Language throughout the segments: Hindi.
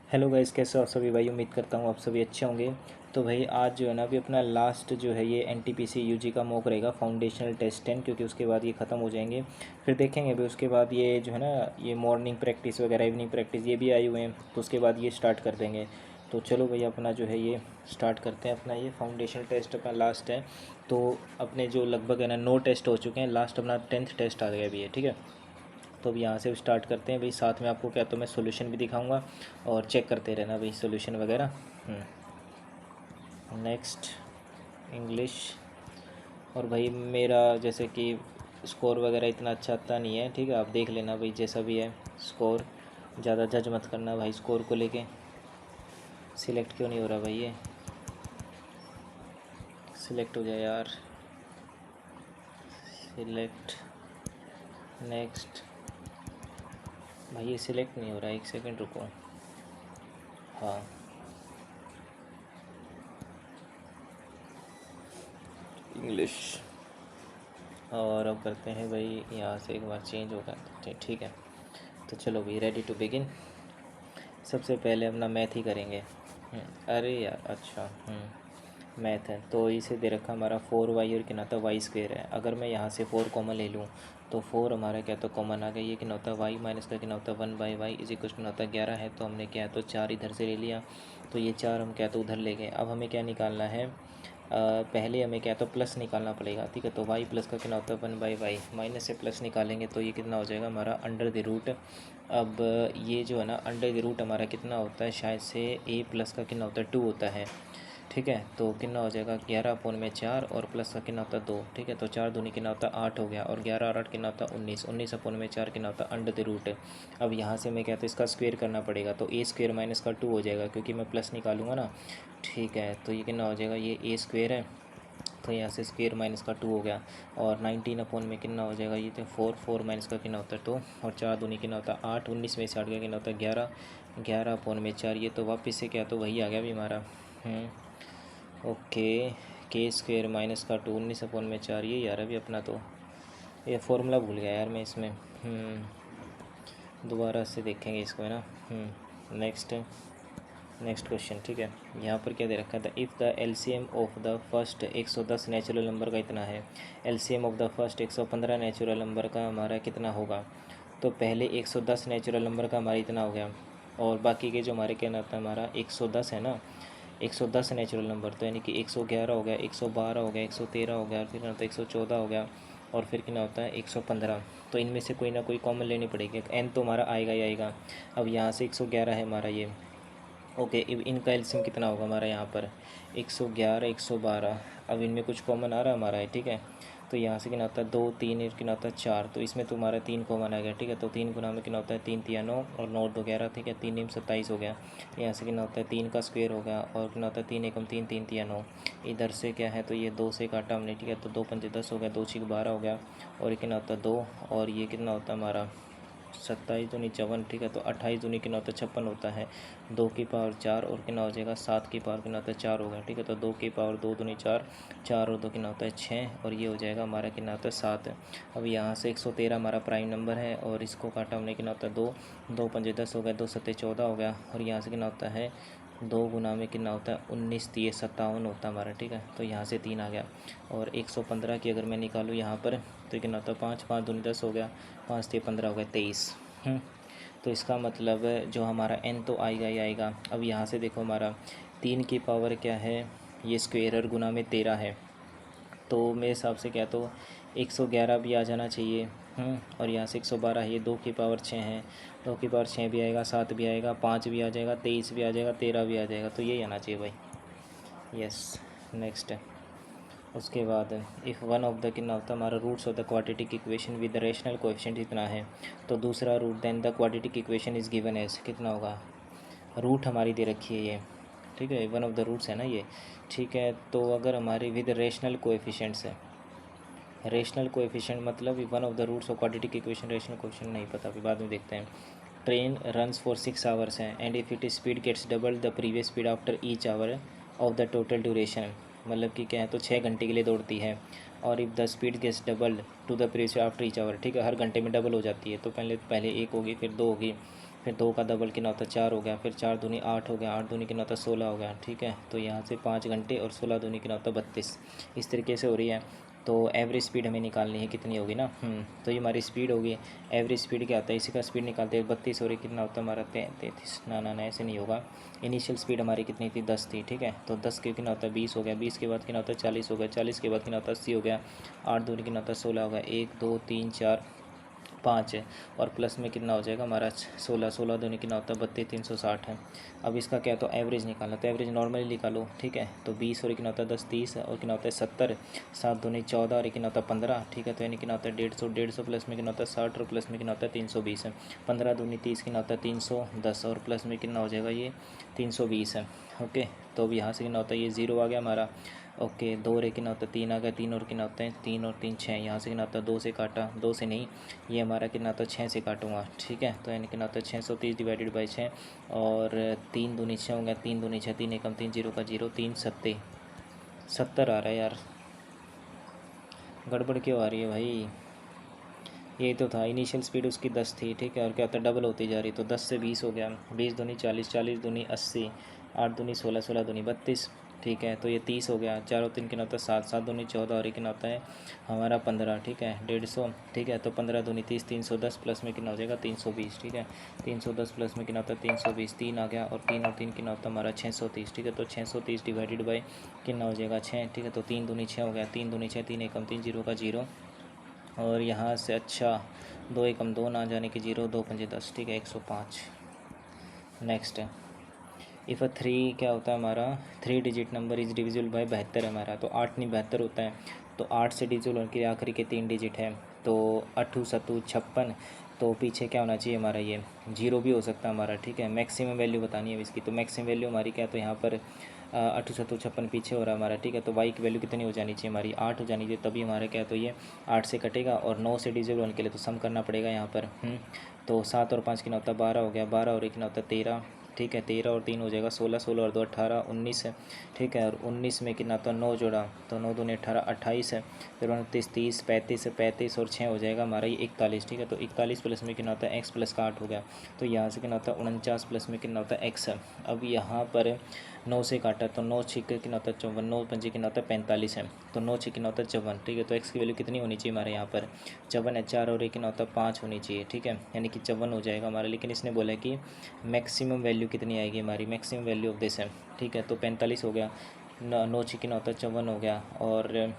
हेलो गाइस, कैसे हो आप सभी भाई। उम्मीद करता हूँ आप सभी अच्छे होंगे। तो भाई आज जो है ना अभी अपना लास्ट जो है ये एनटीपीसी यूजी का मॉक रहेगा, फाउंडेशनल टेस्ट 10, क्योंकि उसके बाद ये ख़त्म हो जाएंगे। फिर देखेंगे अभी उसके बाद ये जो है ना ये मॉर्निंग प्रैक्टिस वगैरह, इवनिंग प्रैक्टिस ये भी आए हुए हैं, तो उसके बाद ये स्टार्ट कर देंगे। तो चलो भाई अपना जो है ये स्टार्ट करते हैं। अपना ये फाउंडेशनल टेस्ट अपना लास्ट है। तो अपने जो लगभग है ना 9 टेस्ट हो चुके हैं, लास्ट अपना 10th टेस्ट आ गया अभी है, ठीक है। तो अब यहाँ से स्टार्ट करते हैं भाई। साथ में आपको क्या तो मैं सोल्यूशन भी दिखाऊंगा और चेक करते रहना भाई सोल्यूशन वगैरह। Next English. और भाई मेरा जैसे कि स्कोर वगैरह इतना अच्छा आता नहीं है, ठीक है। आप देख लेना भाई जैसा भी है स्कोर, ज़्यादा जज मत करना भाई स्कोर को लेके। सिलेक्ट क्यों नहीं हो रहा भाई, ये सिलेक्ट हो जाए यार। Select, next. भाई ये सिलेक्ट नहीं हो रहा, एक सेकंड रुको। हाँ, इंग्लिश। और अब करते हैं भाई यहाँ से, एक बार चेंज होगा तो ठीक है। तो चलो भाई रेडी टू बिगिन। सबसे पहले अपना मैथ ही करेंगे। अरे यार अच्छा, मैथ है तो इसे दे रखा हमारा 4y और क्या नाता वाई स्क्वेयर है। अगर मैं यहाँ से 4 कॉमन ले लूँ तो 4 हमारा क्या तो कॉमन आ गया। ये क्या होता है y माइनस का क्या होता है 1/y इज इक्वल टू होता है 11 है। तो हमने क्या तो 4 इधर से ले लिया, तो ये 4 हम क्या तो उधर ले गए। अब हमें क्या निकालना है, पहले हमें क्या तो प्लस निकालना पड़ेगा, ठीक है। तो y प्लस का कितना होता है 1/y, माइनस से प्लस निकालेंगे तो ये कितना हो जाएगा हमारा अंडर द रूट। अब ये जो है ना अंडर द रूट हमारा कितना होता है, शायद से a प्लस का कितना होता है 2 होता है, ठीक है। तो कितना हो जाएगा 11/4 और प्लस का कितना होता है 2, ठीक है। तो 4 दूनी कितना होता है 8 हो गया, और 11 और 8 कितना होता है 19, 19/4 कितना होता है अंडर द रूट। अब यहाँ से मैं क्या तो इसका स्क्वेयर करना पड़ेगा, तो a स्क्वेयर माइनस का 2 हो जाएगा क्योंकि मैं प्लस निकालूंगा ना, ठीक है। तो ये कितना हो जाएगा, ये a स्क्वेयर है, तो यहाँ से स्क्वेयर माइनस का 2 हो गया। और 19 अपॉन में कितना हो जाएगा, ये तो 4 माइनस का कितना होता है 2, और 4 दूनी कितना होता है 8, 19 में से 8 का कितना होता है 11, 11/4, ये तो वापस से क्या तो वही आ गया अभी हमारा। ओके, के स्क्वेयर माइनस का 2, 19/4, ये यार अभी अपना तो ये फॉर्मूला भूल गया यार मैं इसमें। दोबारा से देखेंगे इसको, है ना। नेक्स्ट, नेक्स्ट क्वेश्चन, ठीक है। यहाँ पर क्या दे रखा था, if the LCM of the first 110 natural number का इतना है, LCM of the first 115 natural number का हमारा कितना होगा। तो पहले 110 नेचुरल नंबर का हमारा इतना हो गया, और बाकी के जो हमारे क्या नाम था हमारा 110 है ना, 110 नेचुरल नंबर, तो यानी कि 111 हो गया, 112 हो गया, 113 हो गया, फिर होता है 114 हो गया, और फिर कितना होता है 115। तो इनमें से कोई ना कोई कॉमन लेनी पड़ेगी, एन तो हमारा आएगा ही आएगा। अब यहाँ से 111 है हमारा ये, ओके। इनका एलसीएम कितना होगा हमारा यहाँ पर 111, 112। अब इनमें कुछ कॉमन आ रहा है हमारा है, ठीक है। तो यहाँ से कितना होता है 2, 3, एक कितना होता है 4, तो इसमें तुम्हारा 3 कॉमन आ गया, ठीक है। तो 3 गुना में कितना होता है 3 तिया 9 और 9 2 11, ठीक है। 3 9 27 हो गया। यहाँ से कितना होता है 3 का स्क्वेयर हो गया, और कितना होता है 3 एकम 3, 3 तिया 9। इधर से क्या है तो ये 2 से काटा हमने, ठीक है। तो 2 पंजे 10 हो गया, 2 6 12 हो गया, और ये कितना होता है 2, और ये कितना होता है हमारा 27 दूनी 54, ठीक है। तो 28 दूनी कितना होता है 56 होता है, 2 की पावर 4, और कितना हो जाएगा 7 की पावर कितना होता है 4 होगा, ठीक है। तो 2 की पावर 2 दूनी 4, 4 और 2 कितना होता है 6, और ये हो जाएगा हमारा कितना होता है 7। अब यहाँ से 113 हमारा प्राइम नंबर है, और इसको काटा हमने कितना होता है 2, 2 पंजे 10 हो गया, 2 सत्ते 14 हो गया, और यहाँ से कितना होता है 2 गुना में कितना होता है 19 तीय 57 होता है हमारा, ठीक है। तो यहाँ से 3 आ गया, और 115 की अगर मैं निकालूँ यहाँ पर तो कितना होता है 5, 5 दूनी 10 हो गया, 5 तीय 15 हो गया 23। तो इसका मतलब जो हमारा n तो आएगा ही आएगा। अब यहाँ से देखो हमारा 3 की पावर क्या है, ये स्क्वेयर गुना में 13 है, तो मेरे हिसाब से क्या तो 111 भी आ जाना चाहिए। और यहाँ से 112 है, ये 2 की पावर 6 है, 2 की पावर 6 भी आएगा, 7 भी आएगा, 5 भी आ जाएगा, 23 भी आ जाएगा, 13 भी आ जाएगा, तो यही आना चाहिए भाई। Yes, next. उसके बाद इफ़ वन ऑफ द कितना होता है हमारा roots of the quadratic equation with the rational coefficient इतना है, तो दूसरा root then the quadratic equation is given as कितना होगा, रूट हमारी दे रखी है ये, ठीक है। वन ऑफ द रूट्स है ना ये, ठीक है। तो अगर हमारी विद रेशनल कोएफिशिएंट्स है, रेशनल कोएफिशिएंट मतलब one of the roots of quadratic equation, rational coefficient नहीं पता, अभी बाद में देखते हैं। ट्रेन रन्स फॉर 6 आवर्स हैं, and if it speed gets double the previous speed after each hour of the total duration, मतलब कि क्या है तो 6 घंटे के लिए दौड़ती है। और if the speed gets double to the previous after each hour, ठीक है, हर घंटे में डबल हो जाती है। तो पहले 1 होगी, फिर 2 होगी, फिर 2 का डबल कितना होता है 4 हो गया, फिर 4 दूनी 8 हो गया, 8 दूनी कितना होता है 16 हो गया, ठीक है। तो यहाँ से 5 घंटे और 16 दूनी कितना होता है 32, इस तरीके से हो रही है। तो एवरेज स्पीड हमें निकालनी है, कितनी होगी ना। तो ये हमारी स्पीड होगी। एवरेज स्पीड क्या होता है, इसी का स्पीड निकालते हैं। 32 हो रही, कितना होता है हमारा 33, ना ऐसे नहीं होगा। इनिशियल स्पीड हमारी कितनी थी 10 थी, ठीक है। तो 10 के कितना होता है 20 हो गया, 20 के बाद कितना होता है 40 हो गया, 40 के बाद कितना होता है 80 हो गया, 8 दूनी कितना होता है 16 हो गया, 1 2 3 4 5 है, और प्लस में कितना हो जाएगा हमारा 16, 16 दूनी कितना होता है 32, 360 है। अब इसका क्या है, तो एवरेज निकालना, तो एवरेज नॉर्मली निकालो, ठीक है। तो 20 और कितना होता है 10 30 और कितना होता है 70, 7 दूनी 14 और कितना होता है 15, ठीक है। तो यानी कितना होता है 150, 150 प्लस में कितना होता है 60 और प्लस में कितना होता है 320 है। 15 दूनी 30 कितना होता है 310 और प्लस में कितना हो जाएगा ये 320 है। ओके, तो अब यहाँ से कितना होता है ये 0 आ गया हमारा। ओके, 2 रे कितना होता है 3 आ गया, 3 और कितना होता है 3 और 3 6, यहाँ से कितना होता है 2 से काटा, 2 से नहीं, ये हमारा कितना होता है 6 से काटूंगा, ठीक है। तो यानी कितना होता है 630 डिवाइडेड बाई 6, और 3 दूनी 6 हो गया, 3 दूनी 6, 3 एकम 3, 0 का 0, 3 सत्ते 70 आ रहा है यार, गड़बड़ क्यों आ रही है भाई। ये तो था, इनिशियल स्पीड उसकी 10 थी, ठीक है। और क्या होता है डबल होती जा रही, तो 10 से 20 हो गया, 20 दूनी 40, 40 दूनी 80, 8 दूनी 16, 16 दूनी 32, ठीक है। तो ये 30 हो गया, 4 और 3 कितना होता है 7, 7 दूनी 14 और ये कितना होता है हमारा 15, ठीक है, 150, ठीक है। तो 15 दूनी 30, 310 प्लस में कितना हो जाएगा 320, ठीक है। 310 प्लस में कितना होता है 320, 3 आ गया, और 3 और 3 कितना होता है हमारा 630, ठीक है। तो 630 डिवाइडेड बाई कितना हो जाएगा 6, ठीक है। तो 3 दूनी 6 हो गया, 3 दूनी 6, 3 एकम 3, 0 का 0, और यहाँ से अच्छा 2 एकम 2 ना जाने की 0, 2 पंजे 10, ठीक है 105। नेक्स्ट है, इफ़ अ 3 क्या होता है हमारा 3 digit number is divisible by 72 है हमारा, तो 8 नहीं 72 होता है, तो 8 से डिविजिबल होने के आखिरी के 3 डिजिट है, तो 8 7 56, तो पीछे क्या होना चाहिए हमारा ये 0 भी हो सकता है हमारा, ठीक है। मैक्सिमम वैल्यू बतानी है इसकी, तो मैक्सिमम वैल्यू हमारी क्या है, तो यहाँ पर 8 7 56 पीछे हो रहा है हमारा, ठीक है। तो वाई की वैल्यू कितनी हो जानी चाहिए हमारी 8 हो जानी चाहिए, तभी हमारा क्या है, तो ये 8 से कटेगा, और 9 से डिविजिबल होने के लिए तो सम करना पड़ेगा यहाँ पर। तो 7 और 5 कितना होता है 12 हो गया, 12 और 1 कितना होता है 13, ठीक है। 13 और 3 हो जाएगा 16, 16 और 2 18, 19 है, ठीक है। और 19 में कितना होता है 9 जोड़ा, तो 9 दूनी 18, 28 है, फिर 29 30, 35 है, 35 और 6 हो जाएगा हमारा ये 41, ठीक है। तो 41 प्लस में कितना होता है x प्लस का 8 हो गया, तो यहाँ से कितना होता है 49 प्लस में कितना होता है x है। अब यहाँ पर 9 से काटा, तो 9 छिक कितना होता है 54, 9 पंजे कितना होता है 45 है, तो 9 छिक कितना होता है 54, ठीक है। तो x की वैल्यू कितनी होनी चाहिए हमारे यहाँ पर 54 है, 4 और 1 कितना होता है 5 होनी चाहिए, ठीक है। यानी कि 54 हो जाएगा हमारा, लेकिन इसने बोला है कि मैक्सिमम वैल्यू कितनी आएगी हमारी, मैक्सिमम वैल्यू ऑफ दिस है, ठीक है। तो 45 हो गया, 9 छिक कितना होता है 54 हो गया, और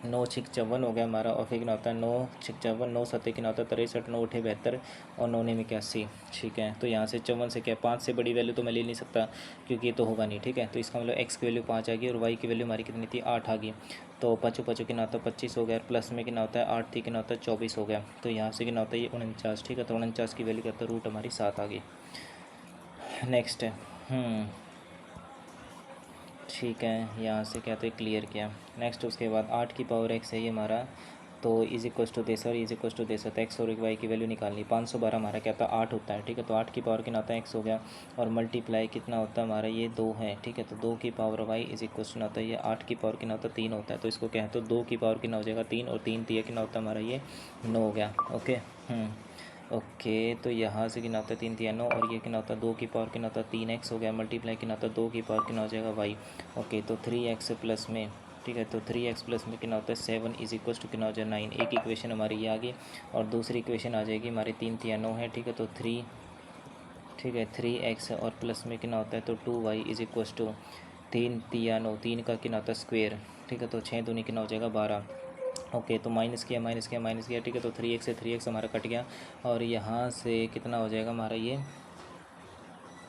9 छिक 54 हो गया हमारा, और फिर कितना होता है 9 छिक 54, 9 सत्ते कितना होता है 63, 9 उठे 72, और 9 ने 81, ठीक है। तो यहाँ से 54 से क्या 5 से बड़ी वैल्यू तो मैं ले नहीं सकता, क्योंकि ये तो होगा नहीं, ठीक है। तो इसका मतलब x की वैल्यू 5 आ गई, और y की वैल्यू हमारी कितनी थी 8 आ गई, तो 5 5 कितना होता है 25 हो गया, प्लस में कितना होता है 8 थी कितना होता है 24 हो गया, तो यहाँ से कितना होता है ये 49, ठीक है। तो 49 की वैल्यू क्या होता है रूट हमारी 7 आ गई। नेक्स्ट है ठीक है, यहाँ से क्या तो क्लियर किया। नेक्स्ट उसके बाद 8 की पावर x है ये हमारा, तो इज इक्वल टू देस और इज इक्वल टू देस होता है एक्स और वाई की वैल्यू निकालनी। 512 हमारा क्या था 8 होता है, ठीक है। तो 8 की पावर कितना होता है x हो गया, और मल्टीप्लाई कितना होता है हमारा ये 2 है, ठीक है। तो 2 की power y is equal to होता है ये 8 की पावर कितना होता है 3 होता है, तो इसको क्या है तो 2 की पावर कितना हो जाएगा 3, और 3 दिया कितना होता है हमारा ये 9 हो गया। ओके ओके, तो यहाँ से कितना होता है 3 3 9, और ये कितना होता है 2 की पावर कितना होता है 3x हो गया, मल्टीप्लाई कितना होता है 2 की पावर कितना हो जाएगा y। ओके, तो 3x प्लस में, ठीक है, तो 3x प्लस में कितना होता है 7 इज इक्वल टू कितना हो जाए 9। एक इक्वेशन हमारी ये आ गई, और दूसरी इक्वेशन आ जाएगी हमारी 3 3 9 है, ठीक है। तो 3, ठीक है 3x और प्लस में कितना होता है तो 2y इज इक्वल टू 3 3 9, 3 का कितना होता है स्क्वेयर, ठीक है। तो 6 दूनी कितना हो जाएगा 12। ओके, तो माइनस किया माइनस किया माइनस किया, ठीक है। तो 3x से 3x हमारा कट गया, और यहाँ से कितना हो जाएगा हमारा ये,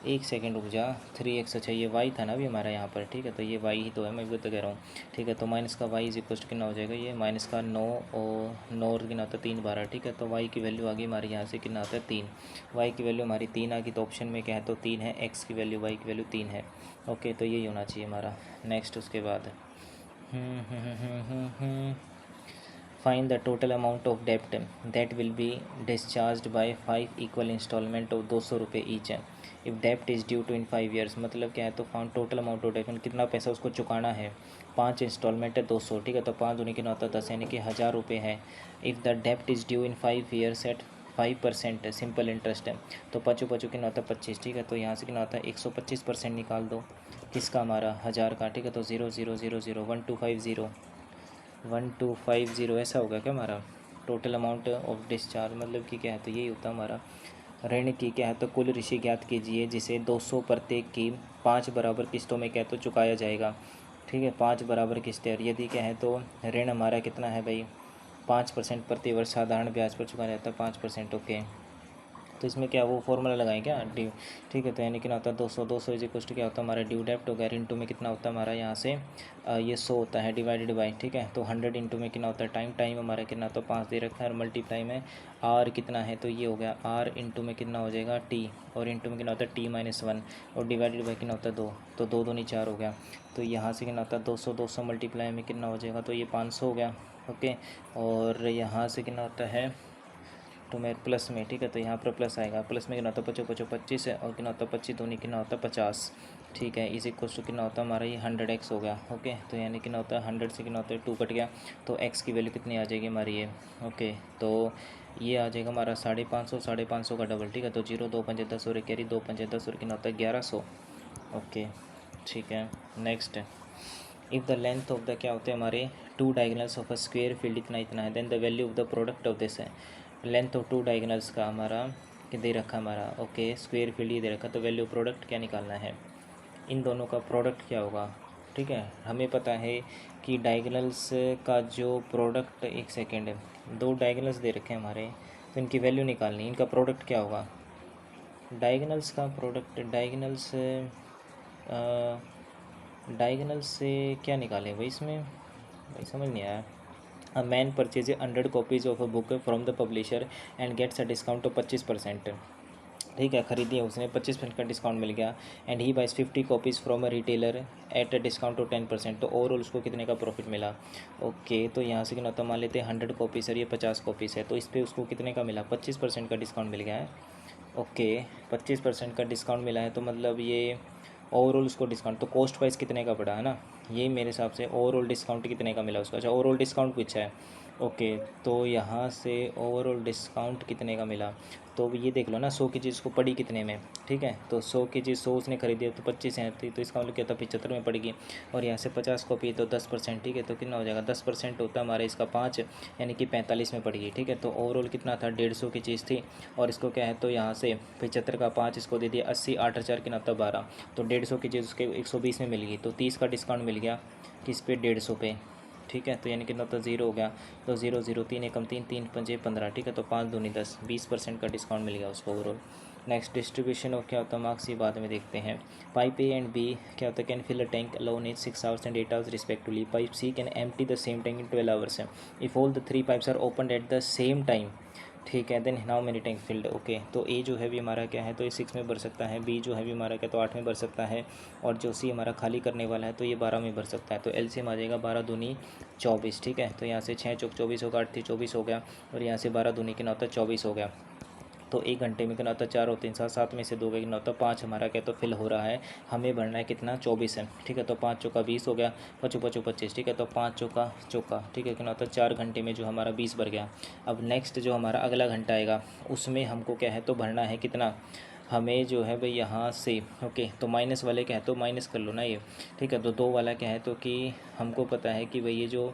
एक सेकेंड रुक जा, 3x अच्छा ये y था ना अभी हमारा यहाँ पर, ठीक है। तो ये y ही तो है, मैं भी तो कह रहा हूँ, ठीक है। तो माइनस का y इज इक्वल टू कितना हो जाएगा ये माइनस का 9 और 9 और कितना होता है 3 12, ठीक है। तो y की वैल्यू आ गई हमारी यहाँ से कितना आता है 3, y की वैल्यू हमारी 3 आ गई, तो ऑप्शन में क्या है तो 3 है, x की वैल्यू y की वैल्यू 3 है। ओके, तो यही होना चाहिए हमारा। नेक्स्ट उसके बाद find the total amount of debt that will be discharged by 5 equal installment of 200 रुपये each है। इफ़ डेप्ट is due to in 5 years, मतलब क्या है तो फाउंड टोटल अमाउंट ऑफ डेप्ट, कितना पैसा उसको चुकाना है। 5 इंस्टॉलमेंट है 200, ठीक है। तो 5 दूनी कितना होता है 10, यानी कि 1000 रुपये है। इफ़ द डेप्ट is due in 5 years at 5% simple interest है, तो पचू पचू कितना होता है 25, ठीक है। तो यहाँ से कितना होता है 125% निकाल दो, किसका, हमारा 1000 का, ठीक है। तो 0 0 0 0 1250 ऐसा होगा क्या हमारा टोटल अमाउंट ऑफ डिस्चार्ज, मतलब कि क्या है, तो यही होता है हमारा ऋण की क्या है तो कुल राशि ज्ञात कीजिए जिसे 200 प्रत्येक की 5 बराबर किस्तों में क्या है तो चुकाया जाएगा, ठीक है। 5 बराबर किस्तें, और यदि क्या है तो ऋण हमारा कितना है भाई 5% प्रति वर्ष साधारण ब्याज पर चुकाया जाता है 5%, ओके। तो इसमें क्या वो फॉर्मूला लगाएं क्या ड्यू, ठीक है। तो यानी कितना होता है 200 इज इक्वल टू क्या होता है हमारा ड्यू डेप्ट हो गया, इंटू में कितना होता है हमारा यहाँ से ये 100 होता है डिवाइडेड बाई, ठीक है। तो 100 इंटू में कितना होता है टाइम हमारा कितना होता है 5 दे रखा है, और मल्टीप्लाई में आर कितना है तो ये हो गया आर इंटू में कितना हो जाएगा टी, और इंटू में कितना होता है t-1, और डिवाइडेड बाई कितना होता है 2, तो 2 दूनी 4 हो गया। तो यहाँ से कितना होता है 200 मल्टीप्लाई में कितना हो जाएगा तो ये 500 हो गया, ओके। और यहाँ से कितना होता है तो मैं प्लस में, ठीक है। तो यहाँ पर प्लस आएगा, प्लस में कितना होता है 25 25 25 है, और कितना होता है 25 दूनी कितना होता है 50, ठीक है। इस इक्वल टू कितना होता है हमारा ये 100x हो गया, ओके। तो यानी कितना होता है 100 से कितना होता है 2 कट गया, तो x की वैल्यू कितनी आ जाएगी हमारी ये, ओके। तो ये आ जाएगा हमारा 550 का डबल, ठीक है। तो 0 2 5 10 और कैरी 2 5 10 और कितना होता है 1100, ओके, ठीक है। Next, if the length of the क्या होते हैं हमारे 2 diagonals of a square field इतना है, then the value of the product of this है लेंथ ऑफ 2 डायगोनल्स का हमारा कि दे रखा हमारा, ओके। स्क्वायर फील्ड ये दे रखा, तो वैल्यू प्रोडक्ट क्या निकालना है, इन दोनों का प्रोडक्ट क्या होगा, ठीक है। हमें पता है कि डायगोनल्स का जो प्रोडक्ट, एक सेकेंड, 2 डायगोनल्स दे रखे हैं हमारे, तो इनकी वैल्यू निकालनी, इनका प्रोडक्ट क्या होगा, डायगोनल्स का प्रोडक्ट, डायगोनल से क्या निकालें भाई, इसमें भाई समझ नहीं आया। A man purchase 100 copies of a book from the publisher and gets a discount of 25%, ठीक है। ख़रीदी है उसने 25% का डिस्काउंट मिल गया, एंड ही बाइस 50 copies from a retailer at a discount of 10%, तो ओवरऑल उसको कितने का प्रॉफिट मिला, ओके। तो यहाँ से कितना होता है मान लेते हैं 100 कॉपीज़ और ये 50 कॉपीज़ है, तो इस पर उसको कितने का मिला 25% का डिस्काउंट मिल गया है, ओके। 25% का डिस्काउंट मिला है, तो मतलब ये ओवरऑल उसको डिस्काउंट, तो कॉस्ट वाइज कितने का पड़ा है ना, ये मेरे हिसाब से ओवरऑल डिस्काउंट कितने का मिला उसका, अच्छा ओवरऑल डिस्काउंट पूछा है, ओके। तो यहाँ से ओवरऑल डिस्काउंट कितने का मिला, तो ये देख लो ना 100 की चीज़ को पड़ी कितने में, ठीक है। तो 100 की चीज़ 100 उसने खरीदी तो 25 है थी, तो इसका मतलब क्या था 75 में पड़ेगी, और यहाँ से 50 कॉपी तो 10%, ठीक है। तो कितना हो जाएगा 10% होता है हमारा इसका 5, यानी कि 45 में पड़ेगी, ठीक है। तो ओवरऑल कितना था 150 की चीज़ थी, और इसको क्या है तो यहाँ से 75 का 5 इसको दे दिया 80, 8 4 कितना था 12, तो 150 की चीज़ उसके 120 में मिल गई, तो 30 का डिस्काउंट मिल गया किस पे 150 पे, ठीक है। तो यानी कितना होता है 0 हो गया, तो 0 0 3 एकम 3 3 5 15, ठीक है। तो 5 दूनी 10, 20% का डिस्काउंट मिल गया उसको ओवरऑल। नेक्स्ट, डिस्ट्रीब्यूशन ऑफ क्या होता है मार्क्स, ये बाद में देखते हैं। पाइप ए एंड बी क्या होता है can fill a tank alone in 6 hours and 8 hours respectively, pipe C can empty the same tank in 12 hours if all the 3 pipes are open at the same time, ठीक है। Then now many tank filled, okay. तो ए जो है भी हमारा क्या है तो ये 6 में भर सकता है, बी जो है भी हमारा क्या तो 8 में भर सकता है, और जो सी हमारा खाली करने वाला है तो ये 12 में भर सकता है। तो एलसीएम आ जाएगा 12 दूनी 24, ठीक है। तो यहाँ से 6 चौक 24 होगा, 8 थी 24 हो गया, और यहाँ से 12 दूनी कितना होता है 24 हो गया। तो 1 घंटे में कितना होता है 4 और 3 7, 7 में से 2 का कितना होता है 5 हमारा क्या तो फिल हो रहा है, हमें भरना है कितना 24 है, ठीक है। तो 5 चौका 20 हो गया, 5 5 25, ठीक है। तो 5 चौका चौका, ठीक है, कितना होता है 4 घंटे में जो हमारा 20 भर गया। अब नेक्स्ट जो हमारा अगला घंटा आएगा उसमें हमको क्या है तो भरना है कितना, हमें जो है भाई यहाँ से, ओके। तो माइनस वाले क्या है तो माइनस कर लो ना ये, ठीक है। तो 2 वाला क्या है तो कि हमको पता है कि भाई ये जो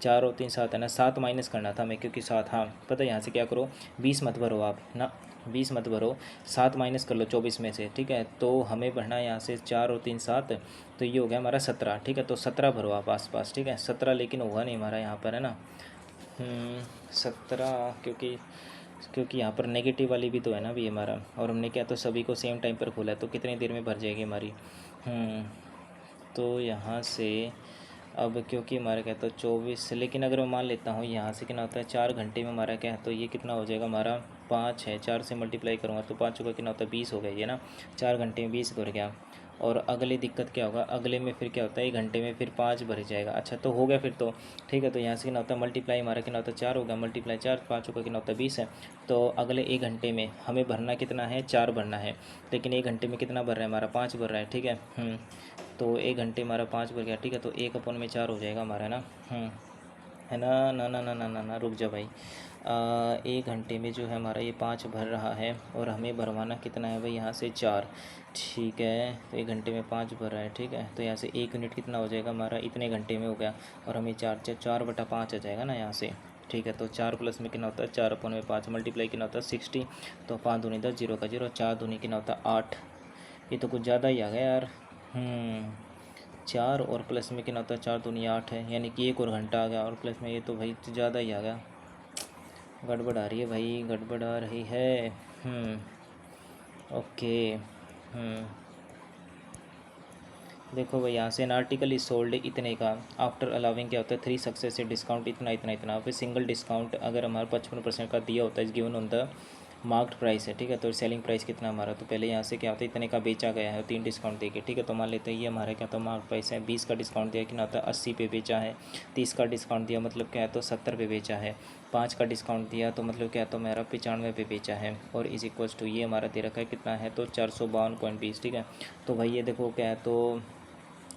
4 और 3 7 है ना, 7 माइनस करना था हमें, क्योंकि 7, हाँ पता है यहाँ से क्या करो 20 मत भरो आप ना, 20 मत भरो, 7 माइनस कर लो 24 में से, ठीक है। तो हमें भरना है यहाँ से 4 और 3 7, तो ये हो गया हमारा 17, ठीक है। तो 17 भरो आप आसपास, ठीक है। 17 लेकिन होगा नहीं हमारा यहाँ पर है ना, 17, क्योंकि यहाँ पर नेगेटिव वाली भी तो है ना अभी हमारा, और हमने क्या तो सभी को सेम टाइम पर खोला है, तो कितनी देर में भर जाएगी हमारी, तो यहाँ से अब क्योंकि हमारा क्या तो 24, लेकिन अगर मैं मान लेता हूँ यहाँ से कितना होता है 4 घंटे में हमारा क्या है तो ये कितना हो जाएगा हमारा 5 है, 4 से मल्टीप्लाई करूँगा तो 5 का कितना होता है 20 हो गया ये ना, 4 घंटे में 20 भर गया। और अगली दिक्कत क्या होगा, अगले में फिर क्या होता है 1 घंटे में फिर 5 भर जाएगा, अच्छा तो हो गया फिर तो, ठीक है। तो यहाँ से कितना होता है मल्टीप्लाई हमारा कितना होता है 4 हो गया, मल्टीप्लाई 4, 5 का कितना होता है 20 है। तो अगले 1 घंटे में हमें भरना कितना है 4 भरना है, लेकिन 1 घंटे में कितना भर रहा है हमारा 5 भर रहा है, ठीक है। तो 1 घंटे हमारा 5 भर गया, ठीक है। तो 1/4 हो जाएगा हमारा ना, है ना। ना ना ना ना ना ना रुक जा भाई। 1 घंटे में जो है हमारा ये 5 भर रहा है और हमें भरवाना कितना है भाई, यहाँ से 4। ठीक है, तो 1 घंटे में 5 भर रहा है। ठीक है, तो यहाँ से 1 यूनिट कितना हो जाएगा हमारा, इतने घंटे में हो गया। और हमें 4/5 आ जाएगा ना यहाँ से। ठीक है, तो 4 प्लस में कितना होता है, 4/5 मल्टीप्लाई कितना होता है 60। तो 5 दूनी 10, 0 का 0, 4 दूनी कितना होता है 8। ये तो कुछ ज़्यादा ही आ गया यार। 4 और प्लस में कितना होता है, 4 दूनी 8 है, यानी कि 1 और घंटा आ गया। और प्लस में ये तो भाई ज़्यादा ही आ गया। गड़बड़ आ रही है भाई, गड़बड़ आ रही है। ओके। देखो भाई, यहाँ से एन आर्टिकल इज सोल्ड इतने का आफ्टर अलाउिंग क्या होता है 3 सक्सेसिव डिस्काउंट, इतना इतना इतना। फिर सिंगल डिस्काउंट अगर हमारा 55% का दिया होता है इस given on the marked price है। ठीक है, तो सेलिंग प्राइस कितना हमारा, तो पहले यहाँ से क्या होता है इतने का बेचा गया है, 3 डिस्काउंट देके। ठीक है, तो मान लेते हैं ये हमारा क्या होता है मार्क्ड प्राइस है। 20 का डिस्काउंट दिया कितना होता है 80 पे बेचा है। 30 का डिस्काउंट दिया मतलब क्या है तो 70 पे बेचा है। 5 का डिस्काउंट दिया तो मतलब क्या है तो मेरा 95 पे बेचा है। और इज इक्वल्स टू ये हमारा दे रखा है कितना है तो 452.20। ठीक है, तो भाई ये देखो क्या है तो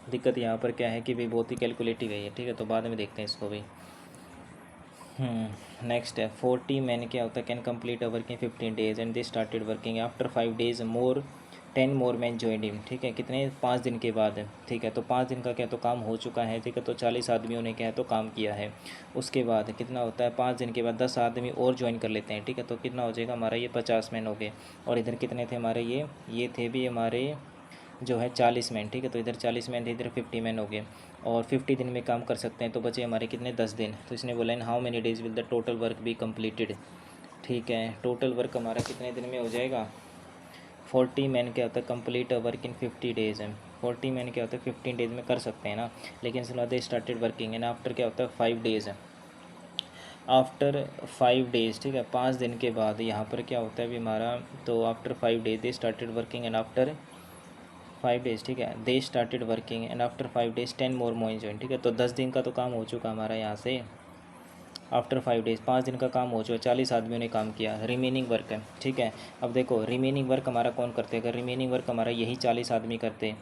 दिक्कत यहाँ पर क्या है कि भाई बहुत ही कैलकुलेटिव है ये। ठीक है, तो बाद में देखते हैं इसको भी। नेक्स्ट है 40 मैन क्या होता है can complete a work in 15 days and they started working after 5 days more 10 more man joined him. ठीक है, कितने 5 दिन के बाद। ठीक है, तो 5 दिन का क्या तो काम हो चुका है। ठीक है, तो 40 आदमियों ने क्या है तो काम किया है। उसके बाद कितना होता है 5 दिन के बाद 10 आदमी और ज्वाइन कर लेते हैं। ठीक है, तो कितना हो जाएगा हमारा ये 50 मैन हो गए। और इधर कितने थे हमारे ये थे भी हमारे जो है 40 मैन। ठीक है, तो इधर 40 मैन थे, इधर 50 मैन हो गए। और 50 दिन में काम कर सकते हैं, तो बचे हमारे कितने 10 दिन। तो इसने बोला in how many days will the total work be completed. ठीक है, टोटल वर्क हमारा कितने दिन में हो जाएगा। 40 मैन क्या होता है कंप्लीट वर्क इन 50 डेज है। 40 मैन क्या होता है 15 डेज में कर सकते हैं ना। लेकिन सुना दे स्टार्टेड वर्किंग एंड आफ्टर क्या होता है 5 डेज है। After 5 days. ठीक है, 5 दिन के बाद यहाँ पर क्या होता है अभी हमारा, तो after 5 days they started working and after 5 days. ठीक है, they started working and after 5 days 10 more men join. ठीक है, तो 10 दिन का तो काम हो चुका हमारा यहाँ से। आफ्टर 5 डेज 5 दिन का काम हो चुका, 40 आदमियों ने काम किया, रिमेनिंग वर्क है। ठीक है, अब देखो रिमेनिंग वर्क हमारा कौन करते हैं, अगर रिमेनिंग वर्क हमारा यही 40 आदमी करते।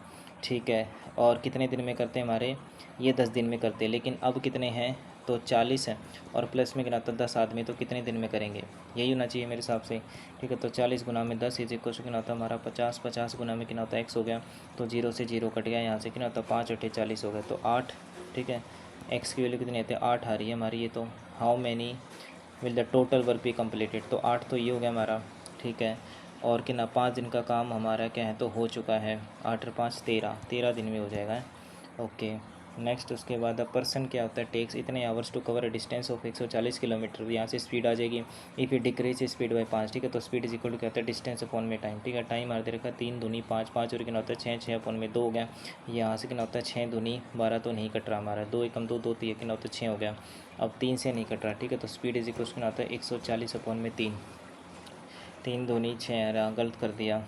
ठीक है, और कितने दिन में करते हैं हमारे ये 10 दिन में करते। लेकिन अब कितने हैं तो 40 है और प्लस में गिनाता 10 आदमी, तो कितने दिन में करेंगे यही होना चाहिए मेरे हिसाब से। ठीक है, तो 40 गुना में 10 इज इक्वल टू कितना होता है हमारा 50। 50 गुना में कितना होता है 100 हो गया, तो 0 से 0 कट गया, यहाँ से कितना होता है 5 8 40 हो गया, तो 8। ठीक है, एक्स की वैल्यू कितनी आती है 8 आ रही है हमारी ये। तो how many will the total work be completed, तो 8 तो ये हो गया हमारा। ठीक है, और कितना 5 दिन का काम हमारा क्या है तो हो चुका है। 8 और 5 13 दिन में हो जाएगा। ओके, नेक्स्ट उसके बाद अब पर्सन क्या होता है टेक्स इतने hours to cover a distance of 140 kilometre. यहाँ से स्पीड आ जाएगी if you decrease speed by 5। ठीक है, तो स्पीड इज इक्वल टू क्या होता है डिस्टेंस अपॉन में टाइम। ठीक है, टाइम मार दे रखा 3 दूनी 5 5 और कितना होता है 6 6 अपॉन में 2 हो गया। यहाँ से कितना होता है 6 दूनी 12 तो नहीं कट रहा हमारा, 2 एकम 2 2 3 कितना होता है 6 हो गया। अब 3 से नहीं कट रहा। ठीक है, तो स्पीड इज इक्वल टू कितना होता है 140 अपॉन में 3। 3 दूनी 6 गलत कर दिया।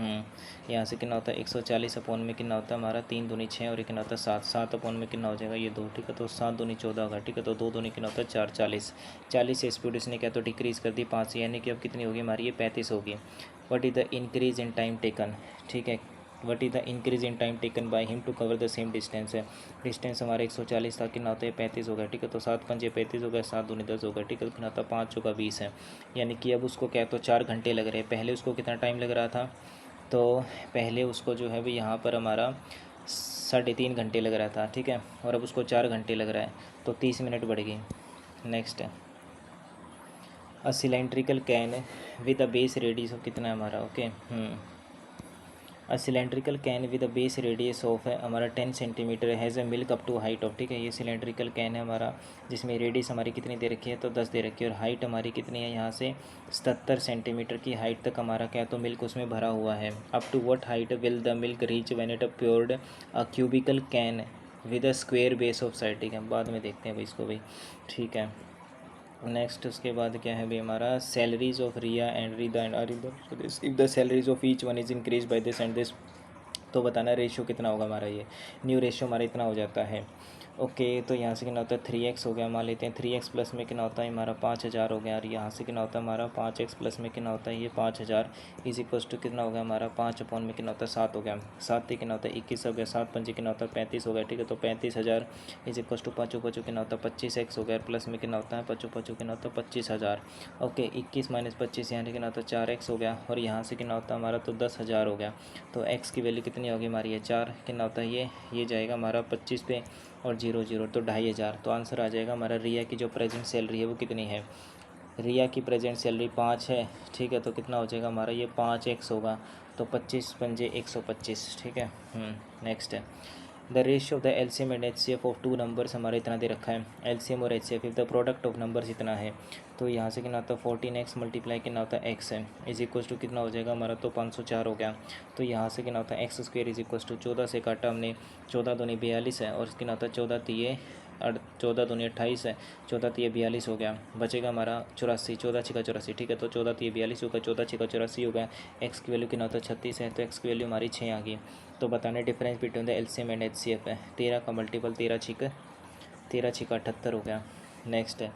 यहाँ से कितना होता है 140 अपॉन में कितना होता है हमारा 3 दूनी 6 और कितना होता है 7। 7 अपॉन में कितना हो जाएगा ये 2। ठीक है, तो 7 दूनी 14 होगा। ठीक है, तो 2 दूनी कितना होता है 4 40। 40 से स्पीड इसने क्या तो डिक्रीज़ कर दी 5, यानी कि अब कितनी होगी हमारी ये 35 होगी। What is the increase in time taken. ठीक है, what is the increase in time taken by him to cover the same distance है। डिस्टेंस हमारा 140 था, कितना होता है 35 हो गया। ठीक है, तो 7 पंजे 35 हो गया, 7 दूनी 10 हो गया। ठीक है, कितना होता है 5 चौका 20 है, यानी कि अब उसको क्या तो 4 घंटे लग रहे हैं। पहले उसको कितना टाइम लग रहा था, तो पहले उसको जो है भी यहाँ पर हमारा 3.5 घंटे लग रहा था। ठीक है, और अब उसको 4 घंटे लग रहा है, तो 30 मिनट बढ़ गई। नेक्स्ट है a cylindrical can with a base radius of कितना है हमारा। Okay, a cylindrical can with a base radius of है हमारा 10 centimetre has a milk up to height of. ठीक है, ये सिलेंड्रिकल कैन है हमारा जिसमें रेडियस हमारी कितनी दे रखी है तो 10 दे रखी है, और हाइट हमारी कितनी है यहाँ से 77 सेंटीमीटर की हाइट तक हमारा क्या तो मिल्क उसमें भरा हुआ है। Up to what height will the milk reach when it poured a cubical can with a square base of side. ठीक है, बाद में देखते हैं भाई इसको भाई। ठीक है, नेक्स्ट उसके बाद क्या है भाई हमारा salaries of Riya and Rida and Arinder if the salaries of each one is increase by this and this, तो बताना रेशियो कितना होगा हमारा। ये न्यू रेशियो हमारा इतना हो जाता है। ओके, तो यहाँ से कितना होता है 3x हो गया, मान लेते हैं 3x प्लस में कितना होता है हमारा 5000 हो गया, और यहाँ से कितना होता है हमारा 5x प्लस में कितना होता है ये 5000 इज इक्वल टू कितना हो गया हमारा 5 अपॉन में कितना होता है 7 हो गया, 7 कितना होता है 21 हो गया, 7 पंजे कितना होता है 35 हो गया, ठीक है। तो 35,000 इज इक्वल टू पाँचों पचों कितना होता है 25x हो गया, प्लस में कितना होता है पचों पचों कितना होता है 25,000। ओके, 21 माइनस 25 यहाँ कितना होता है 4x हो गया, और यहाँ से कितना होता है हमारा तो 10,000 हो गया। तो x की वैल्यू कितनी होगी हमारी है 4, कितना होता है ये जाएगा हमारा 25 पे और 0 तो 2,500। तो आंसर आ जाएगा हमारा रिया की जो प्रेजेंट सैलरी है वो कितनी है। रिया की प्रेजेंट सैलरी 5 है, ठीक है। तो कितना हो जाएगा हमारा ये 5x होगा, तो 25 पंजे 125, ठीक है। नेक्स्ट है the ratio of the LCM and HCF of two numbers, हमारा इतना दे रखा है एलसीएम और HCF if the product of numbers इतना है। तो यहाँ से कितना होता है 14x मल्टीप्लाई कितना होता है x है इज इक्वल टू कितना हो जाएगा हमारा तो 504 हो गया। तो यहाँ से कितना होता है x square is equal to 14 से काटा हमने, 14 दूनी 42 है, और कितना होता है 14 तीये 14 दूनी 28 है, 14 तीये 42 हो गया, बचेगा हमारा 84, 14 छिका 84, ठीक है। तो 14 तीये 42 होगा, 14 छिका 84 हो गया। एक्स की वैल्यू कितना होता है 36 है, तो एक्स की वैल्यू हमारी 6 आ गई। तो बताने difference between the LCM and HCF है, 13 का मल्टीपल 13 छिका 78 हो गया। नेक्स्ट है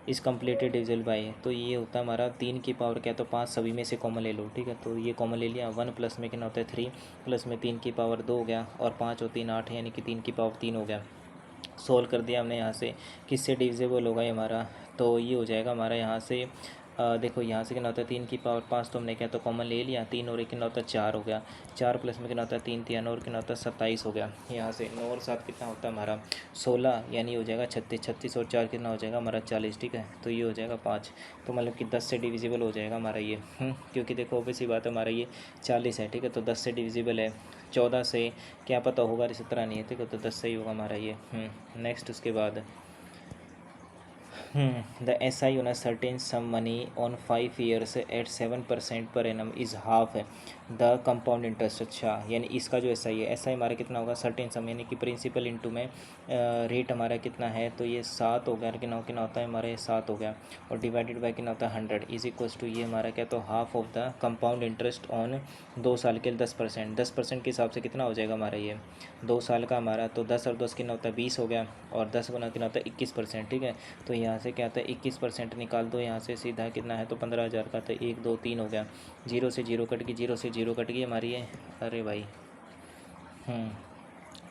इस कम्प्लीटेड डिविजल बाई, तो ये होता है हमारा 3 की पावर क्या, तो 5 सभी में से कॉमन ले लो, ठीक है। तो ये कॉमन ले लिया, 1 प्लस में कितना होता है 3, प्लस में 3 की पावर 2 हो गया, और 5 और 3 8, यानी कि 3 की पावर 3 हो गया। सोल्व कर दिया हमने यहाँ से, किससे डिविजिबल होगा ये हमारा, तो ये हो जाएगा हमारा यहाँ से देखो यहाँ से कितना होता है 3 की पावर 5, तो हमने क्या तो कॉमन ले लिया, 3 और 1 कितना होता है 4 हो गया, 4 प्लस में कितना होता है 3 3 और कितना होता है 27 हो गया। यहाँ से 9 और 7 कितना होता है हमारा 16, यानी हो जाएगा 36, 36 और 4 कितना हो जाएगा हमारा 40, ठीक है। तो ये हो जाएगा 5, तो मतलब कि 10 से डिविजिबल हो जाएगा हमारा ये, क्योंकि देखो ऑब्वियस बात है हमारा ये 40 है, ठीक है। तो 10 से डिविजिबल है, 14 से क्या पता होगा 17 नहीं है, ठीक है। तो 10 से ही होगा हमारा ये। नेक्स्ट उसके बाद the SI on a certain sum money on 5 years at 7% per annum is half the compound interest। अच्छा, यानी इसका जो SI है, SI हमारा कितना होगा सर्टेन सम, यानी कि प्रिंसिपल इंटू में रेट हमारा कितना है, तो ये 7 हो गया, कितना होता है हमारा ये 7 हो गया, और डिवाइडेड बाय कितना होता है 100 इज इक्वल्स टू ये हमारा क्या, तो half of the compound interest on 2 साल के 10%, 10% के हिसाब से कितना हो जाएगा हमारा ये 2 साल का हमारा, तो 10 और 10 कितना होता है 20 हो गया, और 10 गुना कितना होता है 21%, ठीक है। तो यहाँ से क्या आता है 21% निकाल दो, यहाँ से सीधा कितना है तो 15,000 का, तो 1 2 3 हो गया, 0 से 0 कट गई, 0 से 0 कट गई हमारी ये, अरे भाई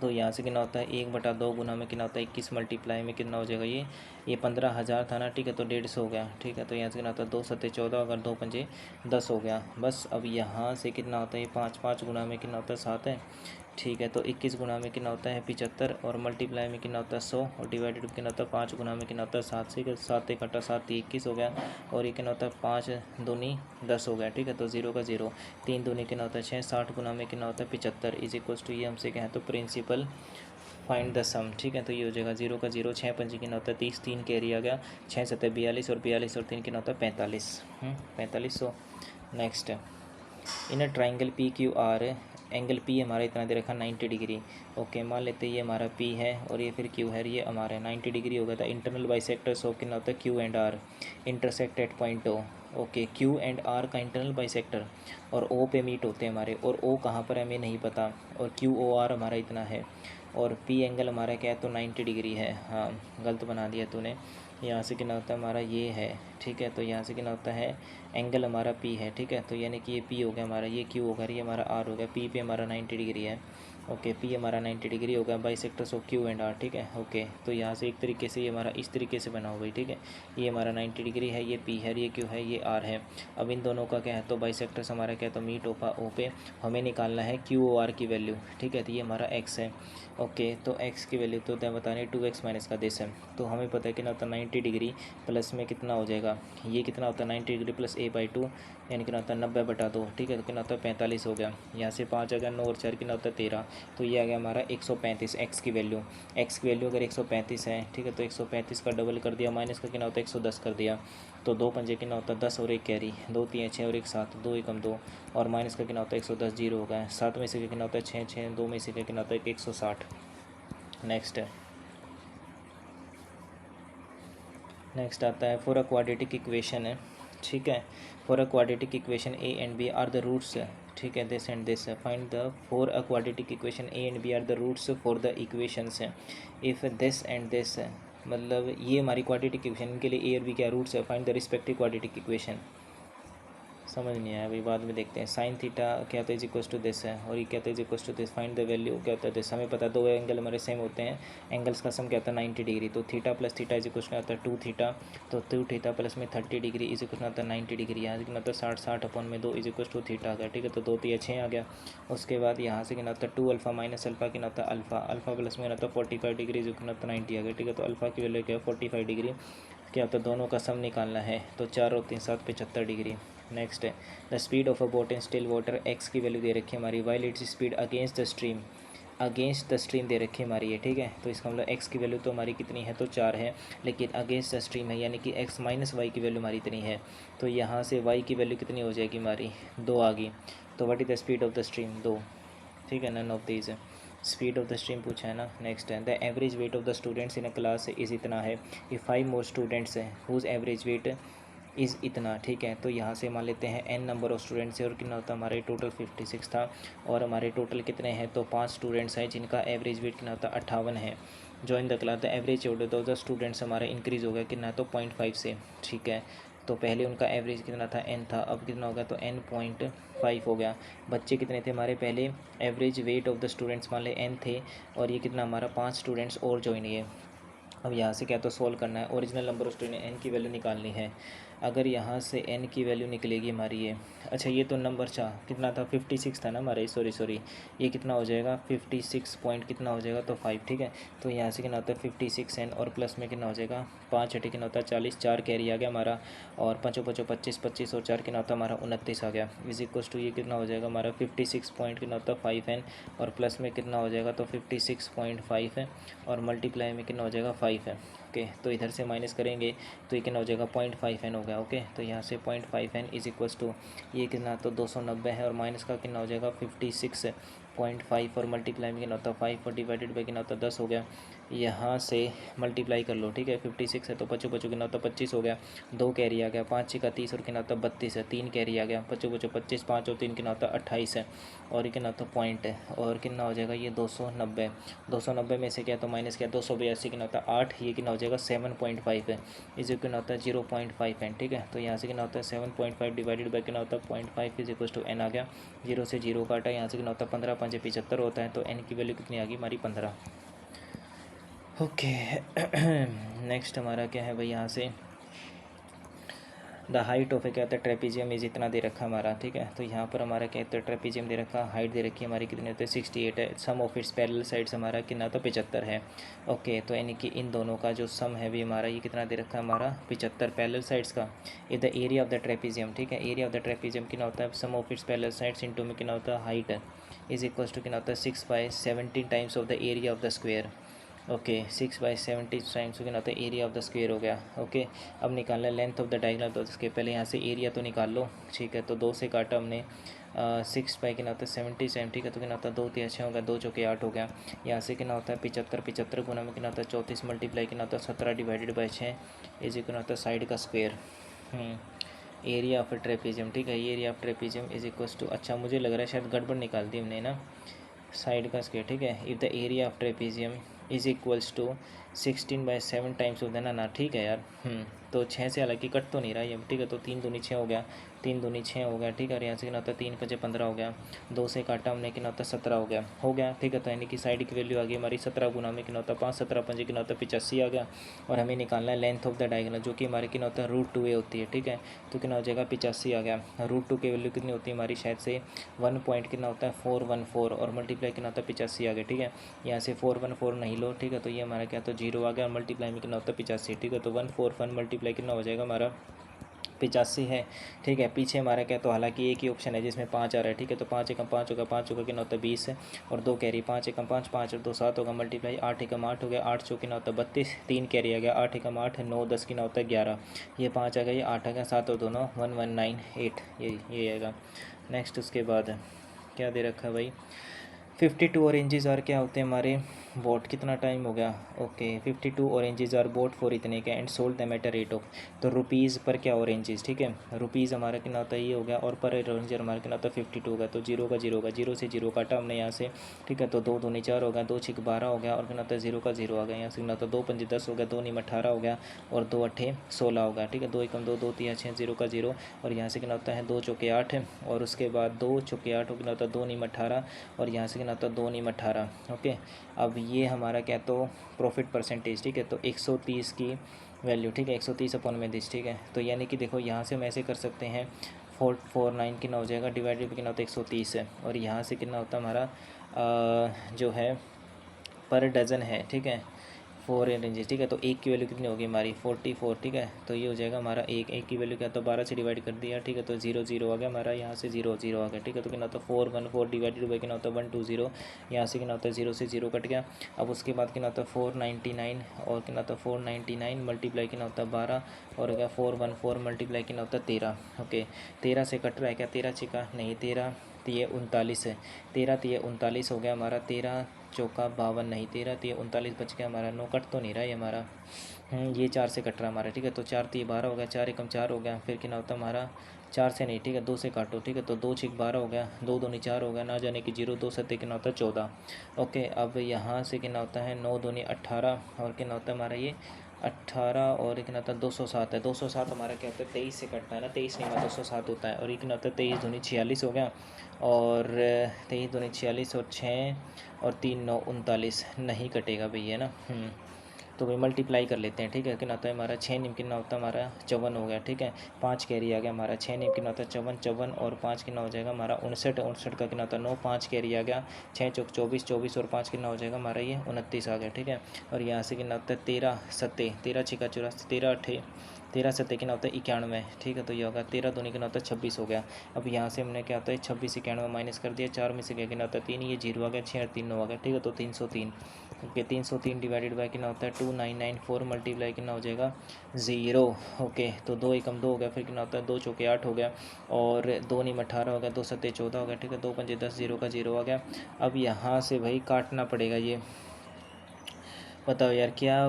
तो यहाँ से कितना होता है 1/2 गुना में कितना होता है 21 मल्टीप्लाई में कितना हो जाएगा ये 15,000 था ना, ठीक है। तो 150 हो गया, ठीक है। तो यहाँ से कितना होता है 2 सत्ते 14, अगर 2 पंजे 10 हो गया। बस अब यहाँ से कितना होता है 5 गुना में कितना होता है 7 है, ठीक है। तो 21 गुना में कितना होता है 75, और मल्टीप्लाई में कितना होता है 100, और डिवाइडेड कितना होता है 5 गुना में कितना होता है 7 से 7 इकट्ठा 7 21 हो गया, और ये कितना होता है 5 दूनी 10 हो गया, ठीक है। तो 0 का 0, 3 दूनी कितना होता है 6, 60 गुना में कितना होता है 75 इज इक्वल्स टू ये हमसे क्या है तो प्रिंसिपल फाइंड द सम, ठीक है। तो ये हो जाएगा 0 का 0, 6 पंजी कितना होता है 30, 3 कैरी आ गया, 6 सत्ते 42, और 42 और 3 कितना होता है 45, 4500। Next in a triangle P Q R, angle P हमारा इतना दे रखा 90 डिग्री। ओके, मान लेते हैं ये हमारा पी है और ये फिर क्यू है, ये हमारा 90 डिग्री हो गया था। इंटरनल बाइसेक्टर्स ऑफ कितना होता है Q and R intersect at point O. Okay, Q and R का इंटरनल बाइसेक्टर और ओ पे मीट होते हैं हमारे, और ओ कहाँ पर है हमें नहीं पता, और क्यू ओ आर हमारा इतना है, और पी एंगल हमारा क्या है तो 90 डिग्री है। हाँ, गलत बना दिया तूने, यहाँ से कितना होता है हमारा ये है, ठीक है। तो यहाँ से कितना होता है एंगल हमारा पी है, ठीक है। तो यानी कि ये पी हो गया हमारा, ये क्यू हो गया, ये हमारा आर हो गया, पी पे हमारा 90 डिग्री है। ओके, पी हमारा 90 डिग्री हो गया, bisectors of Q and R, ठीक है। ओके, तो यहाँ से एक तरीके से ये हमारा इस तरीके से बना हुआ है, ठीक है। ये हमारा 90 डिग्री है, ये पी है, ये क्यू है, ये आर है। अब इन दोनों का क्या है तो बाइसेक्टर्स हमारा क्या है तो मीट ओपा ओ पे, हमें निकालना है क्यू ओ आर की वैल्यू, ठीक है। तो ये हमारा एक्स है। ओके, तो एक्स की वैल्यू तो बताने 2x माइनस का दिस है, तो हमें पता है कितना होता है 90 डिग्री प्लस में कितना हो जाएगा, ये कितना होता है 90 डिग्री प्लस a/2, यानी कितना होता है 90/2, ठीक है। तो कितना होता है 45 हो गया, यहाँ से 5 आ गया, 9 और 4 कितना होता है 13, तो ये आ गया हमारा 135 एक्स की वैल्यू। एक्स की वैल्यू अगर 135 है, ठीक है, तो 135 का डबल कर दिया, माइनस का कितना होता है 110 कर दिया, तो 2 पंजे कितना होता है 10 और 1 कैरी, 2 3 6 और 1 7, 2 एकम 2, और माइनस का कितना होता है 110, 0 हो गया। 7 में से कितना होता है 6 6, 2 में से कितना होता है 160। नेक्स्ट आता है फॉर अ क्वाड्रेटिक इक्वेशन है, ठीक है। For a quadratic equation A and B are the roots, ठीक है, this and this, find the four quadratic equation A and B are the roots for the equations हैं। इफ़ दिस एंड दिस है, मतलब ये हमारी क्वाड्रेटिक इक्वेशन, इनके लिए ए और बी क्या रूट्स है, find the respective quadratic equation. समझ नहीं आया, अभी बाद में देखते हैं। साइन थीटा क्या होता है, इज इक्वल टू दिस है, और ये क्या होता है, is equal to this, find the value क्या होता है दिस। हमें पता है दो एंगल हमारे सेम होते हैं, एंगल्स का सम क्या होता है 90 डिग्री, तो theta plus theta is equal to आता है 2 थीटा, तो 2 थीटा प्लस में 30 डिग्री इज इक्वल टू आता है 90 डिग्री, यहाँ से कितना होता है 60 अपन में 2 इज इक्वल टू थीटा आ गया, ठीक है, तो 2 3 6 आ गया। उसके बाद यहाँ से कितना होता है 2 अल्फा माइनस अल्फा कितना होता है अल्फा, अल्फा प्लस में कितना होता है 45 डिग्री इज इक्वल टू आता है 90 आ गया, ठीक है, तो अल्फा की वैल्यू क्या है 45 डिग्री, क्या होता है दोनों का सम निकालना है, तो 4 और 3 7 75 डिग्री। नेक्स्ट है the speed of a boat in still water, X की वैल्यू दे रखी है हमारी, while its speed against the stream, against the stream दे रखी है हमारी ये, ठीक है, तो इसका मतलब एक्स की वैल्यू तो हमारी कितनी है, तो 4 है, लेकिन अगेंस्ट द स्ट्रीम है, यानी कि एक्स माइनस वाई की वैल्यू हमारी इतनी है, तो यहाँ से वाई की वैल्यू कितनी हो जाएगी हमारी 2 आ गई, तो what is the speed of the stream 2, ठीक है, नन ऑफ दीज है, स्पीड ऑफ द स्ट्रीम पूछा है ना। नेक्स्ट है the average weight of the students in a class is इतना है, ये 5 मोर स्टूडेंट्स हैं हुज एवरेज वेट इज़ इतना, ठीक है, तो यहाँ से मान लेते हैं n नंबर ऑफ स्टूडेंट्स है, और कितना होता है हमारे टोटल 56 था, और हमारे टोटल कितने हैं, तो 5 स्टूडेंट्स हैं जिनका एवरेज वेट कितना होता है 58 है। Join the class, the average weight of the students हमारा इंक्रीज़ हो गया कितना, तो 0.5 से, ठीक है, तो पहले उनका एवरेज कितना था n था, अब कितना हो गया, तो n.5 हो गया। बच्चे कितने थे हमारे, पहले average weight of the students मान ले n थे, और ये कितना हमारा 5 स्टूडेंट्स और ज्वाइन किए। अब यहाँ से क्या तो सॉल्व करना है, original number of student n की वैल्यू निकालनी है। अगर यहाँ से n की वैल्यू निकलेगी हमारी ये, अच्छा ये तो नंबर कितना था 56 था ना हमारे, सॉरी ये कितना हो जाएगा 56 पॉइंट कितना हो जाएगा, तो 5, ठीक है, तो यहाँ से कितना होता है 56n, और प्लस में कितना हो जाएगा 5 छठे कितना होता है 40, 4 कैरी आ गया हमारा, और 5 5 25 25 और 4 कितना होता है हमारा 29 आ गया, इज इक्वल टू ये कितना हो जाएगा हमारा 56 पॉइंट कितना होता है 5n, और प्लस में कितना हो जाएगा, तो 56.5 है, और मल्टीप्लाई में कितना हो जाएगा 5 है। ओके, तो इधर से माइनस करेंगे तो ये कितना हो जाएगा 0.5n हो गया। ओके, तो यहाँ से 0.5n इज इक्वल्स टू ये कितना, तो 290 है, और माइनस का कितना हो जाएगा 56.5, और मल्टीप्लाई में कितना होता है 5 और डिवाइडेड बाई कितना होता है 10 हो गया। यहाँ से मल्टीप्लाई कर लो, ठीक है, 56 है तो पचो पचो कितना होता है 25 हो गया, 2 कैरी आ गया, 5 6 का 30 और कितना होता है 32 है, 3 कैरी आ गया, पचो पचो 25, 5 और 3 कितना होता है 28 है, और ये कितना होता है पॉइंट है, और कितना हो जाएगा ये 290, 290 में से क्या तो माइनस किया 282 कितना होता है 8, ये कितना हो जाएगा 7.5 है, इज कितना होता है 0.5 है, ठीक है, तो यहाँ से कितना होता है 7.5 डिवाइडेड बाई कितना होता है 0.5 इज इक्वल टू n आ गया, 0 से 0 काटा, यहाँ से कितना होता है 15 5 75 होता है, तो n की वैल्यू कितनी आ गई हमारी 15। ओके नेक्स्ट हमारा क्या है भाई, यहाँ से द हाइट ऑफ क्या होता है ट्रेपीजियम इज इतना दे रखा हमारा, ठीक है, तो यहाँ पर हमारा क्या होता है ट्रेपीजियम दे रखा, हाइट दे रखी है हमारी कितनी होती है 68 है, sum of its parallel sides हमारा कितना तो 75 है। ओके, तो यानी कि इन दोनों का जो सम है भी हमारा ये कितना दे रखा है हमारा 75 पैरेलल साइड्स का, ये the area of the trapezium, ठीक है, एरिया ऑफ द ट्रेपीजियम कितना होता है sum of its parallel sides into में कितना होता है हाइट इज इक्वल्स टू कितना होता है 6/17 times of the area of the square. Okay, 6/70 times कितना होता है एरिया ऑफ द स्क्वायर हो गया। ओके, अब निकालना है लेंथ ऑफ द डायगोनल, तो इसके पहले यहाँ से एरिया तो निकाल लो, ठीक है, तो 2 से काटा हमने 6 कितना होता है 70 ठीक है, तो कितना होता है 2 3 6 हो गया, 2 चौके 8 हो गया, यहाँ से कितना होता है 75 गुना में कितना होता है 34 मल्टीप्लाई कितना होता है 17 डिवाइडेड बाई 6 इज कितना होता है साइड का स्क्वायर। एरिया ऑफ ट्रेपीजियम, ठीक है, area of trapezium is equals to, अच्छा मुझे लग रहा है शायद गड़बड़ निकाल दी हमने ना, साइड का स्क्वायर, ठीक है, if the area of trapezium is equals to 16/7 times of देना ना, ठीक है यार, तो 6 से हालांकि कट तो नहीं रहा ये, ठीक है, तो 3 दूनी 6 हो गया, 3 दूनी 6 हो गया, ठीक है, और यहाँ से कितना होता है 3 5 15 हो गया, 2 से काटा हमने कितना होता है 17 हो गया, ठीक है, तो यानी कि साइड की वैल्यू आ गई हमारी 17 गुना में कितना होता है 5 17 5 कितना होता है 85 आ गया, और हमें निकालना है लेंथ ऑफ द डायगोनल जो कि हमारे कितना होता है √2a होती है, ठीक है, तो कितना हो जाएगा 85 आ गया, √2 की वैल्यू कितनी होती है हमारी शायद से 1 पॉइंट कितना होता है 414, और मल्टीप्लाई कितना होता है 85 आ गया, ठीक है, यहाँ से 414 नहीं लो, ठीक है, तो ये हमारा क्या तो 0 आ गया, और मल्टीप्लाई में कितना होता है 85, ठीक है, तो 141 मल्टीप्लाई कितना हो जाएगा हमारा 85 है, ठीक है, पीछे हमारा क्या तो हालांकि एक ही ऑप्शन है जिसमें 5 आ रहा है, ठीक है, तो 5 एकम 5 होगा, 5 होगा कितना होता है 20 है, और 2 कैरी 5 एकम 5 5 और 2 7 होगा, मल्टीप्लाई 8 एकम 8 हो गया, 8 चौक कितना होता है 32, 3 कैरी आ गया, 8 एकम 8 9 10 कितना होता है 11, ये 5 आ गया, ये 8 आ गया, 7 और दोनों 1198 ये आएगा। नेक्स्ट उसके बाद क्या दे रखा है भाई 52 और इंचज़ और क्या होते हैं हमारे बॉट कितना टाइम हो गया, okay 52 oranges are bought for इतने के and sold them at a rate of, तो रुपीज़ पर क्या ऑरेंजेस, ठीक है, रुपीज़ हमारा कितना होता है ये हो गया, और पर ऑरेंज हमारा कितना होता है 52 का, तो जीरो का जीरो होगा, जीरो से जीरो काटा हमने यहाँ से, ठीक है, तो दो दूनी 4 हो गया, 2 6 12 हो गया, और कितना होता है जीरो का जीरो आ गया, यहाँ से कितना होता है 2 5 10 हो गया, 2 9 18 हो गया, और 2 8 16 हो गया, ठीक है, 2 1 2 2 3 6 जीरो का जीरो, और यहाँ से कितना होता है 2 चौके 8, और उसके बाद 2 चौके 8 कितना होता है 2 9 18, और यहाँ से कितना होता है 2 9 18, ओके। अब ये हमारा क्या, तो प्रॉफिट परसेंटेज, ठीक है, तो 130 की वैल्यू, ठीक है, 130 अपॉन में दिस, ठीक है, तो यानी कि देखो यहाँ से हम ऐसे कर सकते हैं 449 कितना हो जाएगा, डिवाइडेड कितना होता है 130 है, और यहाँ से कितना होता है हमारा जो है पर डज़न है, ठीक है, 4 रेंजेस, ठीक है, तो एक की वैल्यू कितनी होगी हमारी 44, ठीक है, तो ये हो जाएगा हमारा एक की वैल्यू क्या, तो 12 से डिवाइड कर दिया, ठीक है, तो 0 0 आ गया हमारा, यहाँ से 0 0 आ गया, ठीक है, तो कितना होता है 4 1 4 डिवाइडेड बाई कितना होता है 1 2 0, यहाँ से कितना होता है 0 से 0 कट गया। अब उसके बाद कितना होता है 499, और कितना होता है 499 मल्टीप्लाई कितना होता है 12, और क्या 414 मल्टीप्लाई कितना होता है 13, ओके, 13 से कट रहा है क्या, 13 छिका नहीं, 13 तिये 39 है, 13 तिये 39 हो गया हमारा, 13 चौका 52 नहीं, 13 तिये 39 बच गया हमारा, 9 कट तो नहीं रहा है हमारा, ये 4 से कट रहा है हमारा, ठीक है, तो 4 तिये 12 हो गया, 4 एकम 4 हो गया, फिर कितना होता है हमारा 4 से नहीं, ठीक है, 2 से काटो, ठीक है, तो 2 6 12 हो गया, 2 दूनी 4 हो गया, ना जाने कि 0 2 7 कितना होता है 14, ओके। अब यहाँ से कितना होता है 9 दूनी 18, और कितना होता है हमारा ये 18, और कितना होता है 207 है, 207 हमारा क्या होता है 23 से कटता है ना, 23 नहीं 207 होता है, और ये कितना होता है 23 दूनी 46 हो गया, और 23 दूनी 46, और 6 और 3 9 39 नहीं कटेगा भैया ना, तो भाई मल्टीप्लाई कर लेते हैं, ठीक है, कितना होता है हमारा 6 निम कितना होता है हमारा 54 हो गया, ठीक है, 5 कैरी आ गया हमारा, 6 निम कितना होता है 54 54, और 5 कितना हो जाएगा हमारा 59, 59 का कितना होता है 9, 5 कैरी आ गया, 6 चौक 24 24, और 5 कितना हो जाएगा हमारा ये 29 आ गया, ठीक है, और यहाँ से कितना होता है 13 7 13 छिका 84, 13 8 13 7 कितना होता है 91, ठीक है, तो ये होगा 13 दूनी कितना होता है 26 हो गया। अब यहाँ से हमने क्या होता है 26 91 माइनस कर दिया, 4 में से क्या कितना होता है 3, ये 0 आ गया, 6 और 3 9 आ गया, ठीक है, तो 303, ओके, 303 डिवाइडेड बाय कितना होता है 2994 मल्टीप्लाई कितना हो जाएगा 0, ओके, तो 2 एकम 2 हो गया, फिर कितना होता है 2 चौके 8 हो गया, और 2 नीम 18 हो गया, 2 सत्ते 14 हो गया, ठीक है, 2 पंजे 10, 0 का 0 आ गया। अब यहाँ से भाई काटना पड़ेगा ये, बताओ यार क्या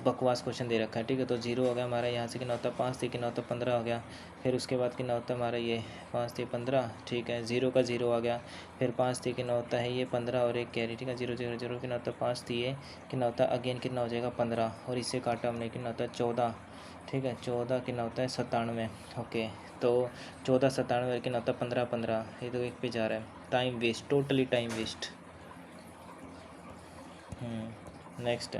बकवास क्वेश्चन दे रखा है, ठीक है, तो 0 हो गया हमारा, यहाँ से कितना होता है 5 से कितना होता है 15 हो गया, फिर उसके बाद कितना होता है हमारा ये 5 से 15, ठीक है, 0 का 0 आ गया, फिर 5 से कितना होता है ये 15 और एक कैरी, ठीक है, 0 0 0 कितना होता है 5 दिए कितना होता है अगेन कितना हो जाएगा 15, और इससे काटा हमने कितना होता है 14, ठीक है, 14 कितना होता है 97, ओके, तो 14 97 कितना होता है 15 15, ये तो एक पे जा रहा है, time waste, totally time waste. Next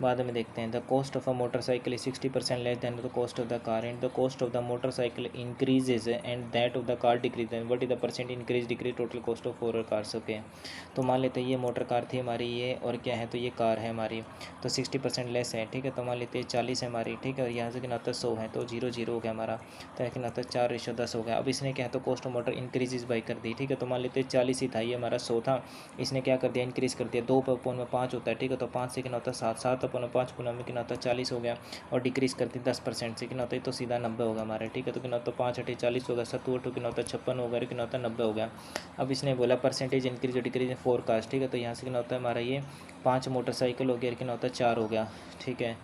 बाद में देखते हैं, the cost of a motorcycle is 60% less than the cost of the car, and the cost of the motorcycle increases and that of the car decrease, and what is the percent increase decrease total cost of 4 cars, okay. तो मान लेते हैं ये मोटर कार थी हमारी ये, और क्या है तो ये कार है हमारी, तो 60% लेस है, ठीक है, तो मान लेते हैं 40 है हमारी, ठीक है, और यहाँ से कितना आता है 100 है, तो 0 0 हो गया हमारा, तो कितना आता है 4:10 हो गया। अब इसने क्या है तो cost of motor increases by कर दी, ठीक है, तो मान लेते हैं 40 ही था, ये हमारा 100 था, इसने क्या कर दिया इंक्रीज़ कर दिया, 2 अपॉन में 5 होता है, ठीक है, तो 5 से कितना होता है 7, 7 अपॉन में 5 पुनः में कितना होता है 40 हो गया, और डिक्रीज़ करती 10% से कितना होता है तो सीधा 90 होगा हमारा, ठीक है, तो कितना होता है 5 8 40 होगा, 7 8 कितना होता है 56 होगा, कितना होता है 90 हो गया। अब इसने बोला परसेंटेज इंक्रीज और डिक्रीज फोरकास्ट, ठीक है, तो यहाँ से कितना होता है हमारा ये 5 मोटरसाइकिल हो गया, कितना होता है 4 हो गया, ठीक है,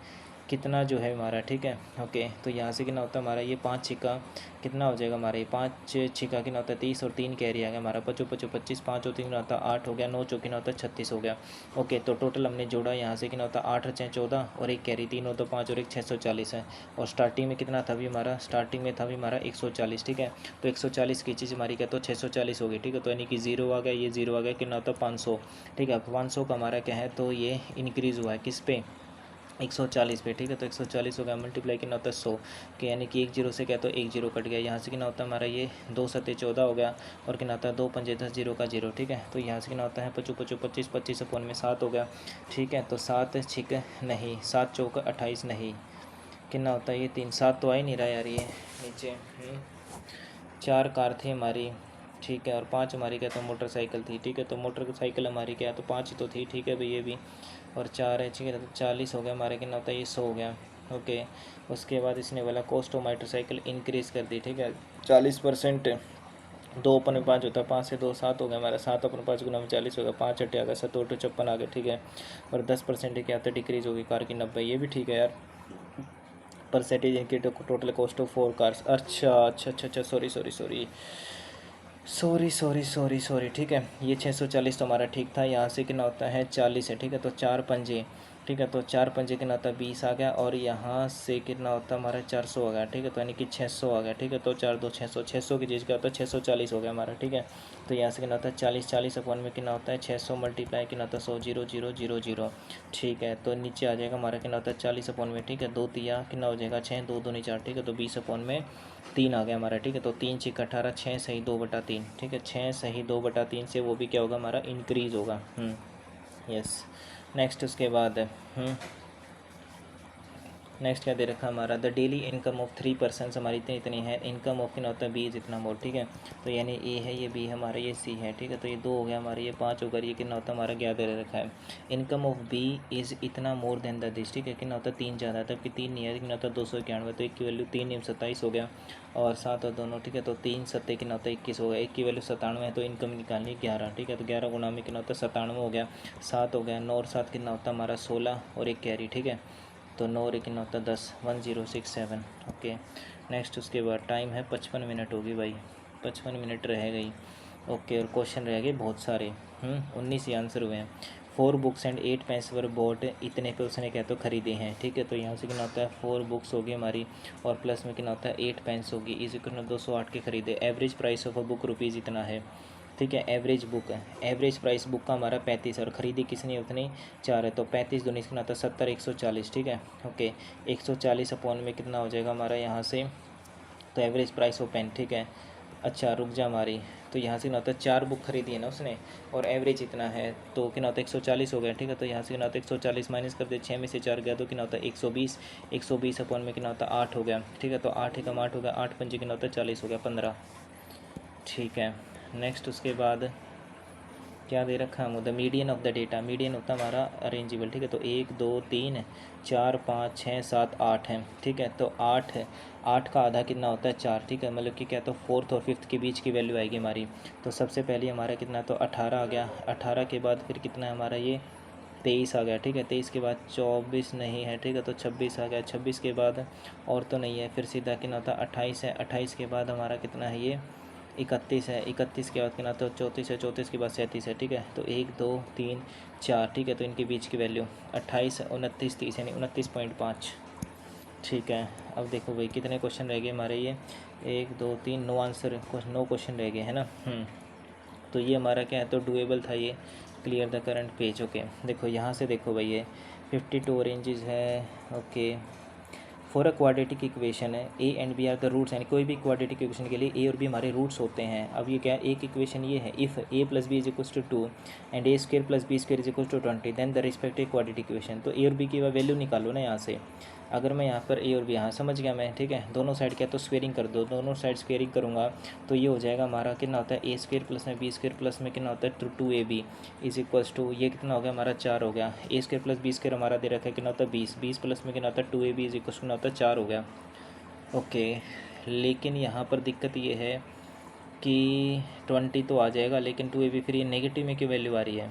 कितना जो है हमारा, ठीक है, ओके, तो यहाँ से कितना होता है हमारा ये 5 छिक्का कितना हो जाएगा हमारा ये 5 छिक्का कितना होता है 30, और 3 कैरी आ गया हमारा 5 5 25, 5 और 3 कितना होता है 8 हो गया, 9 चौकी कितना होता है 36 हो गया, ओके, तो टोटल हमने जोड़ा यहाँ से कितना होता है 8 6 14, और एक कैरी 3 होता है 5 और एक 640 है, और स्टार्टिंग में कितना था भी हमारा, स्टार्टिंग में था भी हमारा 140, ठीक है, तो 140 की चीज़ हमारी क्या तो 640 होगी, ठीक है, तो यानी कि 0 आ गया, ये 0 आ गया, कितना होता है 500, ठीक है, 500 का हमारा क्या है तो ये इंक्रीज़ हुआ है किस पे 140 पे, ठीक है, तो 140 हो गया, मल्टीप्लाई कितना होता है 100 के, यानी कि 1 0 से क्या तो 1 0 कट गया, यहाँ से कितना होता है हमारा ये 2 7 14 हो गया, और कितना होता है 2 5 10 0 का 0, ठीक है, तो यहाँ से कितना होता है 5 5 25 25 अपॉन में 7 हो गया, ठीक है, तो 7 छिक नहीं, 7 चौक 28 नहीं, कितना होता है ये 3 7 तो आ ही नहीं रहा यार, ये नीचे 4 कार थी हमारी, ठीक है, और 5 हमारी क्या तो मोटरसाइकिल थी, ठीक है, तो मोटरसाइकिल हमारी क्या तो 5 ही तो थी, ठीक है भाई ये भी, और 4 है, ठीक है, तो 40 हो गया हमारे, कितना होता है ये 100 हो गया, ओके। उसके बाद इसने बोला कॉस्ट ऑफ मोटरसाइकिल इंक्रीज़ कर दी, ठीक है, 40%, दो अपन में 5 होता है, 5 से 2 7 हो गया हमारा, 7 अपन 5 गुना में 40 हो गया, 5 अट्ठे आ गया 7 2 56 आ गया, ठीक है। और 10% क्या आता है, डिक्रीज होगी कार की 90, ये भी ठीक है यार। परसेंटेज इनकी टोटल कॉस्ट ऑफ 4 कार्स, अच्छा अच्छा अच्छा अच्छा, sorry sorry sorry sorry sorry sorry sorry, ठीक है। ये 640 तो हमारा ठीक था, यहाँ से कितना होता है 40 है, ठीक है। तो 4 पंजे, ठीक है, तो 4 पंजे कितना होता है 20 आ गया, और यहाँ से कितना होता है हमारा 400 आ गया, ठीक है। तो यानी कि 600 आ गया, ठीक है। तो 4 2 600, 600 की चीज़ क्या होता है 640 हो गया हमारा, ठीक है। तो यहाँ से कितना होता है 40, 40 अपॉन में कितना होता है 600 मल्टीप्लाई कितना होता है 100 0 0 0 0, ठीक है। तो नीचे आ जाएगा हमारा कितना होता है 40 अपॉन में, ठीक है। 2 तिया कितना हो जाएगा 6, 2 दूनी 4, ठीक है। तो 20 अपॉन में 3 आ गया हमारा, ठीक है। तो 3 6 18, 6 सही 2/3, ठीक है। 6 सही 2/3 से वो भी क्या होगा हमारा इंक्रीज होगा। यस। नेक्स्ट उसके बाद नेक्स्ट क्या दे रखा हमारा, the daily income of 3 persons, हमारी इतनी है। इनकम ऑफ कितना होता है 20 इतना मोर, ठीक है। तो यानी ए है, ये बी हमारा, ये सी है, ठीक है। तो ये 2 हो गया हमारा, ये 5 होकर ये कितना होता है हमारा 11 दे रखा है। इनकम ऑफ बी इज़ इतना मोर देन द दिस, ठीक है। कितना होता है 3 ज़्यादा, तब कि 3 नहीं है, कितना होता है 291, तो 1 की वैल्यू 3 × 27 हो गया, और 7 और दोनों, ठीक है। तो 3 7 कितना होता है 21 हो गया, 1 की वैल्यू 97 है, तो इनकम निकालनी 11, ठीक है। तो 11 गुना में कितना होता है 97 हो गया, 7 हो गया, 9 और 7 कितना होता है हमारा 16, और 1 कैरी, ठीक है। तो 9 और कितना होता है 10, 1067, ओके। नेक्स्ट उसके बाद टाइम है 55 मिनट होगी भाई, 55 मिनट रह गई, ओके। और क्वेश्चन रह गए बहुत सारे, 19 ही आंसर हुए हैं। 4 books and 8 pens were bought, इतने पे उसने क्या तो खरीदे हैं, ठीक है। तो यहाँ से कितना होता है 4 बुक्स होगी हमारी, और प्लस में कितना होता है 8 पेन्स होगी, इस इक्वल 208 के खरीदे। Average price of a book rupees इतना है, ठीक है। एवरेज बुक है, एवरेज प्राइस बुक का हमारा 35 और ख़रीदी किसने उतनी 4 है, तो 35 दूनी कितना होता है 70, 140, ठीक है, ओके। 140 अपॉन में कितना हो जाएगा हमारा यहाँ से, तो एवरेज प्राइस ऑफ पेन, ठीक है। अच्छा रुक जा हमारी, तो यहाँ से कितना होता है 4 बुक खरीदी है ना उसने, और एवरेज इतना है, तो कितना होता है 140 हो गया, ठीक है। तो यहाँ से कितना होता है 140 माइनस कर दे, 6 में से 4 गया, तो कितना होता है 120, 120 अपॉन में कितना होता है 8 हो गया, ठीक है। तो 8 एकम 8 हो गया, 8 पंजे कितना होता है 40 हो गया, 15, ठीक है। नेक्स्ट उसके बाद क्या दे रखा है, the median of the data, median होता है हमारा अरेंजेबल, ठीक है। तो 1 2 3 4 5 6 7 8 है, ठीक है। तो 8 है, 8 का आधा कितना होता है 4, ठीक है। मतलब कि क्या, तो 4th और 5th के बीच की वैल्यू आएगी हमारी। तो सबसे पहले हमारा कितना, तो 18 आ गया, 18 के बाद फिर कितना है हमारा ये 23 आ गया, ठीक है। 23 के बाद 24 नहीं है, ठीक है। तो 26 आ गया, 26 के बाद और तो नहीं है, फिर सीधा कितना होता है 28 है, 28 के बाद हमारा कितना है ये 31 है, 31 के बाद कितना, तो 34 है, 34 के बाद 37 है, ठीक है। तो 1 2 3 4, ठीक है। तो इनके बीच की वैल्यू 28 29 30 यानी 29.5, ठीक है। अब देखो भाई कितने क्वेश्चन रह गए हमारे, ये 1 2 3 नो आंसर, 9 क्वेश्चन रह गए हैं ना। तो ये हमारा क्या है, तो डुएबल था ये। Clear the current page, okay. देखो यहाँ से देखो भाई ये 52 रेंजेस है, okay. For a quadratic equation है, A and B are the roots, यानी कोई भी क्वाड्रेटिक इक्वेशन के लिए ए और बी हमारे रूट्स होते हैं। अब ये क्या है, एक इक्वेशन ये है, if A plus B is equal to 2 and A square plus B square is equal to 20 then the respective quadratic equation. तो ए और बी की वैल्यू निकालो ना यहाँ से। अगर मैं यहाँ पर ए और बी, यहाँ समझ गया मैं, ठीक है। दोनों साइड क्या, तो स्क्वेयरिंग कर दो, दोनों साइड स्क्वेयरिंग करूँगा तो ये हो जाएगा हमारा कितना होता है ए स्क्र प्लस में बी स्क्र प्लस में कितना होता है 2ab इज इक्वल्स टू, ये कितना हो गया हमारा 4 हो गया। ए स्क्र प्लस बी स्क्र हमारा दे रखा है कितना होता है 20, 20 प्लस में कितना होता है 2ab इज इक्वल्स टू कितना होता है 4 हो गया, ओके। लेकिन यहाँ पर दिक्कत ये है कि 20 तो आ जाएगा, लेकिन 2ab फिर ये नेगेटिव में क्यों वैल्यू आ रही है,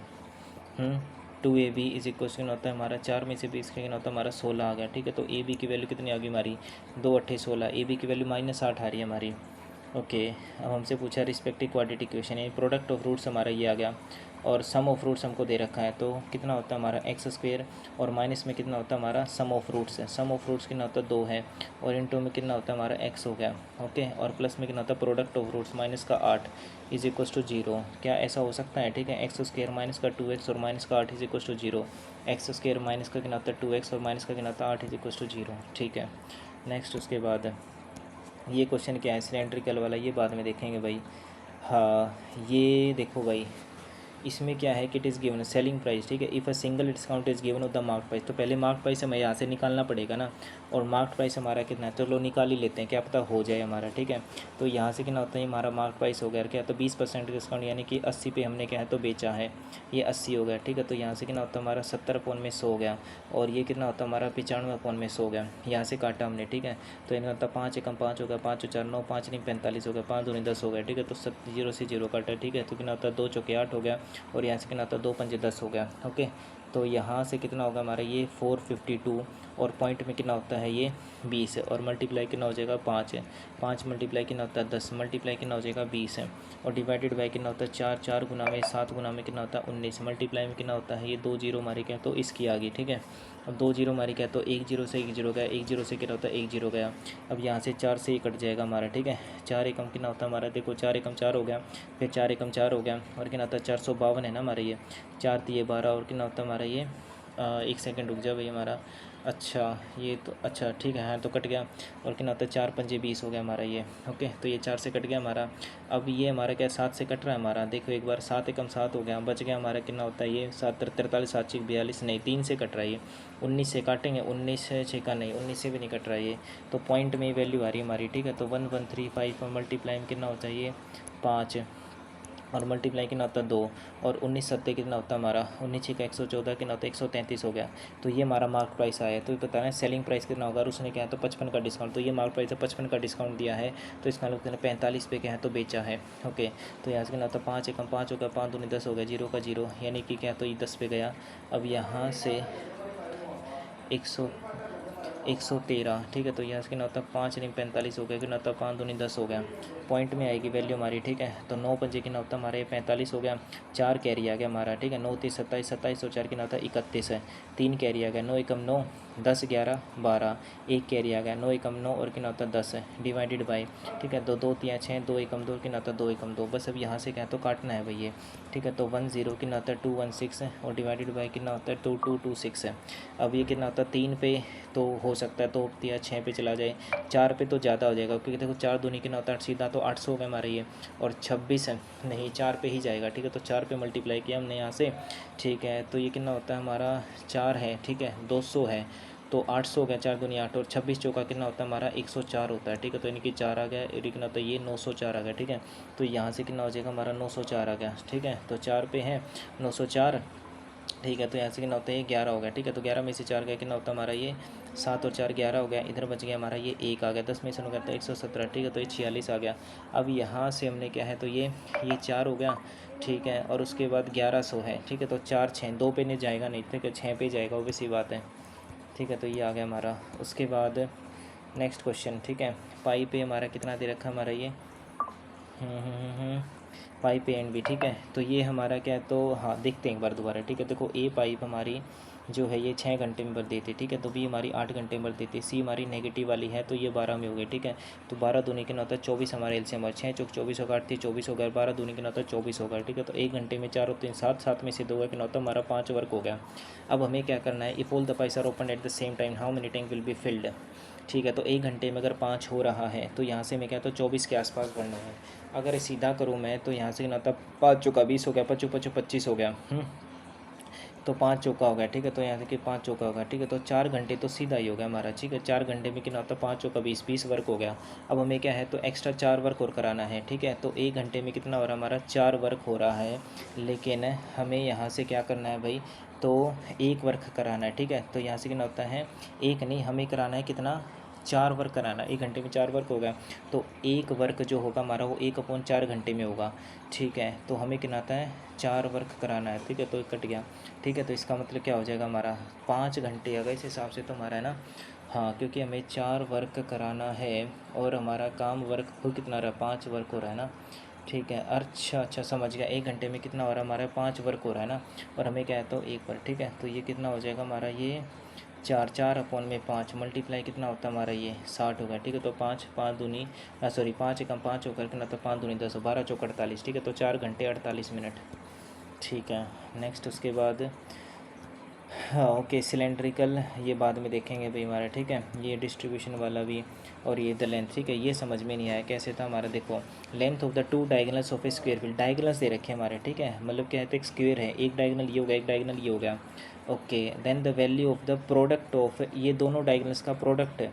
2ab इज इक्वल कितना होता है हमारा 4 में से 20 का कितना होता है हमारा 16 आ गया, ठीक है। तो ab की वैल्यू कितनी आ गई हमारी 2 8 16, ab की वैल्यू -8 आ रही है हमारी, ओके। अब हमसे पूछा रिस्पेक्टिव क्वाड्रेटिक इक्वेशन, यानी प्रोडक्ट ऑफ रूट्स हमारा ये आ गया, और सम ऑफ रूट्स हमको दे रखा है। तो कितना होता है हमारा एक्स स्क्वेयर, और माइनस में कितना होता है हमारा सम ऑफ रूट्स है, सम ऑफ रूट्स कितना होता है 2 है, और इनटू में कितना होता है हमारा एक्स हो गया, ओके। और प्लस में कितना होता है प्रोडक्ट ऑफ रूट्स माइनस का 8 इज इक्वल टू 0। क्या ऐसा हो सकता है, ठीक है। एक्स स्क्वेयर माइनस का 2x और माइनस का 8 is equal to 0, x square minus का कितना होता है 2x और माइनस का कितना होता है 8 इज इक्वल टू 0, ठीक है। नेक्स्ट उसके बाद ये क्वेश्चन क्या है सिलेंड्रिकल वाला, ये बाद में देखेंगे भाई। हाँ ये देखो भाई, इसमें क्या है कि it is given selling price, ठीक है। If a single discount is given of the mark price, तो पहले मार्क प्राइस हमें यहाँ से निकालना पड़ेगा ना, और मार्क प्राइस हमारा कितना है, चलो निकाल ही लेते हैं, क्या पता हो जाए हमारा, ठीक है। तो यहाँ से कितना होता है, हमारा मार्क प्राइस हो गया क्या, तो 20% डिस्काउंट, यानी कि 80 पे हमने क्या है तो बेचा है, ये 80 हो गया, ठीक है। तो यहाँ से कितना होता है हमारा 70/100 हो गया, और ये कितना होता है हमारा 95/100 हो गया, यहाँ से काटा हमने, ठीक है। तो इनका होता 5 एकम 5 हो गया, 5 4 9, 5 नहीं 45 हो गया, 5 दूनी 10 हो गया, ठीक है। तो 0 से 0 काटा, ठीक है। तो कितना होता है 2 चौके 8 हो गया, और यहाँ से कितना होता है 2 पंजे 10 हो गया, ओके। तो यहाँ से कितना होगा हमारा ये 452, और पॉइंट में कितना होता है ये 20 है, और मल्टीप्लाई कितना हो जाएगा 5 है, 5 मल्टीप्लाई कितना होता है 10, मल्टीप्लाई कितना हो जाएगा 20 है, और डिवाइडेड बाई कितना होता है 4, 4 गुना में 7 गुना में कितना होता है 19, मल्टीप्लाई में कितना होता है ये 2 जीरो हमारे क्या, तो इसकी आ गई, ठीक है। अब 2 जीरो हमारी क्या, तो 1 जीरो से 1 जीरो गया, 1 जीरो से कितना होता है 1 जीरो गया। अब यहाँ से 4 से ही कट जाएगा हमारा, ठीक है। 4 एकम कितना होता है हमारा, देखो 4 एकम 4 हो गया, फिर 4 एकम 4 हो गया, और कितना होता है 452 है ना हमारा ये, 4 तिये 12, और कितना होता है हमारा ये 1 सेकंड रुक जाओ भाई हमारा, अच्छा ये तो अच्छा ठीक है, हाँ तो कट गया, और कितना होता है 4 पंजे 20 हो गया हमारा ये, ओके। तो ये 4 से कट गया हमारा। अब ये हमारा क्या 7 से कट रहा है हमारा, देखो एक बार 7 एकम 7 हो गया, बच गया हमारा कितना होता है ये 7 43 7 6 42, नहीं 3 से कट रहा है ये, 19 से काटेंगे, 19 से 6 का नहीं, 19 से भी नहीं कट रहा है ये, तो पॉइंट में वैल्यू आ रही है हमारी, ठीक है। तो 1135 और मल्टीप्लाई में कितना होता है ये 5, और मल्टीप्लाई कितना होता है 2, और 19 सत्ते कितना होता है हमारा 19 6 का 114 कितना होता है 133 हो गया। तो ये हमारा मार्क प्राइस आया। तो बता रहे हैं सेलिंग प्राइस कितना होगा, और उसने क्या है तो 55 का डिस्काउंट, तो ये मार्क प्राइस है 55 का डिस्काउंट दिया है, तो इसका लोग 45 पे क्या है तो बेचा है, ओके। तो यहाँ से कितना होता है 5 एकम 5 हो गया, 5 दूनी 10 हो गया, 0 का 0, यानी कि क्या तो ये 10 पे गया। अब यहाँ से 113, ठीक है। तो यहाँ से कितना होता है 5 नहीं 45 हो गया, कितना होता है 5 दूनी 10 हो गया, पॉइंट में आएगी वैल्यू हमारी, ठीक है। तो 9 पंजे कितना होता है हमारे 45 हो गया, 4 कैरी आ गया हमारा, ठीक है। 9 3 27 27 और 4 कितना होता है 31 है, 3 कैरी आ गया, 9 एकम 9 10 11 12, 1 कैरी आ गया, 9 एकम 9 और कितना होता है 10 है, डिवाइडेड बाई, ठीक है। 2 2 3 6, 2 एकम 2 कितना होता है 2 एकम 2, बस अब यहाँ से क्या तो काटना है भैया, ठीक है। तो 10 कितना होता है 216 है, और डिवाइडेड बाई कितना होता है 2226 है। अब ये कितना होता है 3 पे तो हो सकता है, तो या 6 पे चला जाए, 4 पे तो ज़्यादा हो जाएगा, क्योंकि देखो 4 दूनी कितना होता है सीधा तो 800 हो गया हमारा ये, और 26 है नहीं 4 पे ही जाएगा, ठीक है। तो 4 पे मल्टीप्लाई किया हमने यहाँ से, ठीक है। तो ये कितना होता है हमारा 4 है, ठीक है, 200 है, तो 800 हो गया, 4 दूनी 8, और 26 चौका कितना होता है हमारा 104 होता है, ठीक है। तो यानी कि 4 आ गया, और कितना होता है ये 904 आ गया, ठीक है। तो यहाँ से कितना हो जाएगा हमारा 904 आ गया, ठीक है। तो 4 पे है 904, ठीक है। तो यहाँ से कितना होता है ये 11 हो गया, ठीक है। तो 11 में से 4 गया, कितना होता है हमारा ये 7 और 4 11 हो गया, इधर बच गया हमारा ये 1 आ गया, 10 में से करता है 117, ठीक है। तो ये 46 आ गया। अब यहाँ से हमने क्या है तो ये 4 हो गया, ठीक है, और उसके बाद 1100 है, ठीक है। तो 4 6 2 पे नहीं जाएगा, नहीं ठीक है 6 पे जाएगा, वो सी बात है, ठीक है। तो ये आ गया हमारा। उसके बाद नेक्स्ट क्वेश्चन, ठीक है। पाई पे हमारा कितना दे रखा हमारा ये पाइप ए एंड बी, ठीक है। तो ये हमारा क्या है तो हाँ देखते हैं एक बार दोबारा, ठीक है। देखो ए पाइप हमारी जो है ये 6 घंटे में भर देती है, ठीक है। तो बी हमारी 8 घंटे में भर देती है, सी हमारी नेगेटिव वाली है तो ये 12 में हो गई, ठीक है। तो 12 दूनी कितना होता है 24 हमारे एलसीएम, और 6 चौक 24 होगा, 8 24 होगा, 12 दूनी कितना होता है 24 होगा, ठीक है। तो 1 घंटे में 4 होते हैं 7, 7 में से 2 है, कितना होता है हमारा 5 वर्क हो गया। अब हमें क्या करना है, if all the pipes are open at the same time how many tank will be filled, ठीक है। तो 1 घंटे में अगर 5 हो रहा है तो यहाँ से मैं क्या तो 24 के आसपास बढ़ना है। अगर सीधा करूँ मैं तो यहाँ से कितना होता है 5 चौका 20 हो गया, 5 5 25 हो गया, तो 5 चौका हो गया, ठीक है। तो यहाँ से कि 5 चौका होगा, ठीक है। तो 4 घंटे तो सीधा ही हो गया हमारा, ठीक है। 4 घंटे में कितना होता है 5 चौका 20 20 वर्क हो गया। अब हमें क्या है तो एक्स्ट्रा 4 वर्क और कराना है, ठीक है। तो 1 घंटे में कितना हो रहा है हमारा 4 वर्क हो रहा है, लेकिन हमें यहाँ से क्या करना है भाई तो 1 वर्क कराना है, ठीक है। तो यहाँ से कितना होता है 1 नहीं, हमें कराना है कितना 4 वर्क कराना, 1 घंटे में 4 वर्क हो गया। तो 1 वर्क जो होगा हमारा वो 1/4 घंटे में होगा, ठीक है। तो हमें कितना आता है 4 वर्क कराना है, ठीक है। तो कट गया, ठीक है। तो इसका मतलब क्या हो जाएगा हमारा 5 घंटे अगर इस हिसाब से तो हमारा है ना, हाँ, क्योंकि हमें 4 वर्क कराना है और हमारा काम वर्क हो कितना रहा 5 वर्क हो रहा है ना, ठीक है। अच्छा समझ गया। 1 घंटे में कितना हो रहा है हमारा 5 वर्क हो रहा है ना, और हमें क्या है तो 1 वर्क, ठीक है। तो ये कितना हो जाएगा हमारा ये 4/5 मल्टीप्लाई कितना होता है हमारा ये 60 होगा, ठीक है। तो 5 दूनी 5 एकम 5 होकर कितना तो 5 दूनी 10, 12 चौक 48, ठीक है। तो 4 घंटे 48 मिनट, ठीक है। नेक्स्ट उसके बाद हाँ ओके, सिलेंड्रिकल ये बाद में देखेंगे भाई हमारा, ठीक है। ये डिस्ट्रीब्यूशन वाला भी, और ये द लेंथ, ठीक है। ये समझ में नहीं आया कैसे था हमारा, देखो length of the two diagonals of a square field, diagonals दे रखे हैं हमारे, ठीक है। मतलब क्या है, तो एक स्क्वायर है, एक डायगोनल ये हो गया, एक डायगोनल ये हो गया, okay. Then the value of the product of, ये दोनों डायगोनल्स का प्रोडक्ट है,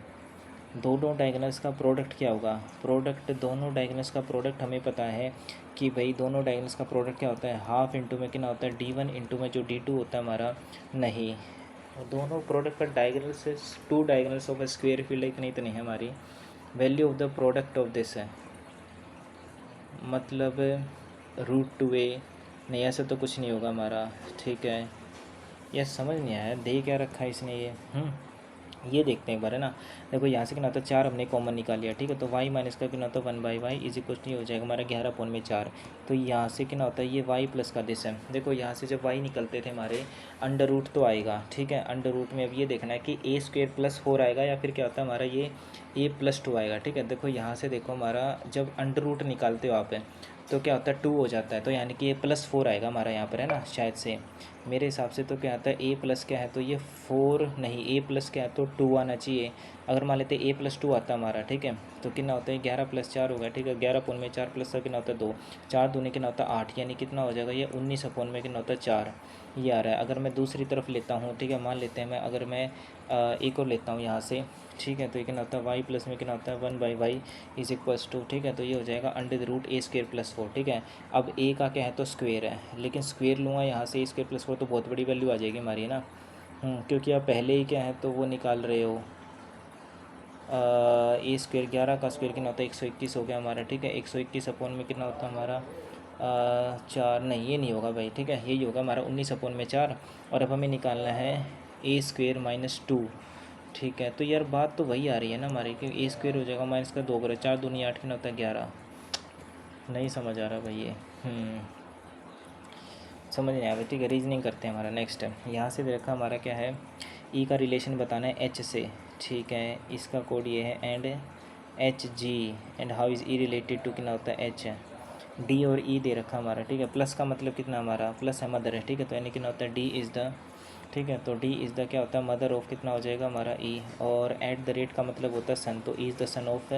दोनों डायगोनल्स का प्रोडक्ट क्या होगा, प्रोडक्ट दोनों डायगोनल्स का प्रोडक्ट हमें पता है कि भाई दोनों डायगोनल्स का प्रोडक्ट क्या होता है, हाफ इंटू में कितना होता है, D1 इंटू में जो D2 होता है हमारा, नहीं, दोनों प्रोडक्ट का डायगोनल से to diagonals of square field इतनी इतनी है हमारी। Value of the product of this है, मतलब √2a, नहीं ऐसा तो कुछ नहीं होगा हमारा, ठीक है। यह समझ नहीं आया, दे क्या रखा है इसने ये, ये देखते हैं एक बार, है ना। देखो यहाँ से कितना होता है, 4 हमने कॉमन निकाल लिया, ठीक है। तो y माइनस का कितना होता है, 1/y इज इक्वल नहीं हो जाएगा हमारा 11/4। तो यहाँ से कितना होता है, ये y प्लस का दिस है। देखो यहाँ से जब y निकलते थे हमारे, अंडर रूट तो आएगा, ठीक है। अंडर रूट में अब ये देखना है कि a² + 4 आएगा या फिर क्या होता है हमारा ये a+2 आएगा, ठीक है। देखो यहाँ से देखो हमारा जब अंडर रूट निकालते हो आप, तो क्या होता है 2 हो जाता है, तो यानी कि a+4 आएगा हमारा यहाँ पर, है ना, शायद से मेरे हिसाब से। तो क्या आता है a+ क्या है, तो ये 4 नहीं, a+ क्या है तो 2 आना चाहिए। अगर मान लेते a+2 आता हमारा, ठीक है, तो कितना होता है 11 + 4 होगा, ठीक है। 11/4 प्लस का कितना होता है 2, 4 दूनी कितना होता है 8, यानी कितना हो जाएगा ये 19/में कितना होता है 4, ये आ रहा है। अगर मैं दूसरी तरफ लेता हूँ, ठीक है, मान लेते हैं मैं, अगर मैं एक और लेता हूँ यहाँ से, ठीक है, तो ये कितना होता है y प्लस में कितना होता है 1/y इज इक्वल्स टू, ठीक है। तो ये हो जाएगा √a² + 4, ठीक है। अब a का क्या है तो स्क्वेयर है, लेकिन स्क्वेयर लूँगा यहाँ से a² + 4 तो बहुत बड़ी वैल्यू आ जाएगी हमारी, है ना। क्योंकि आप पहले ही क्या है तो वो निकाल रहे हो, a², 11 का स्क्वेयर कितना होता है 121 हो गया हमारा, ठीक है। 121 में कितना होता है हमारा 4, नहीं ये नहीं होगा भाई, ठीक है, यही होगा हमारा 19/4। और अब हमें निकालना है a² - 2, ठीक है। तो यार बात तो वही आ रही है ना हमारी कि a² हो जाएगा माइनस का 2 करो, 4 दूनी 8 कितना होता है 11, नहीं समझ आ रहा भाई ये, समझ नहीं आया भाई, ठीक है। रीजनिंग करते हैं हमारा नेक्स्ट है, यहाँ से देखा हमारा क्या है, ई का रिलेशन बताना है एच से, ठीक है। इसका कोड ये है and HG, and how is E related to, कितना होता है H, D और E दे रखा हमारा, ठीक है। प्लस का मतलब कितना हमारा प्लस है मदर है, ठीक है। तो यानी कितना होता है D इज़ द, ठीक है। तो D इज़ द क्या होता है मदर ऑफ, कितना हो जाएगा हमारा E, और @ का मतलब होता है सन, तो E is the son of,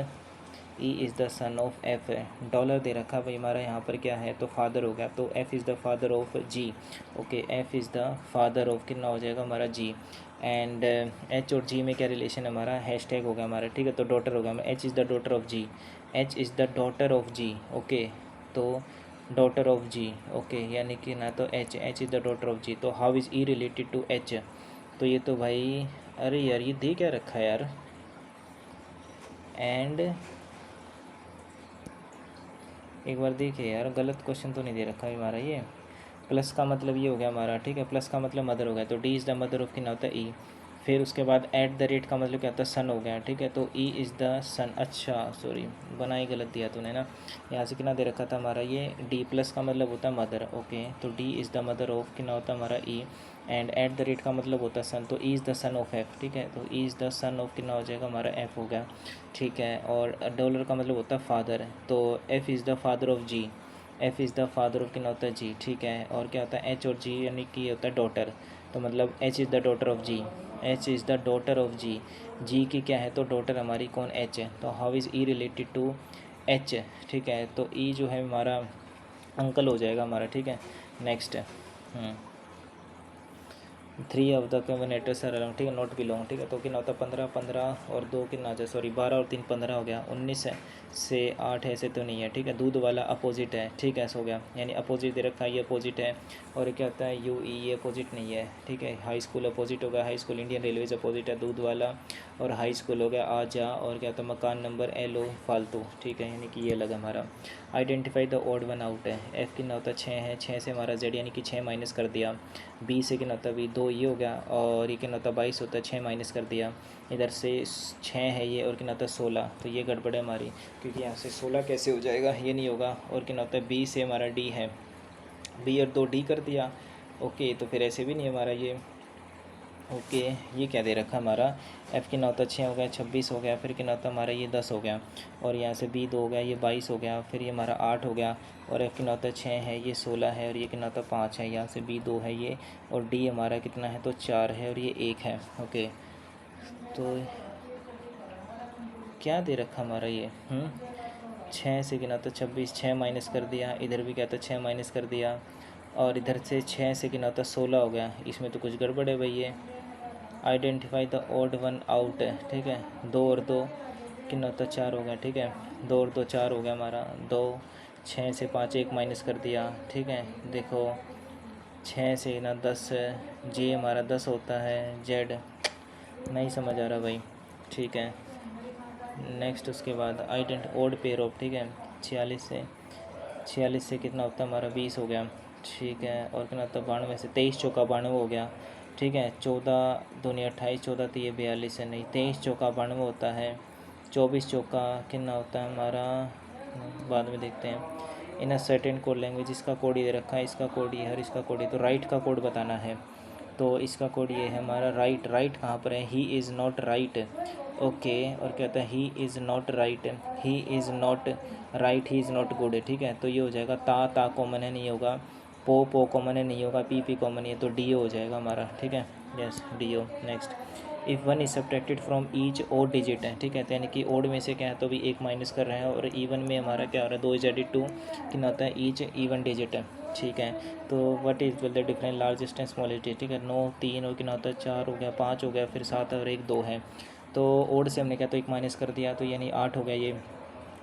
E is the son of F है। डॉलर दे रखा भाई हमारा यहाँ पर क्या है तो फादर हो गया, तो F is the father of G, okay. F is the father of कितना हो जाएगा हमारा G, एंड H और G में क्या रिलेशन है हमारा, हैशटैग हो गया हमारा, ठीक है। तो डॉटर हो गया हमारा, H is the daughter of G, H is the daughter of G, okay. तो डॉटर ऑफ G, ओके, यानी कि ना तो H is the daughter of G। तो how is E related to H, तो ये तो भाई, अरे यार ये दे क्या रखा है यार, एंड एक बार देखिए यार, गलत क्वेश्चन तो नहीं दे रखा है हमारा ये। प्लस का मतलब ये हो गया हमारा, ठीक है, प्लस का मतलब मदर हो गया, तो D is the mother of कितना होता है E। फिर उसके बाद @ का मतलब क्या होता है सन हो गया, ठीक है। तो E इज़ द सन, अच्छा सॉरी बना ही गलत दिया तूने ना, यहाँ से कितना दे रखा था हमारा ये D, प्लस का मतलब होता है मदर, ओके। तो D is the mother of कितना होता है हमारा E, एंड @ का मतलब होता है सन, तो E is the son of F, ठीक है। तो E is the son of कितना हो जाएगा हमारा F हो गया, ठीक है। और डॉलर का मतलब होता है फादर, तो F is the father of G, F is the father of कितना होता है G, ठीक है। और क्या होता है H और G, यानी कि होता है डॉटर, तो मतलब H is the daughter of G, H is the daughter of G, G की क्या है तो डॉटर हमारी कौन H है। तो how is E related to H, ठीक है। तो E जो है हमारा अंकल हो जाएगा हमारा, ठीक है। Next 3 of the combinators are around, ठीक है, नॉट बिलोंग, ठीक है। तो कितना होता है 15, 15 और 2 कितना आ जाए, सॉरी 12 और 3 15 हो गया, 19 से 8 ऐसे तो नहीं है, ठीक है। दूध वाला अपोजिट है, ठीक है, ऐसा हो गया, यानी अपोजिट दे रखा है, ये अपोजिट है। और क्या होता है UE, ये अपोजिट नहीं है, ठीक है। हाई स्कूल अपोजिट हो गया, high school Indian railways opposite है दूध वाला, और हाई स्कूल हो गया आ जा, और क्या होता है मकान नंबर LO फालतू, ठीक है, यानी कि ये लगा हमारा। Identify the odd one out है, F कितना होता है 6 है, 6 से हमारा Z यानी कि 6 माइनस कर दिया, B से कितना होता है B 2 ये हो गया, और ये कितना होता है 22 होता है, 6 माइनस कर दिया, इधर से 6 है ये, और कितना होता है 16, तो ये गड़बड़ है हमारी, क्योंकि यहाँ से 16 कैसे हो जाएगा, ये नहीं होगा। और कितना होता है B से हमारा D है, B और 2 D कर दिया, ओके। तो फिर ऐसे भी नहीं हमारा ये ओके, ये क्या दे रखा हमारा, एफ़ कितना होता है 6 हो गया, 26 हो गया, फिर कितना होता है हमारा ये 10 हो गया, और यहाँ से बी 2 हो गया, ये 22 हो गया, फिर ये हमारा 8 हो गया, और एफ़ कितना होता है 6 है, ये 16 है, और ये कितना होता है 5 है, यहाँ से बी 2 है ये, और डी हमारा कितना है तो 4 है, और ये 1 है। ओके, तो क्या दे रखा हमारा ये 6 से कितना होता है 26, 6 माइनस कर दिया, इधर भी क्या था 6 माइनस कर दिया, और इधर से 6 से कितना होता है 16 हो गया, इसमें तो कुछ गड़बड़ है भाई ये। Identify the odd one out है, ठीक है, 2 और 2 कितना होता है 4 हो गया, ठीक है, 2 और 2 4 हो गया हमारा, 2 6 से 5 1 माइनस कर दिया, ठीक है, देखो 6 से ना 10 जे हमारा 10 होता है, जेड नहीं समझ आ रहा भाई, ठीक है। नेक्स्ट उसके बाद आइडेंट ओड पेयर ऑफ, ठीक है, 46 से कितना होता है हमारा 20 हो गया, ठीक है, और कितना होता है 92 से 23 चौका 92 हो गया, ठीक है, 14 दूनी 28, 14 तो ये 42 है, नहीं 23 चौका 92 होता है, 24 चौका कितना होता है हमारा, बाद में देखते हैं। इन अ सर्टेन कोड लैंग्वेज, इसका कोड ये दे रखा है, इसका कोड ये है, और इसका कोड ये, तो राइट का कोड बताना है, तो इसका कोड ये है हमारा राइट, राइट कहाँ पर है, he is not right, okay, और कहता है he is not right, he is not right, he is not good, ठीक है, तो ये हो जाएगा ता कॉमन है नहीं होगा, पो कॉमन है नहीं होगा, पी कॉमन है, तो डी हो जाएगा हमारा, ठीक है, yes D O. Next, if one is subtracted from each odd digit है, ठीक है, तो यानी कि ओड में से क्या है तो भी एक माइनस कर रहे हैं, और इवन में हमारा क्या हो रहा है 2 इज एडिड टू कितना होता है ईच इवन डिजिट है, ठीक है, तो what is will the different largest and smallest, ठीक है, 9 3 और कितना होता है 4 हो गया, 5 हो गया, फिर 7 और 1 2 है, तो ओड से हमने क्या तो एक माइनस कर दिया, तो यानी 8 हो गया,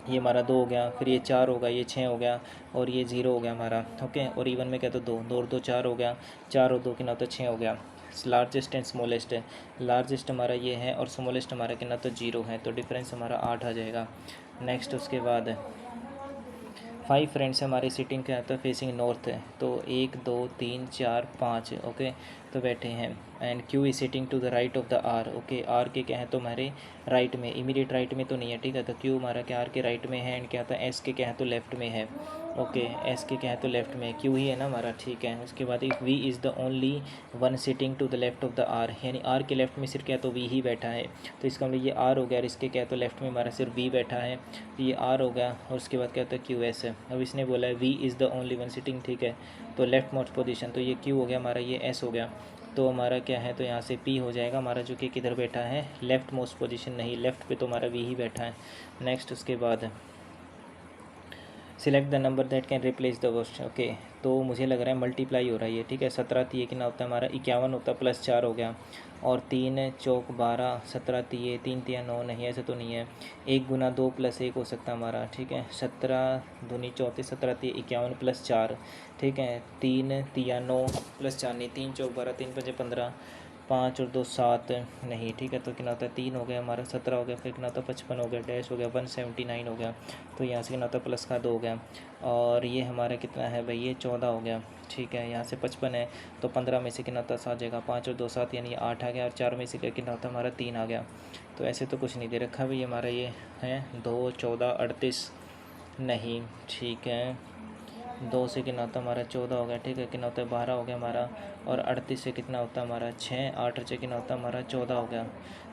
ये हमारा 2 हो गया, फिर ये 4 हो गया, ये 6 हो गया, और ये 0 हो गया हमारा, ओके, और इवन में क्या तो 2 2 और 2 4 हो गया, 4 और 2 कितना होता है 6 हो गया। लार्जेस्ट एंड स्मॉलेस्ट है, लार्जेस्ट हमारा ये है और स्मॉलेस्ट हमारा कितना तो 0 है, तो डिफरेंस हमारा 8 आ जाएगा। नेक्स्ट उसके बाद 5 फ्रेंड्स हमारे सिटिंग क्या होता है फेसिंग नॉर्थ है, तो 1 2 3 4 5 ओके, तो बैठे हैं, and Q is sitting to the right of the R, okay, R के क्या है तो हमारे राइट में, इमीडिएट राइट में तो नहीं है, ठीक है, तो क्यू हमारा क्या आर के राइट में है, एंड क्या होता है एस के क्या है तो लेफ्ट में है, ओके, एस के क्या है तो लेफ्ट में, क्यू ही है ना हमारा, ठीक है। उसके बाद if V is the only one sitting to the left of the R, यानी आर के लेफ्ट में सिर्फ क्या तो वी ही बैठा है, तो इसका मतलब ये आर हो गया, और इसके क्या तो लेफ्ट में हमारा सिर्फ वी बैठा है, तो ये आर हो गया, और उसके बाद क्या होता है क्यू एस है। अब इसने बोला है V is the only one sitting, ठीक है, तो लेफ्ट मोस्ट पोजीशन, तो ये क्यू हो गया हमारा, ये एस हो गया, तो हमारा क्या है तो यहाँ से पी हो जाएगा हमारा, जो कि किधर बैठा है लेफ्ट मोस्ट पोजीशन, नहीं लेफ्ट पे तो हमारा वी ही बैठा है। नेक्स्ट उसके बाद select the number that can replace the worst, okay, तो मुझे लग रहा है मल्टीप्लाई हो रहा है ये, ठीक है, 17 तीय कितना होता है हमारा 51 होता है, प्लस 4 हो गया, और 3 चौक 12, 17 तीय 3 तिया 9, नहीं ऐसे तो नहीं है, 1 गुना 2 प्लस 1 हो सकता है हमारा, ठीक है, 17 दूनी 34, 17 तीय 51 प्लस 4, ठीक है, 3 तिया 9 प्लस 4 नहीं, 3 चौक 12, 3 पंजे 15, 5 और 2 7 नहीं, ठीक है, तो कितना होता है 3 हो गया हमारा, 17 हो गया, फिर कितना होता है 55 हो गया, डैश हो गया 179 हो गया, तो यहाँ से कितना होता है प्लस का 2 हो गया, और ये हमारा कितना है भाई ये 14 हो गया, ठीक है, यहाँ से 55 है, तो 15 में से कितना होता है 7 जाएगा, 5 और 2 7 यानी 8 आ गया, और 4 में से कितना होता है हमारा 3 आ गया, तो ऐसे तो कुछ नहीं दे रखा भाई हमारा ये है 2 14 38 नहीं, ठीक है, 2 से कितना होता है हमारा 14 हो गया, ठीक है, कितना होता है 12 हो गया हमारा, और 38 से कितना होता है हमारा 6 8 से कितना होता है हमारा 14 हो गया,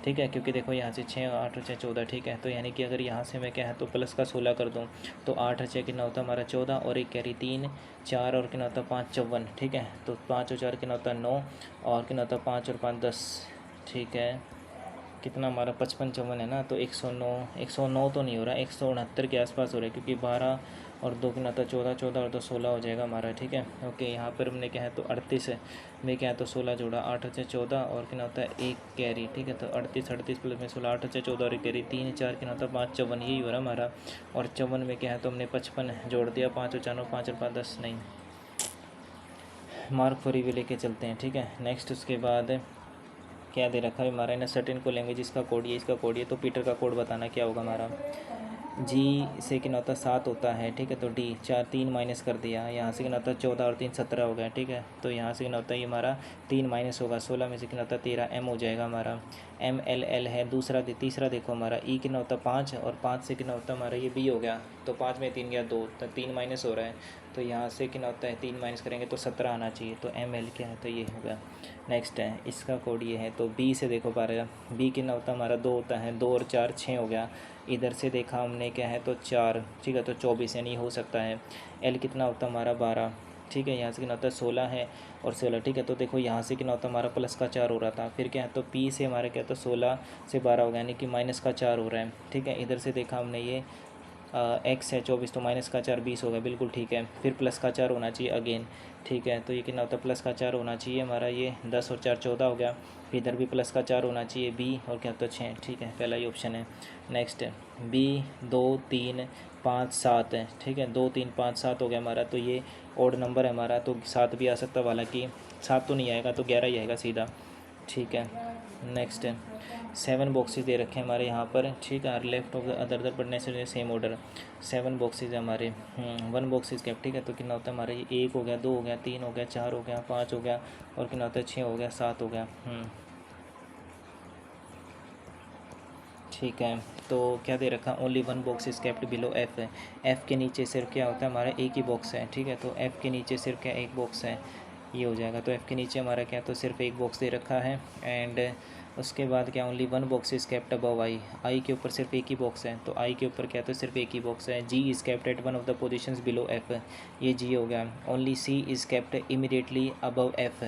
ठीक है, क्योंकि देखो यहाँ से 6 8 से 14, ठीक है, तो यानी कि अगर यहाँ से मैं क्या है तो प्लस का 16 कर दूँ, तो 8 से कितना होता है हमारा 14, और एक कैरी 3 4 और कितना होता है 5 54, ठीक है, तो 5 और 4 कितना होता है 9, और कितना होता है 5 और 5 10, ठीक है, कितना हमारा 55 54 है ना, तो 109 तो नहीं हो रहा, 169 के आसपास हो रहा है, क्योंकि 12 और 2 कितना था 14 14 और 2 16 हो जाएगा हमारा, ठीक है, ओके, यहाँ पर हमने क्या है तो 38 में क्या है तो 16 जोड़ा, 8 से 14 और कितना होता है एक कैरी, ठीक है, तो 38 प्लस में 16 8 से 14 और एक कैरी 3 4 कितना होता है 5 54, यही हो रहा हमारा, और 54 में क्या है तो हमने 55 जोड़ दिया, 5 और 4 5 और 5 10 नहीं, मार्क फॉर भी लेके चलते हैं, ठीक है। नेक्स्ट उसके बाद क्या दे रखा है हमारा इन सर्टेन को लैंग्वेज, इसका कोड ये, इसका कोड ये, तो पीटर का कोड बताना क्या होगा हमारा, जी से कितना होता है 7 होता है, ठीक है, तो डी 4 3 माइनस कर दिया, यहाँ से कितना होता है 14 और 3 17 हो गया, ठीक है, तो यहाँ से कितना होता है ये हमारा 3 माइनस होगा, 16 में से कितना होता है 13 एम हो जाएगा हमारा, एम एल एल है, तीसरा देखो हमारा ई कितना होता है 5, और 5 से कितना होता है हमारा ये बी हो गया, तो 5 में 3 गया 2, तो 3 माइनस हो रहा है, तो यहाँ से कितना होता है 3 माइनस करेंगे तो 17 आना चाहिए, तो ML क्या है तो ये होगा। नेक्स्ट है इसका कोड ये है, तो B से देखो पारेगा B कितना होता है हमारा 2 होता है, 2 और 4 6 हो गया। इधर से देखा हमने क्या है तो 4, ठीक है, तो 24 यानी हो सकता है। L कितना होता है हमारा 12, ठीक है, यहाँ से कितना होता है 16 है और 16, ठीक है, तो देखो यहाँ से कितना होता है हमारा प्लस का 4 हो रहा था, फिर क्या है तो P से हमारा क्या तो 16 से 12 हो गया यानी कि माइनस का 4 हो रहा है, ठीक है। इधर से देखा हमने ये x है 24, तो माइनस का 4 20 हो गया, बिल्कुल ठीक है। फिर प्लस का 4 होना चाहिए अगेन, ठीक है, तो ये कितना होता है प्लस का 4 होना चाहिए हमारा, ये 10 और 4 14 हो गया। फिर इधर भी प्लस का 4 होना चाहिए B और क्या होता है 6, ठीक है, पहला ही ऑप्शन है। नेक्स्ट B 2 3 5 7 है, ठीक है, 2 3 5 7 हो गया हमारा, तो ये ओड नंबर है हमारा, तो 7 भी आ सकता है, हालांकि 7 तो नहीं आएगा तो 11 ही आएगा सीधा, ठीक है। नेक्स्ट 7 बॉक्सेस दे रखे हैं हमारे यहाँ पर, ठीक है, लेफ्ट ऑफ द अदर पढ़ने से सेम ऑर्डर 7 बॉक्सेस है हमारे, 1 बॉक्सेस कैप, ठीक है, तो कितना होता है हमारा ये 1 हो गया, 2 हो गया, 3 हो गया, 4 हो गया, 5 हो गया और कितना होता है 6 हो गया, 7 हो गया, ठीक है। तो क्या दे रखा only 1 box is kept below F है, F के नीचे सिर्फ क्या होता है हमारा एक ही बॉक्स है, ठीक है, तो F के नीचे सिर्फ क्या एक बॉक्स है, ये हो जाएगा। तो F के नीचे हमारा क्या तो सिर्फ एक बॉक्स दे रखा है। एंड उसके बाद क्या only 1 box is kept above I के ऊपर सिर्फ एक ही बॉक्स है, तो I के ऊपर क्या तो सिर्फ एक ही बॉक्स है। G is kept at one of the positions below F, ये G हो गया। Only C is kept immediately above F,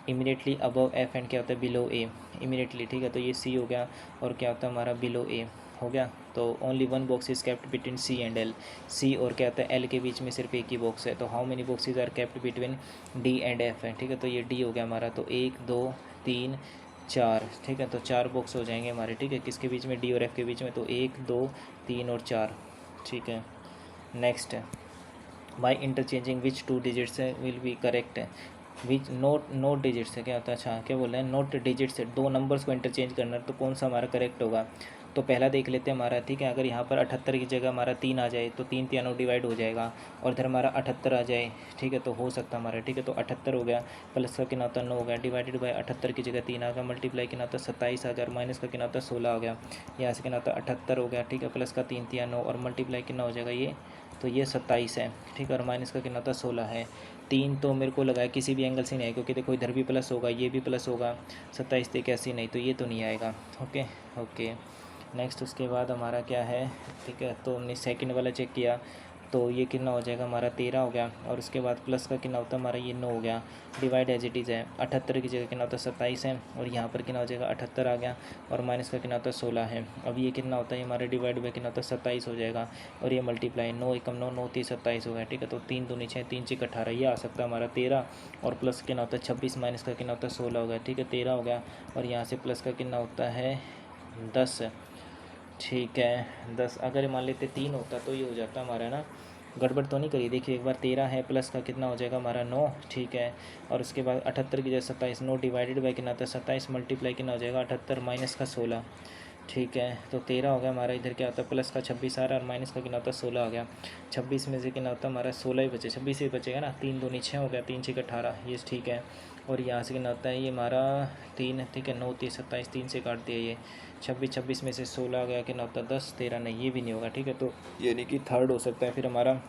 immediately above F and क्या होता है बिलो A, इमीडिएटली, ठीक है, तो ये C हो गया और क्या होता है हमारा बिलो A हो गया। तो only 1 box is kept between C and L, C और क्या होता है L के बीच में सिर्फ एक ही बॉक्स है, तो how many boxes are kept between D and F है, ठीक है, तो ये D हो गया हमारा, तो 1 2 3 4, ठीक है, तो 4 बॉक्स हो जाएंगे हमारे, ठीक है, किसके बीच में D और F के बीच में, तो 1 2 3 और 4, ठीक है। Next by interchanging which 2 digits will be correct, which note digits है, क्या होता है, अच्छा क्या बोल रहे हैं नोट डिजिट से 2 नंबर्स को इंटरचेंज करना, तो कौन सा हमारा करेक्ट होगा। तो पहला देख लेते हैं हमारा, ठीक है, अगर यहाँ पर 78 की जगह हमारा 3 आ जाए तो 3 3 डिवाइड हो जाएगा, और इधर हमारा 78 आ जाए, ठीक है, तो हो सकता है हमारा, ठीक है, तो 78 हो गया, प्लस का कितना होता है 9 हो गया, डिवाइडेड बाय 78 की जगह 3 आ गया, मल्टीप्लाई कितना होता है 27 आ गया, और माइनस का कितना होता है 16 हो गया, यहाँ से कितना होता है 78 हो गया, ठीक है, प्लस का 3 3 9 और मल्टीप्लाई कितना हो जाएगा ये, तो ये 27 है, ठीक है, और माइनस का कितना होता है 16 है। 3 तो मेरे को लगा है किसी भी एंगल से नहीं आएगा, क्योंकि देखो इधर भी प्लस होगा, ये भी प्लस होगा, 27 तक ऐसी नहीं, तो ये तो नहीं आएगा। Okay okay. नेक्स्ट उसके बाद हमारा क्या है, ठीक है, तो हमने सेकंड वाला चेक किया, तो ये कितना हो जाएगा हमारा 13 हो गया, और उसके बाद प्लस का कितना होता है हमारा ये 9 हो गया, डिवाइड एज इट इज़ है, 78 की जगह कितना होता है 27 है, और यहाँ पर कितना हो जाएगा 78 आ गया, और माइनस का कितना होता है 16 है। अब ये कितना होता है हमारा डिवाइड बाई कितना होता है 27 हो जाएगा, और ये मल्टीप्लाई 9 एकम 9 9 30 27 हो गया, ठीक है, तो 3 दूनी 6 3 6 18, ये आ सकता है हमारा 13, और प्लस कितना होता है 26, माइनस का कितना होता है 16 हो गया, ठीक है, 13 हो गया, और यहाँ से प्लस का कितना होता है 10, ठीक है 10। अगर मान लेते 3 होता तो ये हो जाता हमारा ना, गड़बड़ तो नहीं करी, देखिए एक बार 13 है, प्लस का कितना हो जाएगा हमारा 9, ठीक है, और उसके बाद 78 की जगह 27, 9 डिवाइडेड बाई कितना होता है 27, मल्टीप्लाई कितना हो जाएगा 78 माइनस का 16, ठीक है, तो 13 हो गया हमारा, इधर क्या होता है प्लस का 26 आ रहा है, और माइनस का कितना होता है 16 आ गया, 26 में से कितना होता है हमारा 16 ही बचे, 26 ही बचेगा ना, 3 दूनी 6 हो गया, 3 6 18, ये ठीक है, और यहाँ से कितना होता है ये हमारा 3, ठीक है, 9 3 27, 3 से काट दिया ये, 26 26 में से 16 आ गया, कितना होता है 10 13 नहीं, ये भी नहीं होगा, ठीक है, तो यानी कि थर्ड हो सकता है। फिर हमारा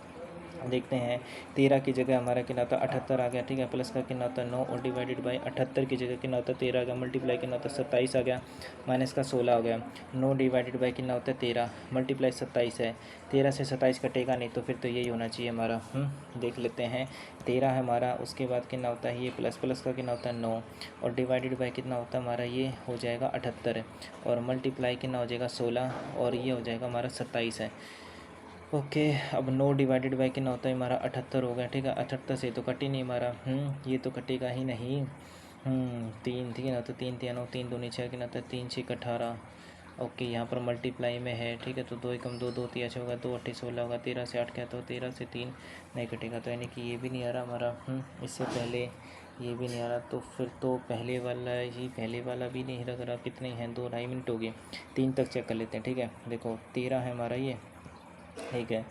देखते हैं 13 की जगह हमारा कितना होता है 78 आ गया, ठीक है, प्लस का कितना होता है 9 और डिवाइडेड बाई 78 की जगह कितना होता है 13 आ गया, मल्टीप्लाई कितना होता है 27 आ गया, माइनस का 16 हो गया, 9 डिवाइडेड बाई कितना होता है 13 मल्टीप्लाई 27 है, 13 से 27 कटेगा नहीं, तो फिर तो यही होना चाहिए हमारा। देख लेते हैं 13 है हमारा, उसके बाद कितना होता है ये प्लस, प्लस का कितना होता है 9 और डिवाइडेड बाई कितना होता है हमारा ये हो जाएगा 78, और मल्टीप्लाई कितना हो जाएगा 16, और ये हो जाएगा हमारा 27 है। ओके अब 9 डिवाइडेड बाई कितना होता है हमारा 78 हो गया, ठीक है, 78 से तो कट ही नहीं हमारा, ये तो कटेगा ही नहीं, 3 ठीक है ना, तो 3 3 9 3 दूनी 6 कितना होता है 3 6 18, ओके, यहाँ पर मल्टीप्लाई में है, ठीक है, तो 2 एकम 2 2 3 होगा, 2 8 16 होगा, 13 से 8 क्या, तो 13 से 3 नहीं कटेगा, तो यानी कि ये भी नहीं आ रहा हमारा, इससे पहले ये भी नहीं आ रहा, तो फिर तो पहले वाला भी नहीं लग रहा, कितने हैं 2 2.5 मिनट हो गए, 3 तक चेक कर लेते हैं, ठीक है, देखो 13 है हमारा ये, ठीक है।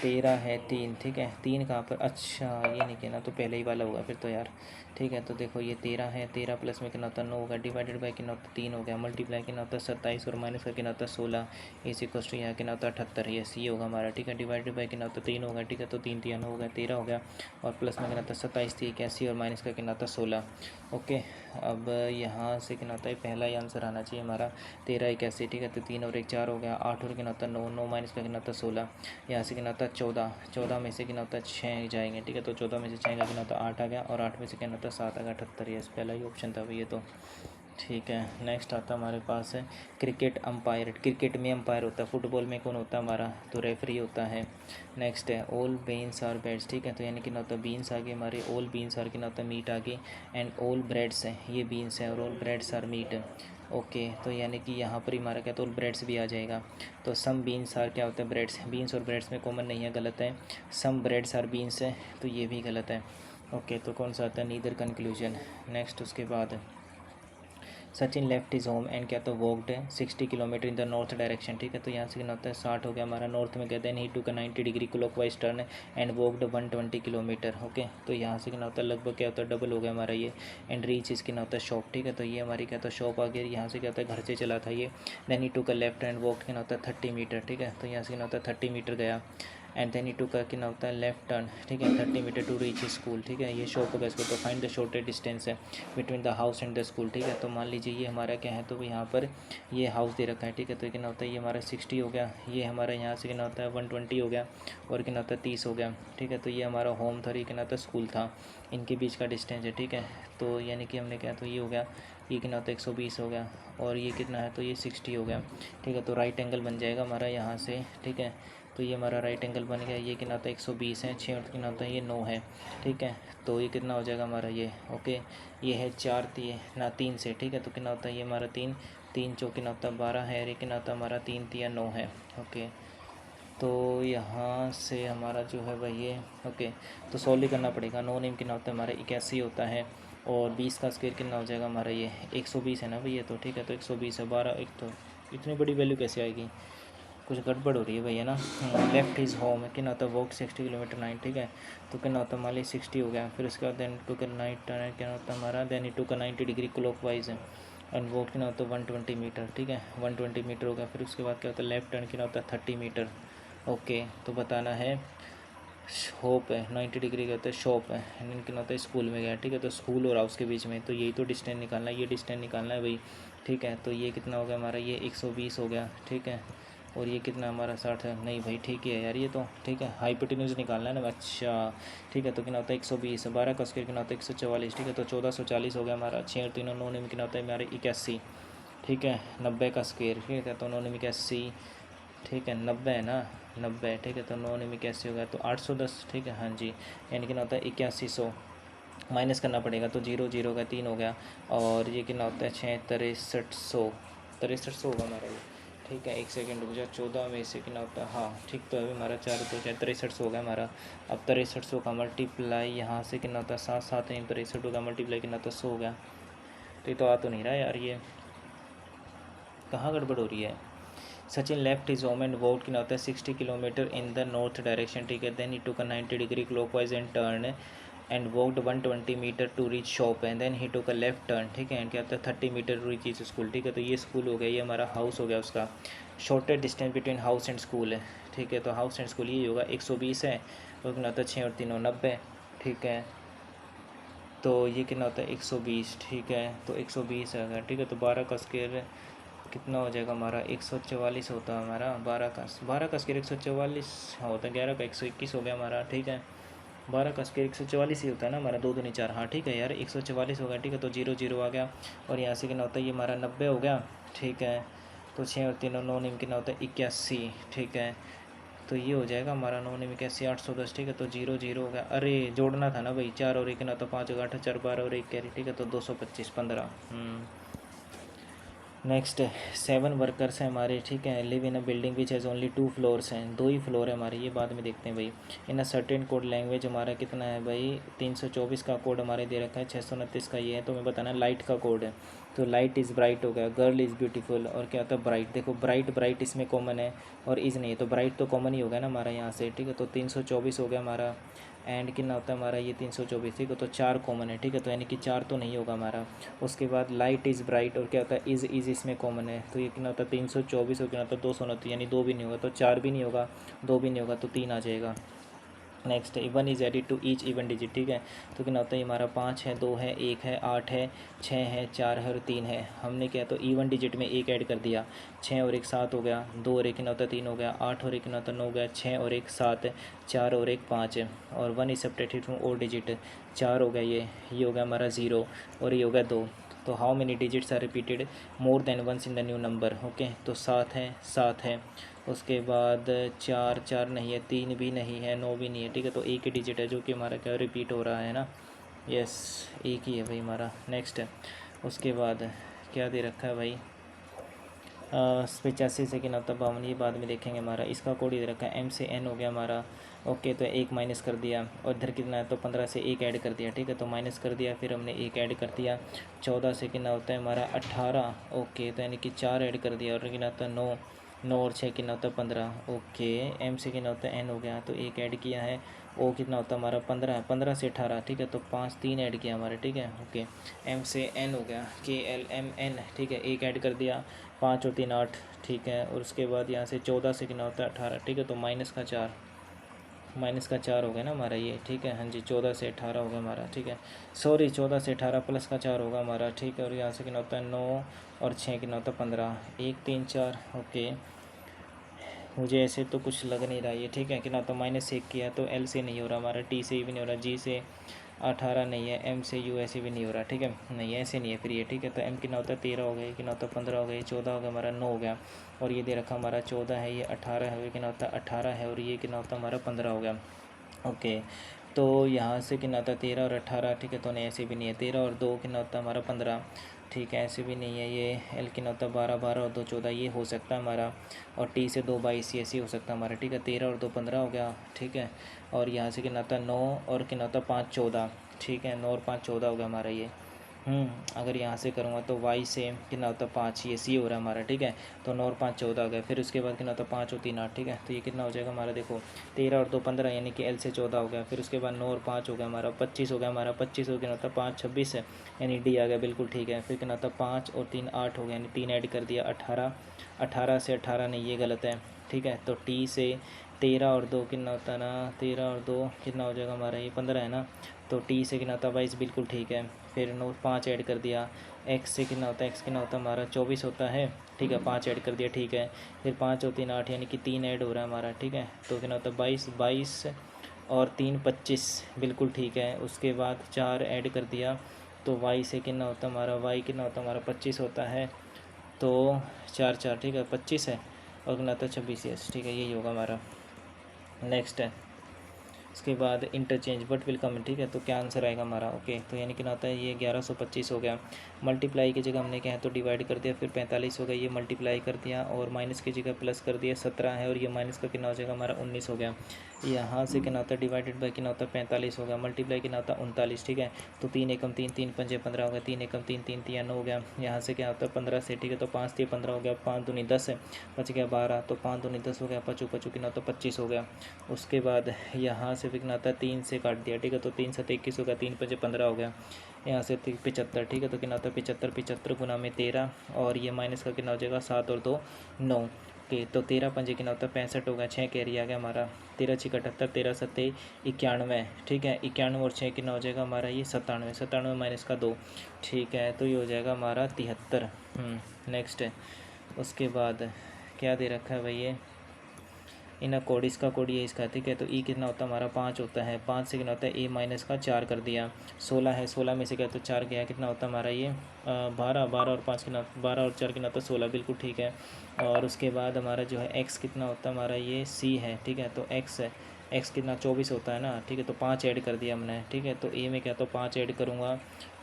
13 है 3, ठीक है। 3 कहाँ पर, अच्छा ये नहीं कहना, तो पहले ही वाला होगा फिर तो यार। ठीक है, तो देखो ये 13 है, 13 प्लस में कितना होता है 9 होगा, डिवाइडेड बाई कितना होता है 3 हो गया, मल्टीप्लाई कितना होता है 27 और माइनस का कितना होता है 16, इस इक्वस टू यहाँ कितना होता है 78, ये सी होगा हमारा। ठीक है, डिवाइडेड बाई कितना होता है 3 होगा। ठीक है, तो 3 3 9 हो गया, 13 हो गया, और प्लस में कितना होता है 27 थी 81 और माइनस का कितना होता है 16। ओके, अब यहाँ से कितना होता है पहला ही आंसर आना चाहिए हमारा 13 81। ठीक है, तो 3 और 1 4 हो गया, 8 और कितना होता है 9, 9 माइनस का कितना होता है 16, यहाँ से कितना होता है 14, 14 में से कितना होता है 6 जाएंगे। ठीक है, तो 14 में से 6 का कितना होता है 8 आ गया, और 8 में से कितना होता है 7 आ गया, 78। ये पहला ही ऑप्शन था भैया तो। ठीक है, नेक्स्ट आता हमारे पास है क्रिकेट अंपायर। क्रिकेट में अंपायर होता है, फुटबॉल में कौन होता है हमारा, तो रेफरी होता है। नेक्स्ट है ऑल बीन्स आर ब्रेड्स। ठीक है, तो यानी कितना होता है बीन्स आगे हमारे, ऑल बीन्स आर कितना होता है मीट आगे, एंड ऑल ब्रेड्स है, ये बीन्स है, और all breads are meat. Okay, तो यानी कि यहाँ पर ही हमारा क्या, तो ऑल ब्रेड्स भी आ जाएगा। तो सम बीन्स आर क्या होता है ब्रेड्स, बीन्स और ब्रेड्स में कॉमन नहीं है, गलत है। सम ब्रेड्स आर बीन्स है, तो ये भी गलत है। ओके, तो कौन सा आता है, नीदर कंक्लूजन। नेक्स्ट उसके बाद Sachin left is home and क्या, तो walked 60 kilometre in the north direction. ठीक है, तो यहाँ से कितना होता है 60 हो गया हमारा, नॉर्थ में गया, देन ही टू का 90 degree clockwise turn and walked 120 kilometre. Okay, तो यहाँ से कितना होता है लगभग क्या होता है डबल हो गया हमारा ये, एंड रीच इसकी कितना होता है शॉप। ठीक है, तो ये हमारी क्या, तो शॉप आ गई, यहाँ से क्या होता है घर से चला था ये, देन ही टू का लेफ्ट एंड वॉक कितना होता है 30 मीटर। ठीक है, तो यहाँ से कितना होता है 30 मीटर गया, एंड देन ही टू का कितना होता है लेफ्ट टर्न। ठीक है, 30 मीटर टू रीच स्कूल। ठीक है, ये शॉप होगा इसको, तो फाइंड द शॉर्टेस्ट डिस्टेंस है between the house and the school. ठीक है, तो मान लीजिए ये हमारा क्या है, तो यहाँ पर ये हाउस दे रखा है। ठीक है, तो कितना होता है ये हमारा 60 हो गया, ये हमारा यहाँ से कितना होता है 120 हो गया, और कितना होता है 30 हो गया। ठीक है, तो ये हमारा होम था, ये कितना होता है स्कूल था, इनके बीच का डिस्टेंस है। ठीक है, तो यानी कि हमने क्या, तो ये हो गया, ये कितना होता है 120 हो गया, और ये कितना है, तो ये 60 हो गया। ठीक है, तो राइट एंगल बन जाएगा हमारा यहाँ से। ठीक है, तो ये हमारा राइट एंगल बन गया, ये कितना होता है 120 है, 6 और कितना होता है ये 9 है। ठीक है, तो ये कितना हो जाएगा हमारा ये, ओके, ये है 4 ना 3 से। ठीक है, तो कितना होता है ये हमारा 3, 3 चौक कितना होता है 12 है, ये कितना होता है हमारा 3 3 9 है। ओके, तो यहाँ से हमारा जो है वही है। ओके, तो सॉल्व ही करना पड़ेगा। 9 नेम कितना होता है हमारा 81 होता है, और 20 का स्क्वायर कितना हो जाएगा हमारा ये 120 है ना भैया, तो ठीक है, तो 120 है, 12 एक, तो इतनी बड़ी वैल्यू कैसे आएगी, कुछ गड़बड़ हो रही है भैया ना। लेफ्ट इज़ होम है, कितना होता है वॉक 60 किलोमीटर 9। ठीक है, तो कितना होता है मान ली 60 हो गया, फिर उसके बाद देन टू का 90 क्या होता है हमारा, देन टू का 90 डिग्री क्लॉकवाइज है, एंड वॉक कितना होता है 120 मीटर। ठीक है, 120 मीटर हो गया, फिर उसके बाद क्या होता है लेफ्ट टर्न कितना होता है 30 मीटर। ओके, तो बताना है शॉप है 90 डिग्री का होता है शॉप है, एंड कितना होता है स्कूल में गया। ठीक है, तो स्कूल और हाउस के बीच में, तो यही तो डिस्टेंस निकालना है, ये डिस्टेंस निकालना है भाई। ठीक है, तो ये कितना हो गया हमारा, ये 120 हो गया। ठीक है, और ये कितना हमारा 60 है, नहीं भाई ठीक है यार ये तो। ठीक है, हाइपोटेन्यूज निकालना है ना, अच्छा ठीक है, तो कितना होता है 120, 12 का स्क्वायर कितना होता है 144। ठीक है, तो 1440 हो गया हमारा, 6 और 3 9 में कितना होता है हमारे 81। ठीक है, 90 का स्क्वायर। ठीक है, तो 9 में 81। ठीक है, 90 है ना, 90। ठीक है, तो 9 में 81 हो गया, तो 810। ठीक है, हाँ जी, यानी कितना होता है 8100, माइनस करना पड़ेगा, तो 0 0 का 3 हो गया, और ये कितना होता है 6 6300, 6300 होगा हमारा ये। ठीक है, एक सेकंड रुक जा, 14 में से कितना होता है, हाँ ठीक तो अभी हमारा 4 तो 6300 हो गया हमारा। अब 6300 का मल्टीप्लाई यहाँ से कितना होता है 7 7 नहीं 63 का मल्टीप्लाई कितना होता है 100 हो गया। तो ये तो आ तो नहीं रहा यार, ये कहाँ गड़बड़ हो रही है। Sachin left is home and walk कितना होता है 60 kilometre in the north direction. ठीक है, then he took a 90 degree clockwise and turn and walked 120 metre to reach shop and then he took a left turn. ठीक है, एंड क्या होता है 30 metre to reach is school. ठीक है, तो ये स्कूल हो गया, ये हमारा हाउस हो गया उसका। Shortest distance between house and school है। ठीक है, तो हाउस एंड स्कूल ये होगा 120 है, और कितना होता है 6 और 3 90। ठीक है, तो ये कितना होता है 120। ठीक है, तो 120 आ गया। ठीक है, तो 12 का स्क्वायर कितना हो जाएगा हमारा 144 होता है हमारा, 12 का स्क्वायर 144 होता है, 11 का 121 हो गया हमारा। ठीक है, 12 का स्क्वायर 144 ही होता है ना हमारा, 2 दूनी 4। हाँ ठीक है यार, 144 हो गया। ठीक है, तो 0 0 आ गया, और यहाँ से कितना होता है ये हमारा 90 हो गया। ठीक है, तो 6 और 3 9 निम कितना होता है 81। ठीक है, तो ये हो जाएगा हमारा 9 निम 81 810। ठीक है, तो 0 0 हो गया, अरे जोड़ना था ना भाई, 4 और 1 कितना होता 5 8 4 12 और 1 कैरी। ठीक है, तो 225 15। नेक्स्ट 7 वर्कर्स हैं हमारे, ठीक है, live in a building which has only 2 floors हैं, 2 ही फ्लोर है हमारे, ये बाद में देखते हैं भाई। इन अ सर्टेन कोड लैंग्वेज हमारा कितना है भाई, 324 का कोड हमारे दे रखा है, 629 का ये है, तो हमें बताना लाइट का कोड है। तो लाइट इज़ ब्राइट हो गया, गर्ल इज़ ब्यूटीफुल, और क्या होता है ब्राइट, देखो ब्राइट ब्राइट इसमें कॉमन है और इज़ नहीं है, तो ब्राइट तो कॉमन ही हो गया ना हमारा यहाँ से, ठीक है। तो 324 हो गया हमारा, एंड कितना होता है हमारा ये 324, ठीक है, तो 4 कॉमन है, ठीक है, तो यानी कि 4 तो नहीं होगा हमारा। उसके बाद लाइट इज़ ब्राइट, और क्या होता है इज़ इसमें कॉमन है, तो ये कितना होता है 324, और कितना होता है 229, यानी 2 भी नहीं होगा, तो 4 भी नहीं होगा, 2 भी नहीं होगा, तो 3 आ जाएगा। Next 1 is added to each even digit, ठीक है, तो कितना होता है हमारा 5 है, 2 है, 1 है, 8 है, 6 है, 4 है और 3 है। हमने क्या तो इवन डिजिट में 1 ऐड कर दिया, 6 और 1 7 हो गया, 2 और 1 कितना होता है 3 हो गया, 8 और 1 कितना होता है 9 हो गया, 6 और 1 7, 4 और 1 5 है, और 1 is subtracted from odd digit, 4 हो गया, ये हो गया हमारा 0, और ये हो गया 2। तो how many digits are repeated more than once in the new number, okay, तो 7 है, 7 है। उसके बाद 4 4 नहीं है, 3 भी नहीं है, 9 भी नहीं है, ठीक है, तो एक ही डिजिट है जो कि हमारा क्या रिपीट हो रहा है ना, यस, एक ही है भाई हमारा। नेक्स्ट है, उसके बाद क्या दे रखा है भाई, 85 से कि 52, ये बाद में देखेंगे हमारा। इसका कोड इधर रखा है, M से N हो गया हमारा, ओके, तो 1 माइनस कर दिया, और इधर कितना है तो 15 से 1 ऐड कर दिया, ठीक है, तो माइनस कर दिया, फिर हमने 1 ऐड कर दिया, 14 से कितना होता है हमारा 18, ओके, तो यानी कि 4 ऐड कर दिया, और कितना होता है 9, 9 और 6 कितना होता है 15, ओके, M से कितना होता है N हो गया, तो 1 ऐड किया है, O कितना होता है हमारा 15, 15 से 18, ठीक है, तो 5 3 ऐड किया हमारे, ठीक है, ओके, M से N हो गया, KLMN, ठीक है, 1 ऐड कर दिया, 5 और 3 8, ठीक है, और उसके बाद यहाँ से 14 से कितना होता है 18, ठीक है, तो माइनस का 4, माइनस का 4 हो गया ना हमारा ये, ठीक है, हाँ जी, 14 से 18 हो गया हमारा, ठीक है, सॉरी 14 से 18 प्लस का 4 होगा हमारा, ठीक है, और यहाँ से कितना होता है 9 और 6 कितना होता है 15, 1 3 4, ओके, मुझे ऐसे तो कुछ लग नहीं रहा ये, ठीक है, कितना तो -1 किया, तो L से नहीं हो रहा हमारा, T से भी नहीं हो रहा, G से 18 नहीं है, M से U ऐसे भी नहीं हो रहा, ठीक है, नहीं ऐसे नहीं है फिर ये, ठीक है, तो M कितना होता है 13 हो गया, कितना होता है 15 हो गया, 14 हो गया हमारा, 9 हो गया, और ये दे रखा हमारा 14 है, ये 18 है, ये कितना होता है 18 है, और ये कितना होता है हमारा 15 हो गया, ओके। तो यहाँ से कितना होता है 13 और 18, ठीक है, तो नहीं ऐसे भी नहीं है, 13 और 2 कितना होता है हमारा 15, ठीक है, ऐसे भी नहीं है, ये L कितना होता है 12, 12 और 2 14, ये हो सकता है हमारा, और T से 2 22, ऐसे हो सकता है हमारा, ठीक है, 13 और 2 15 हो गया, ठीक है, और यहाँ से कितना होता है 9 और कितना होता है 5 14, ठीक है, 9 और 5 14 हो गया हमारा ये। अगर यहाँ से करूँगा तो y से कितना होता है 5, ये C हो रहा है हमारा, ठीक है, तो 9 और 5 14 हो गया, फिर उसके बाद कितना होता है 5 और 3 8, ठीक है, तो ये कितना हो जाएगा हमारा, देखो 13 और 2 15, यानी कि L से 14 हो गया, फिर उसके बाद 9 और 5 हो गया हमारा 25 हो गया हमारा, 25 और कितना होता है 5 26 है, यानी D आ गया, बिल्कुल ठीक है, फिर कितना होता है 5 और 3 8 हो गया, यानी 3 ऐड कर दिया 18, 18 से 18 नहीं, ये गलत है, ठीक है, तो T से 13 और 2 कितना होता है ना, 13 और 2 कितना हो जाएगा हमारा, ये 15 है ना, तो T से कितना होता है 22, बिल्कुल ठीक है, फिर 9 5 ऐड कर दिया, X से कितना होता है, X कितना होता है हमारा 24 होता है, ठीक है, 5 ऐड कर दिया, ठीक है, फिर 5 और 3 8, यानी कि 3 ऐड हो रहा है हमारा, ठीक है, तो कितना होता है 22 22 और 3 25, बिल्कुल ठीक है, उसके बाद 4 ऐड कर दिया, तो Y से कितना होता है हमारा, Y कितना होता है हमारा 25 होता है, तो 4 4, ठीक है 25 है, और कितना होता है 26, यस, ठीक है, यही होगा हमारा। नेक्स्ट है, उसके बाद इंटरचेंज बट विल कम, ठीक है, तो क्या आंसर आएगा हमारा, ओके, तो यानी कि ना होता है ये 1125 हो गया, मल्टीप्लाई की जगह हमने क्या है तो डिवाइड कर दिया, फिर 45 हो गया, ये मल्टीप्लाई कर दिया, और माइनस की जगह प्लस कर दिया, 17 है, और ये माइनस का कितना हो जाएगा हमारा 19 हो गया, यहाँ से कितना होता है डिवाइडेड बाई कितना होता है 45 हो गया, मल्टीप्लाई कितना होता है 39, ठीक है, तो 3 एकम 3 3 पंजे 15 हो गया, 3 एकम 3 3 3 9 हो गया, यहाँ से क्या होता है 15 से, ठीक है, तो 5 3 15 हो गया, 5 दूनी 10 है, बच गया 12, तो 5 दूनी 10 हो गया, पचू पचू कितना होता है 25 हो गया, उसके बाद यहाँ से कितना आता है 3 से काट दिया, ठीक है, तो 3 7 21 हो गया, 3 5 15 हो गया, यहाँ से 75, ठीक है, तो कितना होता है 75, 75 गुना में 13, और ये माइनस का कितना हो जाएगा 7 और 2 9 के, तो 13 पंजे कितना होता है 65 हो गया, 6 कैरी आ गया हमारा, 13 6 78, 13 7 91, ठीक है, 91 और 6 कितना हो जाएगा हमारा ये 97, 97 माइनस का 2, ठीक है, तो ये हो जाएगा हमारा 73। नेक्स्ट है, उसके बाद क्या दे रखा है भाई ये इन कोड, इसका कोड ये इसका, ठीक है, तो ई कितना होता है हमारा 5 होता है, 5 से कितना होता है ए माइनस का 4 कर दिया, 16 है, 16 में से क्या तो 4 गया, कितना होता है हमारा ये 12, 12 और 5 कितना 12 और 4 कितना होता है 16, बिल्कुल ठीक है, और उसके बाद हमारा जो है एक्स कितना होता है हमारा ये सी है, ठीक है, तो एक्स है, एक्स कितना 24 होता है ना, ठीक है, तो 5 ऐड कर दिया हमने, ठीक है, तो ए में क्या तो 5 ऐड करूँगा,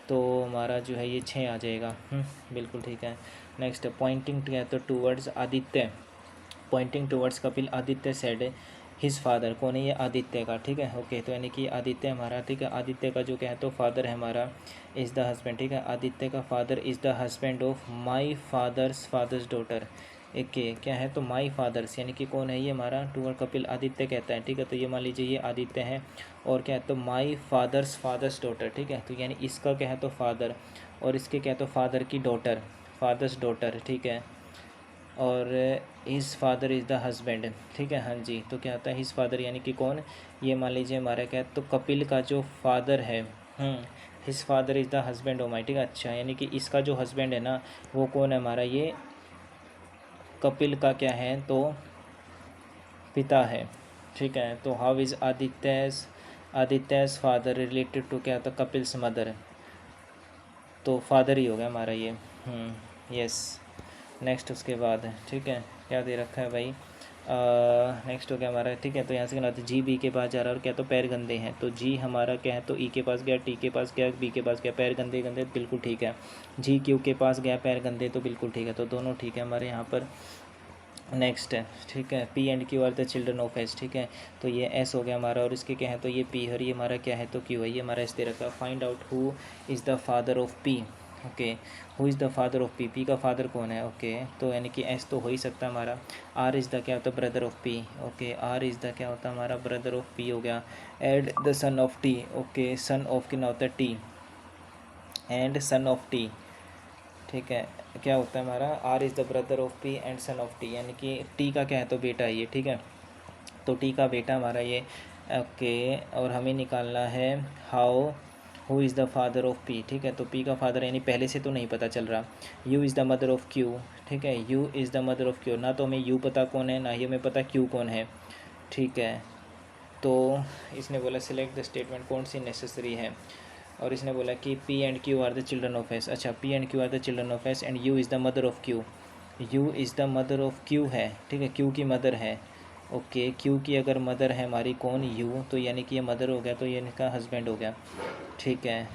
तो हमारा जो है ये 6 आ जाएगा। बिल्कुल ठीक है। नेक्स्ट पॉइंटिंग तो towards Aditya, pointing towards Kapil Aditya said his father, कौन है ये आदित्य का, ठीक है। ओके, तो यानी कि आदित्य हमारा, ठीक है, आदित्य का जो क्या है तो फादर है हमारा इज़ द हस्बैंड, ठीक है। आदित्य का father is the husband of my father's daughter. एक क्या है तो माई फादर्स, यानी कि कौन है ये हमारा टूवर्ड कपिल आदित्य कहता है, ठीक है। तो ये मान लीजिए ये आदित्य है और क्या है तो माई फादर्स डॉटर, ठीक है। तो यानी इसका क्या है तो फादर और इसके क्या है तो फादर की डॉटर, फादर्स डॉटर, ठीक है। और his father is the husband, ठीक है। हाँ जी, तो क्या होता है हिज़ फादर यानी कि कौन, ये मान लीजिए हमारा क्या है तो कपिल का जो फादर है, his father is the husband oh my, ठीक है। अच्छा, यानी कि इसका जो हस्बैंड है ना वो कौन है हमारा, ये कपिल का क्या है तो पिता है, ठीक है। तो how is Aditya's father related to, क्या होता है कपिल्स मदर, तो फादर ही हो गया हमारा ये। यस। नेक्स्ट उसके बाद है, ठीक है, क्या दे रखा है भाई, नेक्स्ट हो गया हमारा, ठीक है। तो यहाँ से क्या जी बी के पास जा रहा है और क्या तो पैर गंदे हैं, तो जी हमारा क्या है तो ई के पास गया, टी के पास गया, बी के पास गया, पैर गंदे गंदे, बिल्कुल ठीक है। जी क्यू के पास गया, पैर गंदे, तो बिल्कुल ठीक है, तो दोनों ठीक है हमारे यहाँ पर। नेक्स्ट है, ठीक है, P and Q are the children of S, ठीक है। तो ये एस हो गया हमारा और इसके क्या है तो ये पी, और ये हमारा क्या है तो क्यू है, ये हमारा एस दे रखा। Find out who is the father of P, okay, who is the father of P, P का फादर कौन है, ओके। तो यानी कि एस तो हो ही सकता है हमारा। आर इज़ द क्या होता है brother of P, okay, R is the क्या होता है हमारा ब्रदर ऑफ पी हो गया। And the son of T, okay, son of कितना होता है T, and son of T, ठीक है। क्या होता है हमारा R is the brother of P and son of T, यानी कि टी का क्या है तो बेटा है ये, ठीक है। तो टी का बेटा हमारा ये, ओके। और हमें निकालना है how who is the father of P, ठीक है। तो पी का फादर यानी पहले से तो नहीं पता चल रहा। You is the mother of Q, ठीक है, you is the mother of Q, ना तो हमें यू पता कौन है ना ही हमें पता क्यू कौन है, ठीक है। तो इसने बोला सिलेक्ट द स्टेटमेंट कौन सी नेसेसरी है, और इसने बोला कि P and Q are the children of S. अच्छा, P and Q are the children of S and U is the mother of Q, U is the mother of Q है, ठीक है, क्यू की मदर है, ओके। क्यू की अगर मदर है हमारी कौन, यू, तो यानी कि ये मदर हो गया, तो ये इनका हस्बैंड हो गया, ठीक है।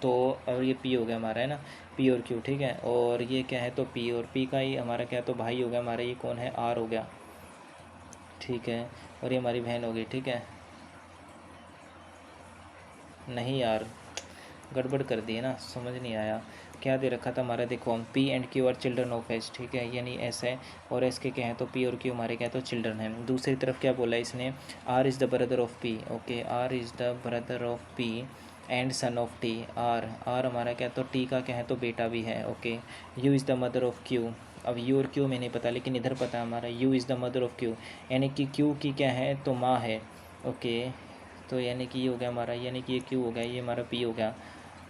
तो और ये पी हो गया हमारा, है ना, पी और क्यू, ठीक है। और ये क्या है तो पी, और पी का ही हमारा क्या तो भाई हो गया हमारा, ये कौन है, आर हो गया, ठीक है। और ये हमारी बहन हो गई, ठीक है। नहीं यार, गड़बड़ कर दी है ना, समझ नहीं आया क्या दे रखा था हमारा, देखो हम P and Q are children of S, ठीक है, यानी एस है और एस के क्या है तो पी और क्यू हमारे क्या है तो चिल्ड्रन है। दूसरी तरफ क्या बोला इसने, R is the brother of P, okay, R is the brother of P and son of T, R, R हमारा क्या तो टी का क्या है तो बेटा भी है, okay. You is the mother of Q, अब यू और क्यू में नहीं पता लेकिन इधर पता है हमारा, you is the mother of Q, यानी कि क्यू की क्या है तो माँ है, ओके। तो यानी कि ये हो गया हमारा, यानी कि ये क्यू हो गया, ये हमारा पी हो गया,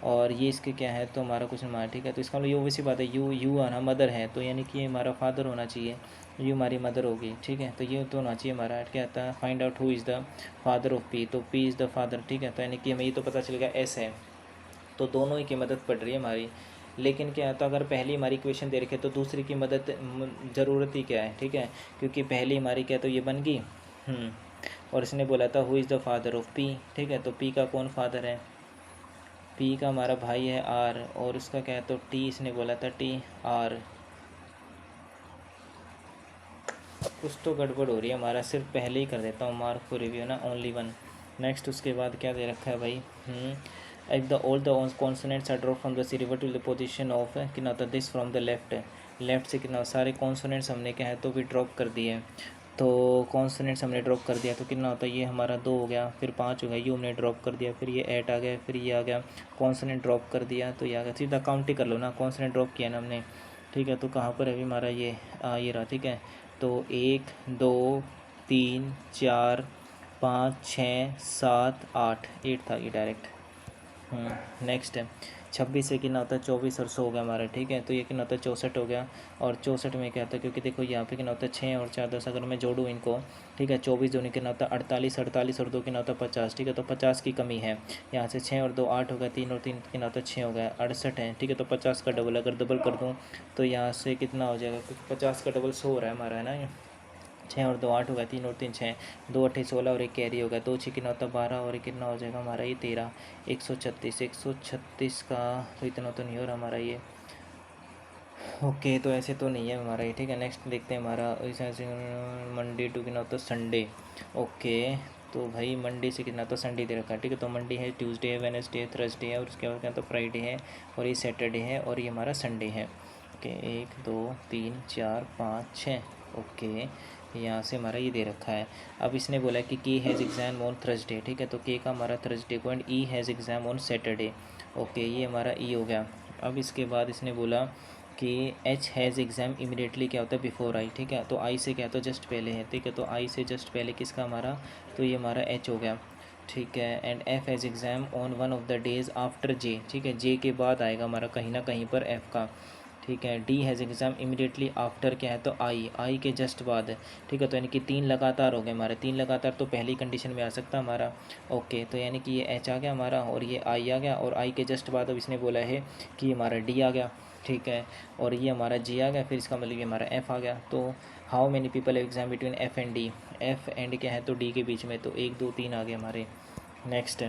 और ये इसके क्या है तो हमारा कुछ हमारा, ठीक है। तो इसका मतलब ये ओवैसी बात है, यू यू आना मदर है, तो यानी कि ये हमारा फादर होना चाहिए, यू हमारी मदर होगी, ठीक है। तो ये तो होना चाहिए हमारा, क्या आता है find out who is the father of P, तो पी इज़ द फादर, ठीक है। तो यानी कि हमें ये तो पता चल गया एस है, तो दोनों ही की मदद पड़ रही है हमारी। लेकिन क्या तो अगर पहली हमारी इक्वेशन दे रखे तो दूसरी की मदद ज़रूरत ही क्या है, ठीक है, क्योंकि पहली हमारी क्या तो ये बन गई। और इसने बोला था who is the father of P, ठीक है। तो पी का कौन फादर है, पी का हमारा भाई है आर, और उसका क्या है तो टी, इसने बोला था टी आर। कुछ तो गड़बड़ हो रही है हमारा, सिर्फ पहले ही कर देता हूँ मार्क फॉर रिव्यू ना, ओनली वन। नेक्स्ट उसके बाद क्या दे रखा है भाई, if the all the consonants are drop from the river to the position of कितना होता है this from the left, left से कितना सारे कॉन्सोनेंट्स हमने क्या है तो भी ड्रॉप कर दिए, तो कॉन्सोनेंट्स हमने ड्रॉप कर दिया तो कितना होता है ये हमारा 2 हो गया, फिर 5 हो गया, यू हमने ड्रॉप कर दिया, फिर ये 8 आ गया, फिर ये आ गया, कॉन्सोनेंट ड्रॉप कर दिया तो ये आ गया, सीधा काउंट ही कर लो ना, कॉन्सोनेंट ड्रॉप किया ना हमने, ठीक है। तो कहाँ पर अभी हमारा ये रहा, ठीक है। तो 1 2 3 4 5 6 7 8 8 था ये डायरेक्ट। नेक्स्ट है 26 से कितना होता है 24 और 100 हो गया हमारा, ठीक है। तो ये कितना होता है 64 हो गया, और 64 में क्या होता है क्योंकि देखो यहाँ पे कितना होता है 6 और 4 10, अगर मैं जोड़ूँ इनको, ठीक है, 24 दूनी कितना होता है 48, 48 और 2 कितना होता है 50, ठीक है। तो 50 की कमी है, यहाँ से 6 और 2 8 हो गया, 3 और 3 कितना होता है 6 हो गया, 68 है, ठीक है। तो 50 का डबल अगर डबल कर दूँ तो यहाँ से कितना हो जाएगा, क्योंकि 50 का डबल 100 हो रहा है हमारा, है ना, छः और 2 8 हो गया, 3 और 3 6, 2 8 16 और एक कैरी हो गया, 2 6 कितना होता है 12 और एक कितना हो जाएगा हमारा ये 13, 136 का तो इतना तो नहीं हो रहा हमारा ये। ओके तो ऐसे तो नहीं है हमारा ये, ठीक है। नेक्स्ट देखते हैं हमारा मंडे टू कितना होता है संडे। ओके तो भाई मंडे से कितना तो संडे दे रखा है, ठीक है। तो मंडे है, ट्यूसडे है, वेडनेसडे है, थर्सडे है और उसके बाद क्या तो फ्राइडे है और ये सैटरडे है और ये हमारा संडे है। ओके 1 2 3 4 5 6। ओके यहाँ से हमारा ये दे रखा है। अब इसने बोला कि के हैज़ एग्ज़ाम ऑन थर्सडे, ठीक है। तो के का हमारा थर्सडे को and E has exam on Saturday. Okay ये हमारा ई हो गया। अब इसके बाद इसने बोला कि एच हैज़ एग्ज़ाम इमीडिएटली क्या होता है बिफोर आई, ठीक है। तो आई से क्या तो जस्ट पहले है, ठीक है। तो आई से जस्ट पहले किसका हमारा, तो ये हमारा एच हो गया, ठीक है। And F has exam on one of the days after J, ठीक है। जे के बाद आएगा हमारा कहीं ना कहीं पर एफ़ का, ठीक है। D has exam immediately after क्या है तो आई के जस्ट बाद है, ठीक है। तो यानी कि 3 लगातार हो गए हमारे, 3 लगातार तो पहली कंडीशन में आ सकता हमारा। ओके तो यानी कि ये एच आ गया हमारा और ये आई आ गया और आई के जस्ट बाद अब इसने बोला है कि हमारा डी आ गया, ठीक है। और ये हमारा जी आ गया, फिर इसका मतलब ये हमारा एफ़ आ गया। तो how many people exam between F and D, F and क्या है तो डी के बीच में, तो 1 2 3 आ गए हमारे। नेक्स्ट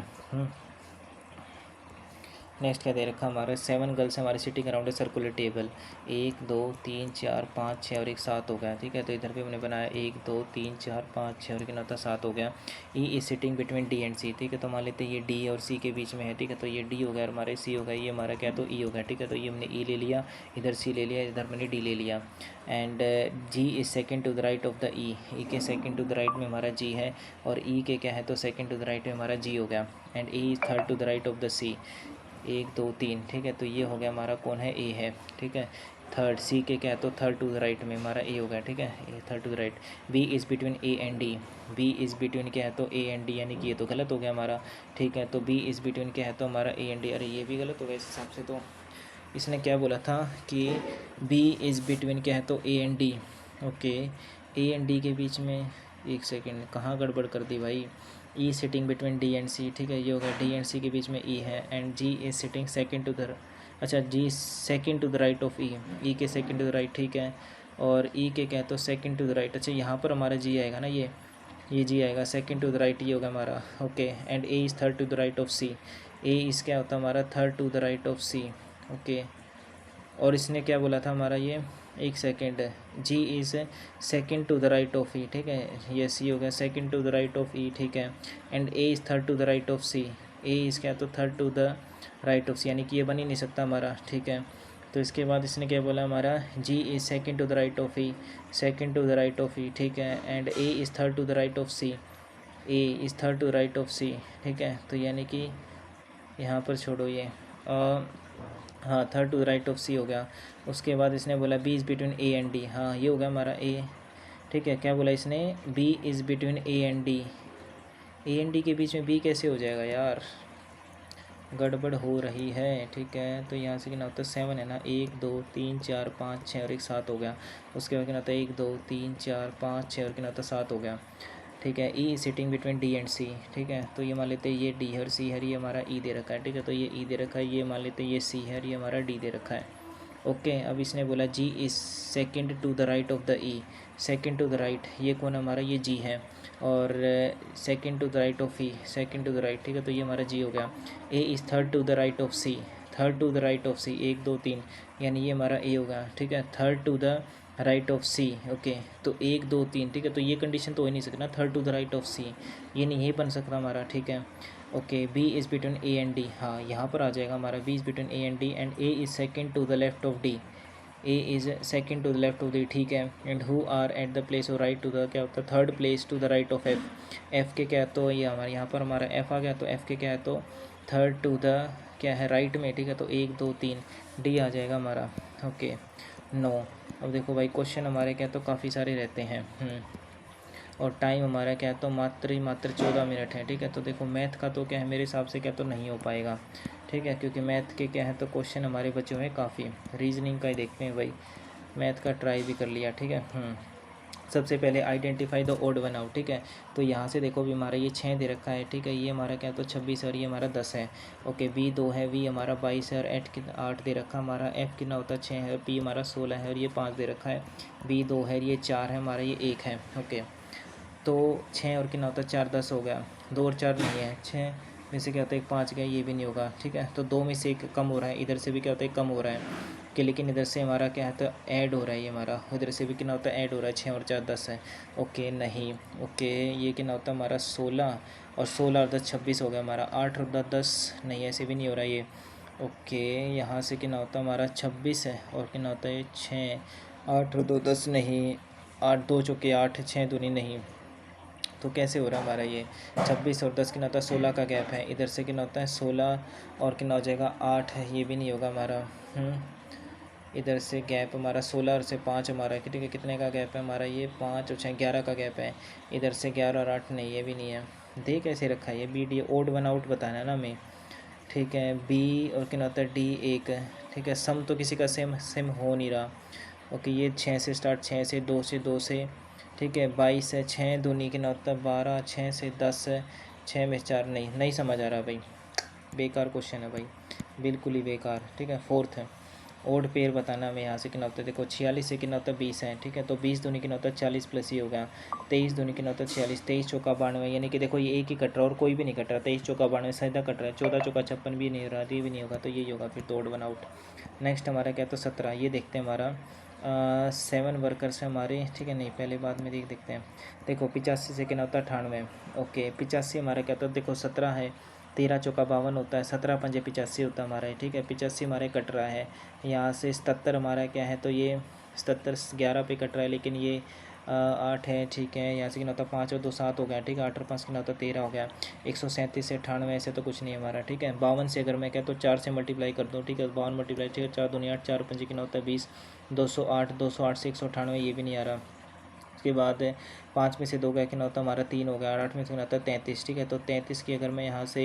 नेक्स्ट क्या दे रखा हमारा 7 गर्ल्स हमारे sitting around a circular table, 1 2 3 4 5 6 और एक 7 हो गया, ठीक है। तो इधर पे हमने बनाया 1 2 3 4 5 6 और कितना होता 7 हो गया। E is sitting between D and C, ठीक है। तो मान लेते हैं ये डी और सी के बीच में है, ठीक है। तो ये डी हो गया और हमारे सी हो गया, ये हमारा क्या तो ई हो गया, ठीक है। तो ये हमने ई ले लिया, इधर सी ले लिया, इधर मैंने डी ले लिया। And G is second to the right of the E, E के सेकेंड टू द राइट में हमारा जी है और ई के क्या है तो सेकेंड टू द राइट में हमारा जी हो गया। And E is third to the right of the C, 1 2 3, ठीक है। तो ये हो गया हमारा कौन है ए है, ठीक है। थर्ड सी के क्या है तो थर्ड टू द राइट में हमारा ए हो गया, ठीक है। A third to the right. B is between A and D, B is between क्या है तो ए एंड डी, यानी कि ये तो गलत हो गया हमारा, ठीक है। तो बी इज़ बिटवीन क्या है तो हमारा ए एंड डी, अरे ये भी गलत हो गया इस हिसाब से। तो इसने क्या बोला था कि बी इज़ बिटवीन क्या है तो ए and D. Okay A and D के बीच में, एक सेकेंड कहाँ गड़बड़ कर दी भाई। ई sitting between D and C, ठीक है। ये हो गया डी एंड सी के बीच में ई है। And G is sitting second to the, अच्छा G second to the right of E के सेकंड टू द राइट, ठीक है। और ई के क्या है तो सेकंड टू द राइट, अच्छा यहाँ पर हमारा जी आएगा ना, ये जी आएगा सेकंड टू द राइट, ये होगा हमारा। Okay and A is third to the right of C, A is क्या होता है हमारा third to the right of C. Okay और इसने क्या बोला था हमारा ये, एक second, G is second to the right of E, ठीक है। ये सी हो गया second to the right of E, ठीक है। And A is third to the right of C, A is क्या तो third to the right of C, यानी कि ये बन ही नहीं सकता हमारा, ठीक है। तो इसके बाद इसने क्या बोला हमारा G is second to the right of E, second to the right of E, ठीक है। And A is third to the right of C, A is third to the right of C, ठीक है। तो यानी कि यहाँ पर छोड़ो ये, हाँ third to the right of C हो गया। उसके बाद इसने बोला B is between A and D, हाँ ये हो गया हमारा ए, ठीक है। क्या बोला इसने B is between A and D, A and D के बीच में बी कैसे हो जाएगा यार, गड़बड़ हो रही है, ठीक है। तो यहाँ से कितना होता है 7 है ना, 1 2 3 4 5 6 और एक 7 हो गया। उसके बाद कितना होता है 1 2 3 4 5 6 और कितना होता है 7 हो गया, ठीक है। ई sitting between D and C, ठीक है। तो ये मान लेते हैं ये डी है और सी है, ये हमारा ई दे रखा है, ठीक है। तो ये ई दे रखा है, ये मान लेते हैं ये सी है और ये हमारा डी दे रखा है। ओके अब इसने बोला G is second to the right of the E, second to the right, ये कौन हमारा ये जी है और second to the right of E, second to the right, ठीक है। तो ये हमारा जी हो गया। A is third to the right of C, third to the right of C, 1 2 3, यानी ये हमारा ए होगा, ठीक है। Third to the right of C, okay. तो 1 2 3, ठीक है। तो ये कंडीशन तो हो ही नहीं सकता, third to the right of C, ये नहीं बन सकता हमारा, ठीक है। Okay B is between A and D, हाँ यहाँ पर आ जाएगा हमारा B is between A and D and A is second to the left of D, A is second to the left of D, ठीक है। And who are at the place of right to the, क्या होता है third place to the right of F, F के क्या तो ये हमारे यहाँ पर हमारा एफ़ आ गया, तो एफ़ के क्या है तो थर्ड टू द क्या है राइट में, ठीक है। तो 1 2 3 डी आ जाएगा हमारा। ओके नो अब देखो भाई क्वेश्चन हमारे क्या तो काफ़ी सारे रहते हैं और टाइम हमारा क्या है तो मात्र 14 मिनट है, ठीक है। तो देखो मैथ का तो क्या है मेरे हिसाब से क्या तो नहीं हो पाएगा, ठीक है, क्योंकि मैथ के क्या है तो क्वेश्चन हमारे बचे हुए हैं काफ़ी। रीजनिंग का ही देखते हैं भाई, मैथ का ट्राई भी कर लिया, ठीक है। सबसे पहले identify the odd one out, ठीक है। तो यहाँ से देखो भी हमारा ये 6 दे रखा है, ठीक है, ये हमारा क्या तो 26 और ये हमारा 10 है। ओके, बी 2 है, वी हमारा 22 है और 8 दे रखा हमारा, एफ कितना होता है 6 है और पी हमारा 16 है और ये 5 दे रखा है, बी 2 है, ये 4 है हमारा, ये 1 है। ओके, तो 6 और कितना होता है 4 10 हो गया, 2 और 4 नहीं है, 6 में से क्या होता है 1 5 गया, ये भी नहीं होगा, ठीक है। तो 2 में से 1 कम हो रहा है, इधर से भी क्या होता है कम हो रहा है कि, लेकिन इधर से हमारा क्या है तो ऐड हो रहा है, ये हमारा इधर से भी कितना होता है ऐड हो रहा है, 6 और 4 10 है। ओके नहीं, ओके ये कितना होता है हमारा 16 और 16 और 10 26 हो गया हमारा, 8 और 10 10 नहीं, ऐसे भी नहीं हो रहा ये। ओके, यहाँ से कितना होता है हमारा 26 है और कितना होता है 6, 8 और 2 10 नहीं, 8 2 चौके 8, 6 दूनी नहीं, तो कैसे हो रहा है हमारा ये 26 और 10 कितना होता है 16 का गैप है, इधर से कितना होता है 16 और कितना हो जाएगा 8 है, ये भी नहीं होगा हमारा। इधर से गैप हमारा 16 और से 5 हमारा, ठीक है, कितने का गैप है हमारा ये 5 और 6 11 का गैप है, इधर से 11 और 8 नहीं, ये भी नहीं है। दे कैसे रखा है ये B D, odd one out बताना है ना हमें, ठीक है। बी और कितना होता है डी 1, ठीक है, सम तो किसी का सेम सेम हो नहीं रहा। ओके, ये 6 से स्टार्ट, 6 से 2 से 2 से, ठीक है, 22 है, 6 दूनी कितना होता है 12, 6 से 10 है, 6 में 4 नहीं समझ आ रहा भाई, बेकार क्वेश्चन है भाई, बिल्कुल ही बेकार, ठीक है। फोर्थ है ओड पेयर बताना हमें, यहाँ से कितना होता है देखो 46 से कितना होता है 20 है, ठीक है, तो 20 दूनी कितना होता है 40 प्लस ये हो गया, 23 दूनी कितना होता है 46, 23 चौका 92, यानी कि देखो ये एक ही कट रहा है और कोई भी नहीं कट रहा, 23 चौका 92 सीधा कट रहा है, 14 चौका 56 भी नहीं हो रहा, ये भी नहीं होगा, तो यही होगा फिर तो ओड वन आउट। नेक्स्ट हमारा क्या तो 17, ये देखते हैं हमारा 7 वर्कर्स है हमारे, ठीक है, नहीं पहले बाद में देखते हैं। देखो 85 से कितना होता है 98, ओके 85 हमारा क्या होता है देखो 17 है, 13 चौका 52 होता है, 17 पंजे 85 होता है हमारा, ठीक है, 85 हमारे कट रहा है। यहाँ से 77 हमारा क्या है तो ये 77 11 पे कट रहा है, लेकिन ये 8 है, ठीक है, यहाँ से कितना होता है 5 और 2 7 हो गया, ठीक है, 8 और 5 कितना होता है 13 हो गया। 137 से 98 ऐसे तो कुछ नहीं है हमारा, ठीक है। 52 से अगर मैं क्या तो 4 से मल्टीप्लाई कर दूँ, ठीक है, 52 मल्टीप्लाई, ठीक है, 4 दूनी 8, 4 पंजे कितना होता है 20, 208 से 198, ये भी नहीं आ रहा। उसके बाद 5 में से 2 गया कितना होता है हमारा 3 हो गया, और 8 में से कितना होता है 33, ठीक है। तो 33 की अगर मैं यहाँ से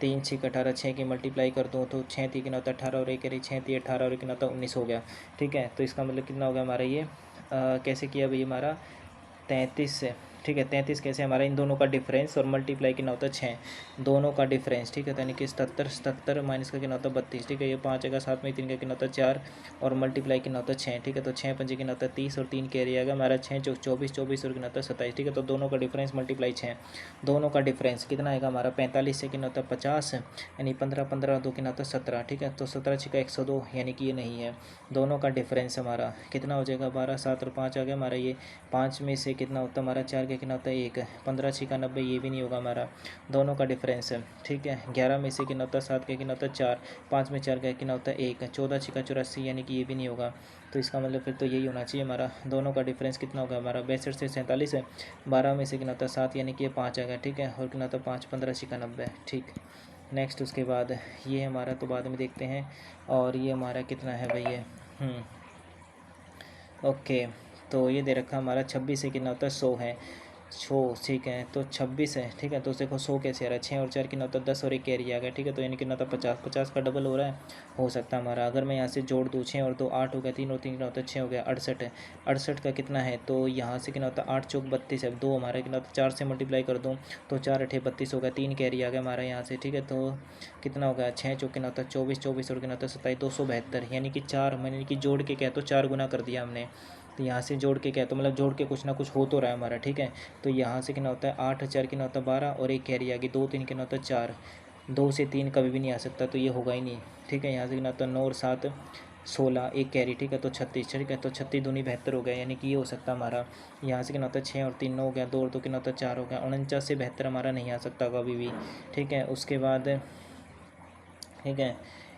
3 6 18 6 की मल्टीप्लाई कर दूँ तो 6 3 कितना होता है 18 और 1 6 3 18 और कितना होता है 19 हो गया, ठीक है। तो इसका मतलब कितना हो गया हमारा ये कैसे किया भाई हमारा 33 से, ठीक है, 33 कैसे हमारा इन दोनों का डिफरेंस और मल्टीप्लाई कितना होता है 6, दोनों का डिफरेंस, ठीक है, यानी कि 77 माइनस का कितना होता है 32, ठीक है, ये 5 आएगा, 7 में 3 का कितना होता है 4 और मल्टीप्लाई कितना होता है 6, ठीक है। तो 6 पंजे कितना होता है 30 और 3 कैरी आएगा हमारा 6 24 24 और कितना होता है 27, ठीक है। तो दोनों का डिफरेंस मल्टीप्लाई 6, दोनों का डिफरेंस कितना आएगा हमारा 45 से कितना होता है 50, यानी 15 15 2 कितना होता है 17, ठीक है। तो 17 6 102, यानी कि ये नहीं है। दोनों का डिफरेंस हमारा कितना हो जाएगा 12 7 और 5 आ गया हमारा, ये 5 में से कितना होता है हमारा 4 का कितना होता है 1, 15 6 का 90, ये भी नहीं होगा हमारा। दोनों का डिफरेंस है, ठीक है। 11 में से कितना होता है 7 का कितना होता है 4, 5 में 4 का कितना होता है 1, 14 6 का 84, यानी कि ये भी नहीं होगा। तो इसका मतलब फिर तो यही होना चाहिए हमारा। दोनों का डिफरेंस कितना होगा हमारा 62 से 47 है, 12 में से कितना होता है 7, यानी कि ये 5 आएगा, ठीक है, और कितना होता है 5 15 6 का 90, ठीक। नेक्स्ट उसके बाद ये हमारा तो बाद में देखते हैं, और ये हमारा कितना है भाई ये ओके, तो ये दे रखा हमारा 26 से कितना होता है 100 है, 100, ठीक है, तो 26 है, ठीक है। तो देखो 100 कैसे आ रहा है 6 और 4 कितना होता है 10 और 1 कैरी आ गया, ठीक है। तो यानी कितना होता है 50, 50 का डबल हो रहा है, हो सकता है हमारा। अगर मैं यहाँ से जोड़ दूँ 6 और 2 8 हो गया, 3 और 3 कितना होता है 6 हो गया, 68 है, 68 का कितना है तो यहाँ से कितना होता है 8 चौक 32 है, 2 हमारा कितना होता है 4 से मल्टीप्लाई कर दूँ तो 4 8 32 हो गया, 3 कैरी आ गया हमारा यहाँ से, ठीक है। तो कितना हो गया 6 चौक कितना होता है 24 24 और कितना होता है 27 272, यानी कि 4 मैंने कि जोड़ के क्या तो 4 गुना कर दिया हमने। तो यहाँ से जोड़ के क्या तो मतलब जोड़ के कुछ ना कुछ हो तो रहा है हमारा, ठीक है। तो यहाँ से कितना होता है 8 4 कितना होता है 12 और 1 कैरी आ गई, 2 3 कितना होता है 4, 2 से 3 कभी भी नहीं आ सकता, तो ये होगा ही नहीं, ठीक है। यहाँ से कितना होता है 9 और 7 16, 1 कैरी, ठीक है, तो 36, ठीक है। तो 36 दूनी 72 हो गया, यानी कि ये हो सकता है हमारा। यहाँ से कितना होता है 6 और 3 9 हो गया, 2 और 2 कितना होता है 4 हो गया, 49 से 72 हमारा नहीं आ सकता कभी भी, ठीक है। उसके बाद ठीक है,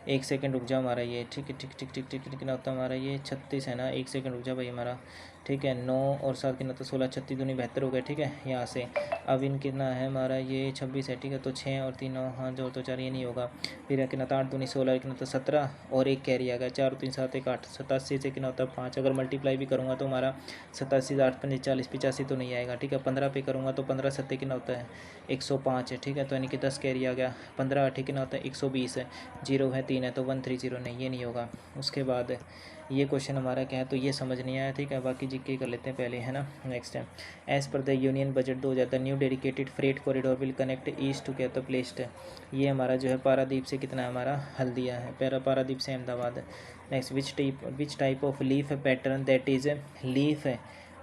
1 सेकंड रुक जाओ हमारा ये, ठीक है, ठीक ठीक ठीक ठीक कितना होता है हमारा ये 36 है ना, 1 सेकंड रुक जाओ भाई हमारा, ठीक है। 9 और 7 कितना होता है 16, 36 दूनी 72 हो गया, ठीक है। यहाँ से अब इन कितना है हमारा ये 26 है, ठीक है। तो 6 और 3 9 हाँ जोड़ तो 4, ये नहीं होगा। फिर कितना था 8 दूनी 16, कितना होता है 17 और 1 कैरी आ गया, 4 और 3 7 1 8, 87 से कितना होता है 5, अगर मल्टीप्लाई भी करूँगा तो हमारा 87 8 5 40 85 तो नहीं आएगा, ठीक है। 15 पे करूँगा तो 15 7 कितना होता है 105 है, ठीक है। तो यानी कि 10 कैरी आ गया, 15 8 कितना होता है 120 है, 0 है 3 है तो 130, नहीं ये नहीं होगा। उसके बाद ये क्वेश्चन हमारा क्या है, तो ये समझ नहीं आया, ठीक है। बाकी जीके कर लेते हैं पहले, है ना। नेक्स्ट है, as per the union budget 2000 the new dedicated freight corridor will connect east to क्या तो प्लेस्ड है। ये हमारा जो है पारादीप से कितना है हमारा, हल्दिया है, पारादीप से अहमदाबाद है। Next, which type of leaf pattern that is leaf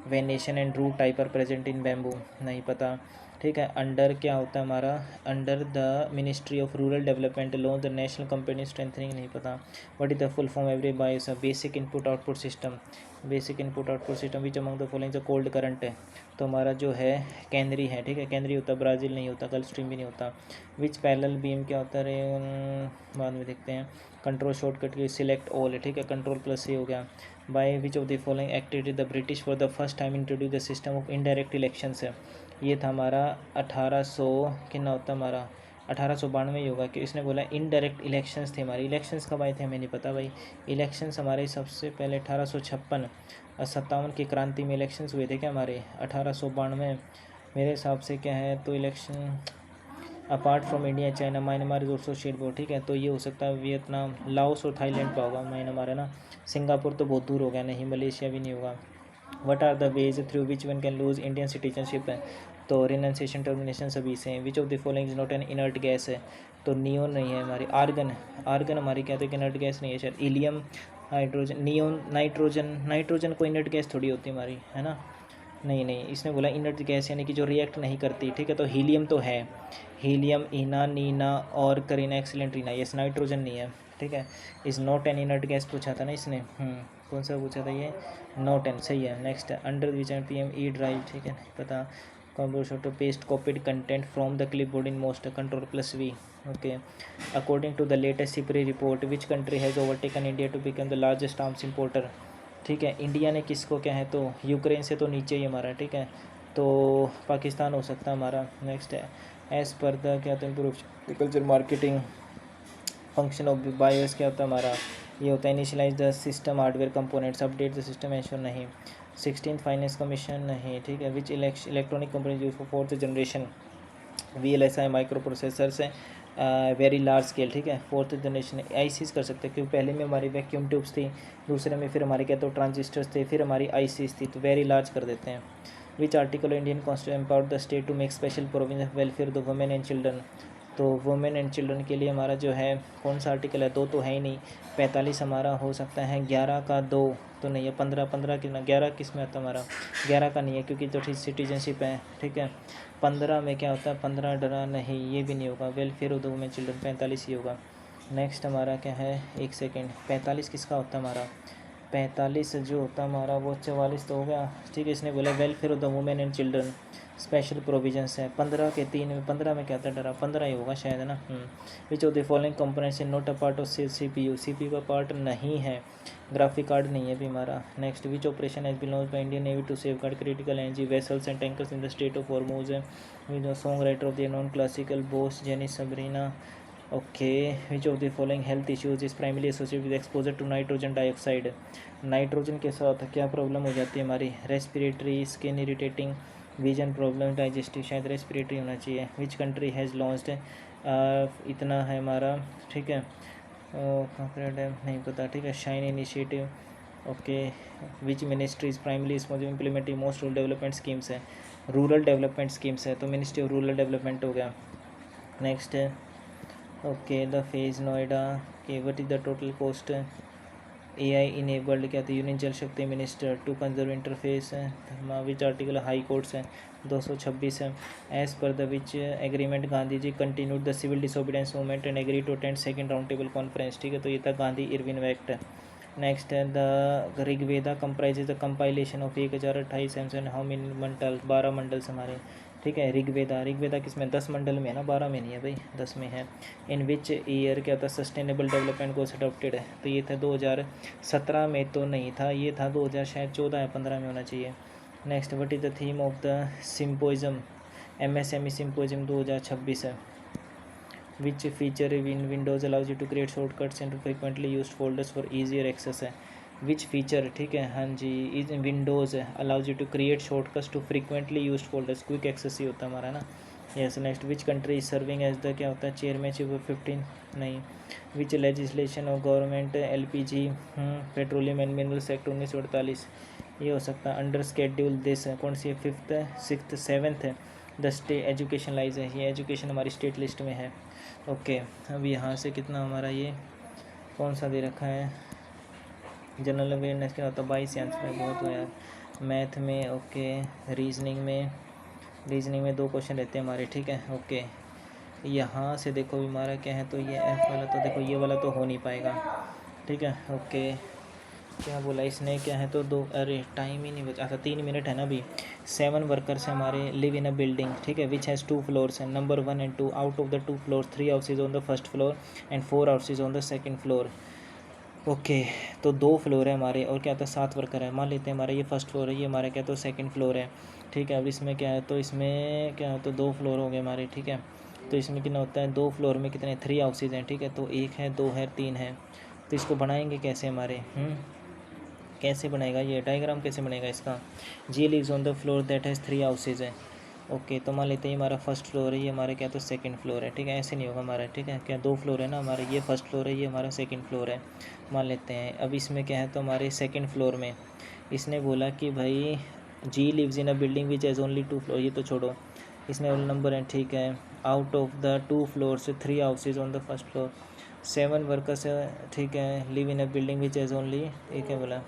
venation and root type are present in bamboo, नहीं पता, ठीक है। अंडर क्या होता है हमारा, under the ministry of rural development loan the national company strengthening, नहीं पता। What is the full form every BIOS basic input output system, basic input output system which among the following cold current है, तो हमारा जो है कैनरी है, ठीक है। कैनरी होता है, ब्राज़ील नहीं होता, गल्फ स्ट्रीम भी नहीं होता। विच पैरेलल बीम क्या होता है, बाद में देखते हैं। कंट्रोल शॉर्टकट की सिलेक्ट ऑल है, ठीक है, कंट्रोल प्लस से हो गया। By which of the following activity the British for the first time introduce the system of indirect elections है। ये था हमारा 1800 कितना होता है हमारा 1892 ही होगा, कि इसने बोला इनडायरेक्ट इलेक्शंस थे हमारे। इलेक्शंस कब आए थे हमें नहीं पता भाई। इलेक्शंस हमारे सबसे पहले 1856 और 57 की क्रांति में इलेक्शंस हुए थे क्या हमारे, 1892 मेरे हिसाब से क्या है, तो election apart from India China Myanmar is also share board, ठीक है। तो ये हो सकता है वियतनाम, लाओस और थाईलैंड का होगा म्यांमार, है ना। सिंगापुर तो बहुत दूर हो गया, नहीं, मलेशिया भी नहीं होगा। What are the ways through which one can lose Indian citizenship है, तो रिनाउंसिएशन टर्मिनेशन सभी से हैं। Which of the following is not an inert gas है, तो नियोन नहीं है हमारी। आर्गन, आर्गन हमारी क्या, तो इनर्ट गैस नहीं है शायद। Helium, hydrogen, neon, nitrogen, nitrogen कोई इनर्ट गैस थोड़ी होती हमारी, है ना। नहीं नहीं, इसने बोला इनर्ट गैस यानी कि जो रिएक्ट नहीं करती, ठीक है। तो हीलियम तो है, हीलियम, ईना, नीना और Kareena, excellent Reena, yes. Nitrogen नहीं है, ठीक है। Is not an inert gas पूछा था ना इसने, कौन सा पूछा था ये, नॉट एन, सही है। Next, under which PM E drive, ठीक है, नहीं पता। Computer paste copied content from the clipboard in most, control plus V, okay. According to the latest SIPRI report which country has overtaken India to become the largest arms importer, ठीक है। इंडिया ने किसको क्या है, तो यूक्रेन से तो नीचे ही हमारा, ठीक है। तो पाकिस्तान हो सकता है हमारा। नेक्स्ट है, एज़ पर द क्या होता है improve agriculture marketing function of BIOS, क्या होता है हमारा, ये होता है initialise the system hardware components, update the system ensure, नहीं। 16th फाइनेंस कमीशन, नहीं, ठीक है। विच electronic company use for 4th generation VLSI microprocessors है, वेरी लार्ज स्केल, ठीक है। 4th जनरेशन ICs कर सकते हैं, क्योंकि पहले में हमारी वैक्यूम ट्यूब्स थी, दूसरे में फिर हमारे क्या तो ट्रांजिस्टर्स थे, फिर हमारी ICs थी, तो वेरी लार्ज कर देते हैं। Which article Indian constitution empower the state to make special provision welfare the women and children, तो वुमेन एंड चिल्ड्रन के लिए हमारा जो है कौन सा आर्टिकल है, 2 तो है ही नहीं। 45 हमारा हो सकता है, 11 का 2 तो नहीं है। 15 कितना, 11 किस में आता है हमारा, 11 का नहीं है, क्योंकि तो सिटीजनशिप है, ठीक है। 15 में क्या होता है, 15 डरा नहीं, ये भी नहीं होगा। Welfare of the women children 45 ही होगा। नेक्स्ट हमारा क्या है, 1 सेकेंड, 45 किसका होता है हमारा, 45 जो होता है हमारा वो 44 तो हो गया, ठीक है। इसने बोला welfare of the women and children special provisions है। 15 के 3 में, 15 में क्या था डरा, 15 ही होगा शायद, है ना। Which of the following components is not a part of CPU का पार्ट नहीं है, ग्राफिक कार्ड नहीं है भी हमारा। Next, which operation has been launched by Indian navy to safeguard critical energy vessels and tankers in the state of Hormuz है। With songwriter of the non classical Bose Jenny Sabrina, okay. Which of the following health issues is primarily associated with exposure to nitrogen dioxide, nitrogen के साथ क्या प्रॉब्लम हो जाती है हमारी, respiratory, skin irritating, vision problem, digestive, शायद रेस्पिरेटरी होना चाहिए। विच कंट्री हैज़ लॉन्च्ड, इतना है हमारा, ठीक है। नहीं पता, ठीक है। Shine initiative, okay. Which ministry is primarily implementing most rural development schemes है, रूरल डेवलपमेंट स्कीम्स है, तो मिनिस्ट्री ऑफ रूरल डेवलपमेंट हो गया। नेक्स्ट है, ओके, द फेज नोएडा के what is the total cost, AI enabled क्या था, यूनियन जल शक्ति मिनिस्टर टू कंजर्व इंटरफेस है। विच आर्टिकल हाई कोर्ट्स है, 226 है। एज पर the which agreement Gandhi ji continued the civil disobedience movement and agree to attend second round table conference, ठीक है। तो ये था गांधी इरविन एक्ट। नेक्स्ट है, the Rigveda comprises the compilation of 1028 and how many mandal, 12 mandals हमारे, ठीक है। ऋग्वेदा किस में, 10 मंडल में है ना, 12 में नहीं है भाई, 10 में है। इन विच ईयर क्या था सस्टेनेबल डेवलपमेंट गोल्स अडॉप्टेड है, तो ये था 2017 में तो नहीं था, ये था 2000 शायद 14 या 15 में होना चाहिए। Next, what is the theme of the symposium, MSME symposium 2026 है। Which feature in Windows allows you to create shortcuts and frequently used folders for easier access है। विच फीचर, ठीक है, हाँ जी, is Windows allows you to create shortcuts to frequently used folders, quick access ही होता है हमारा ना। Yes next which country is serving as the क्या होता है चेयरमैनशिप ऑफ 15 नहीं which legislation of government LPG petroleum and mineral sector 1948 ये हो सकता है अंडर स्केड्यूल दिस कौन सी 5th 6th 7th the state education lies है ये एजुकेशन हमारी स्टेट लिस्ट में है ओके अब यहाँ से कितना हमारा ये कौन सा दे रखा है जनरल अवेयरनेस क्या होता है 22 आंसर है बहुत हो यार मैथ में ओके रीजनिंग में 2 क्वेश्चन रहते हैं हमारे ठीक है ओके यहाँ से देखो भी हमारा क्या है तो ये F वाला तो देखो ये वाला तो हो नहीं पाएगा ठीक है ओके क्या बोला इसने क्या है तो 2 अरे टाइम ही नहीं बचा था 3 मिनट है ना अभी 7 वर्कर्स हमारे लिव इन अ बिल्डिंग ठीक है विच हैज़ 2 फ्लोर्स है number 1 and 2 out of the 2 floor 3 houses on the first floor and 4 houses on the second floor okay तो 2 फ्लोर है हमारे और क्या होता है 7 वर्कर है मान लेते हैं हमारा ये फर्स्ट फ्लोर है ये हमारा क्या तो सेकंड फ्लोर है ठीक है अब इसमें क्या है तो इसमें क्या है तो 2 फ्लोर हो गए हमारे ठीक है तो इसमें कितना होता है 2 फ्लोर में कितने 3 हाउसेज हैं ठीक है तो 1 है 2 है 3 है तो इसको बनाएंगे कैसे हमारे कैसे बनेगा ये डायग्राम कैसे बनेगा इसका G lives on the floor that has 3 houses है ओके तो मान लेते हैं हमारा फर्स्ट फ्लोर है ये हमारा क्या तो सेकंड फ्लोर है ठीक है ऐसे नहीं होगा हमारा ठीक है क्या 2 फ्लोर है ना हमारा ये फर्स्ट फ्लोर है ये हमारा सेकंड फ्लोर है मान लेते हैं अब इसमें क्या है तो हमारे सेकंड फ्लोर में इसने बोला कि भाई G lives in a building which has only 2 floor ये तो छोड़ो इसमें रोल नंबर है ठीक है out of the 2 floors 3 houses on the first floor 7 workers ठीक है live in a building which has only एक है बोला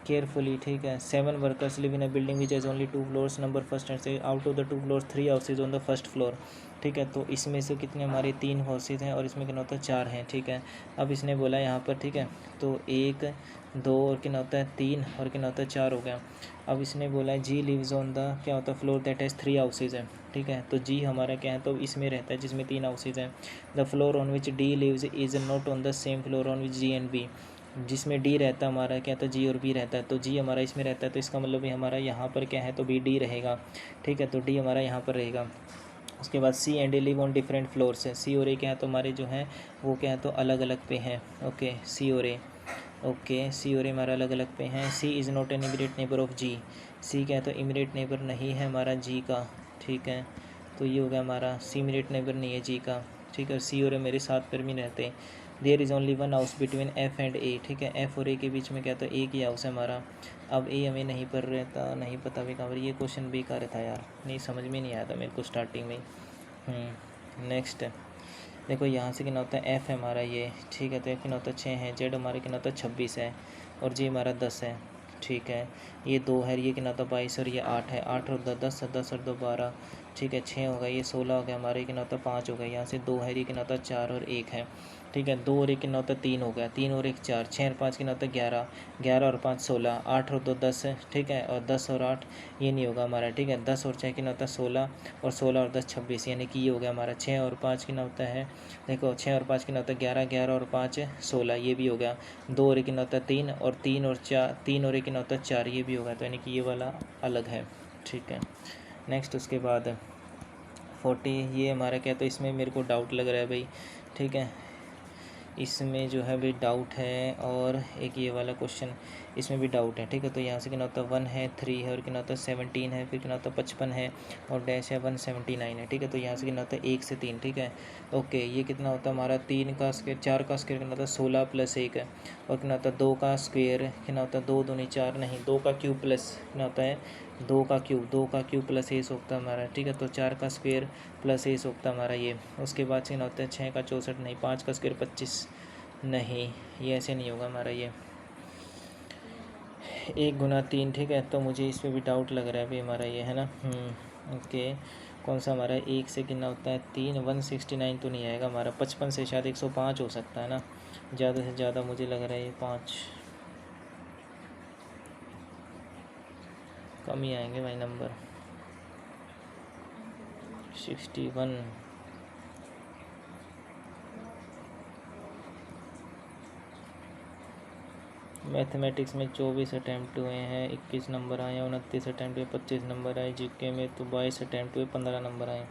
केयरफुली ठीक है 7 workers live in a building which has only 2 floors number first and से out of the 2 floors 3 houses on the first floor ठीक है तो इसमें से कितने हमारे 3 हाउसेज हैं और इसमें कितना होता है 4 हैं ठीक है अब इसने बोला यहाँ पर ठीक है तो 1 2 और कितना होता है 3 और कितना होता है 4 हो गया अब इसने बोला है जी लिव्स ऑन द क्या होता है फ्लोर दैट हैज़ 3 हाउसेज है ठीक है तो जी हमारा क्या है तो इसमें रहता है जिसमें 3 हाउसेज हैं the floor on which D lives is not on the same floor on which G and B जिसमें डी रहता है हमारा क्या तो जी और बी रहता है तो जी हमारा इसमें रहता है तो इसका मतलब भी हमारा यहाँ पर क्या है तो बी डी रहेगा ठीक है तो डी हमारा यहाँ पर रहेगा उसके बाद C and A live on different floors है सी और ए क्या है तो हमारे जो हैं वो क्या है तो अलग अलग पे हैं ओके सी और ए ओके सी और ए हमारा अलग अलग पे हैं C is not an immediate neighbour of G C क्या है तो इमीडिएट नेबर नहीं है हमारा जी का ठीक है तो ये हो गया हमारा सी इमीडिएट नेबर नहीं है जी का ठीक है सी और ए मेरे साथ पर भी रहते हैं there is only 1 house between F and A ठीक है एफ और ए के बीच में क्या था एक ही हाउस है हमारा अब ए हमें नहीं पर रहता नहीं पता भी कहाँ पर ये क्वेश्चन बेकार था यार नहीं समझ में नहीं आया था मेरे को स्टार्टिंग में नेक्स्ट देखो यहाँ से कितना होता है एफ़ है हमारा ये ठीक है तो एफ कितना होता है 6 है जेड हमारे कितना होता है 26 है और जी हमारा 10 है ठीक है ये 2 है ये कितना होता है 22 और ये 8 है 8 और 10 10 और 2 12 ठीक है 6 हो गया ये 16 हो गया हमारे कितना होता है 5 हो गया यहाँ से 2 है ये कितना होता है 4 और 1 है ठीक है 2 और 1 कितना होता है 3 हो गया 3 और 1 4 6 और 5 कितना होता है 11 11 और 5 16 8 और 2 10 है ठीक है और 10 और 8 ये नहीं होगा हमारा ठीक है 10 और 6 कितना होता है 16 और 16 और 10 26 यानी कि ये हो गया हमारा 6 और 5 कितना होता है देखो 6 और 5 कितना होता है 11 11 और 5 16 ये भी हो गया 2 और 1 कितना होता है 3 और 3 और 4 3 और 1 कितना होता है 4 ये भी होगा तो यानी कि ये वाला अलग है ठीक है नेक्स्ट उसके बाद 40 ये हमारा क्या तो इसमें मेरे को डाउट लग रहा है भाई ठीक है इसमें जो है भाई डाउट है और एक ये वाला क्वेश्चन इसमें भी डाउट है ठीक है तो यहाँ से कितना होता है 1 है 3 है और कितना होता है 17 है फिर कितना होता है 55 है और डैश है 179 है ठीक है तो यहाँ से कितना होता है 1 से 3 ठीक है ओके ये कितना होता है हमारा 3 का स्क्वायर 4 का स्क्वायर कितना होता है 16 प्लस 1 है और कितना होता है 2 का स्क्वायर कितना होता है 2 दूनी 4 नहीं 2 का क्यूब प्लस कितना होता है 2 का क्यूब प्लस ए होता है हमारा ठीक है तो 4 का स्क्वायर प्लस ए होता है हमारा ये उसके बाद कितना होता है 6 का 64 नहीं 5 का स्क्वायर 25 नहीं ये ऐसे नहीं होगा हमारा ये 1 गुना 3 ठीक है तो मुझे इस पर भी डाउट लग रहा है भाई हमारा ये है ना ओके कौन सा हमारा 1 से कितना होता है 3 169 तो नहीं आएगा हमारा 55 से शायद 105 हो सकता है ना ज़्यादा से ज़्यादा मुझे लग रहा है ये 5 कम ही आएंगे भाई नंबर 61 मैथमेटिक्स में 24 अटैम्प्ट हुए हैं 21 नंबर आए 29 अटैम्प्ट हुए 25 नंबर आए जीके में तो 22 अटैम्प्ट हुए 15 नंबर आए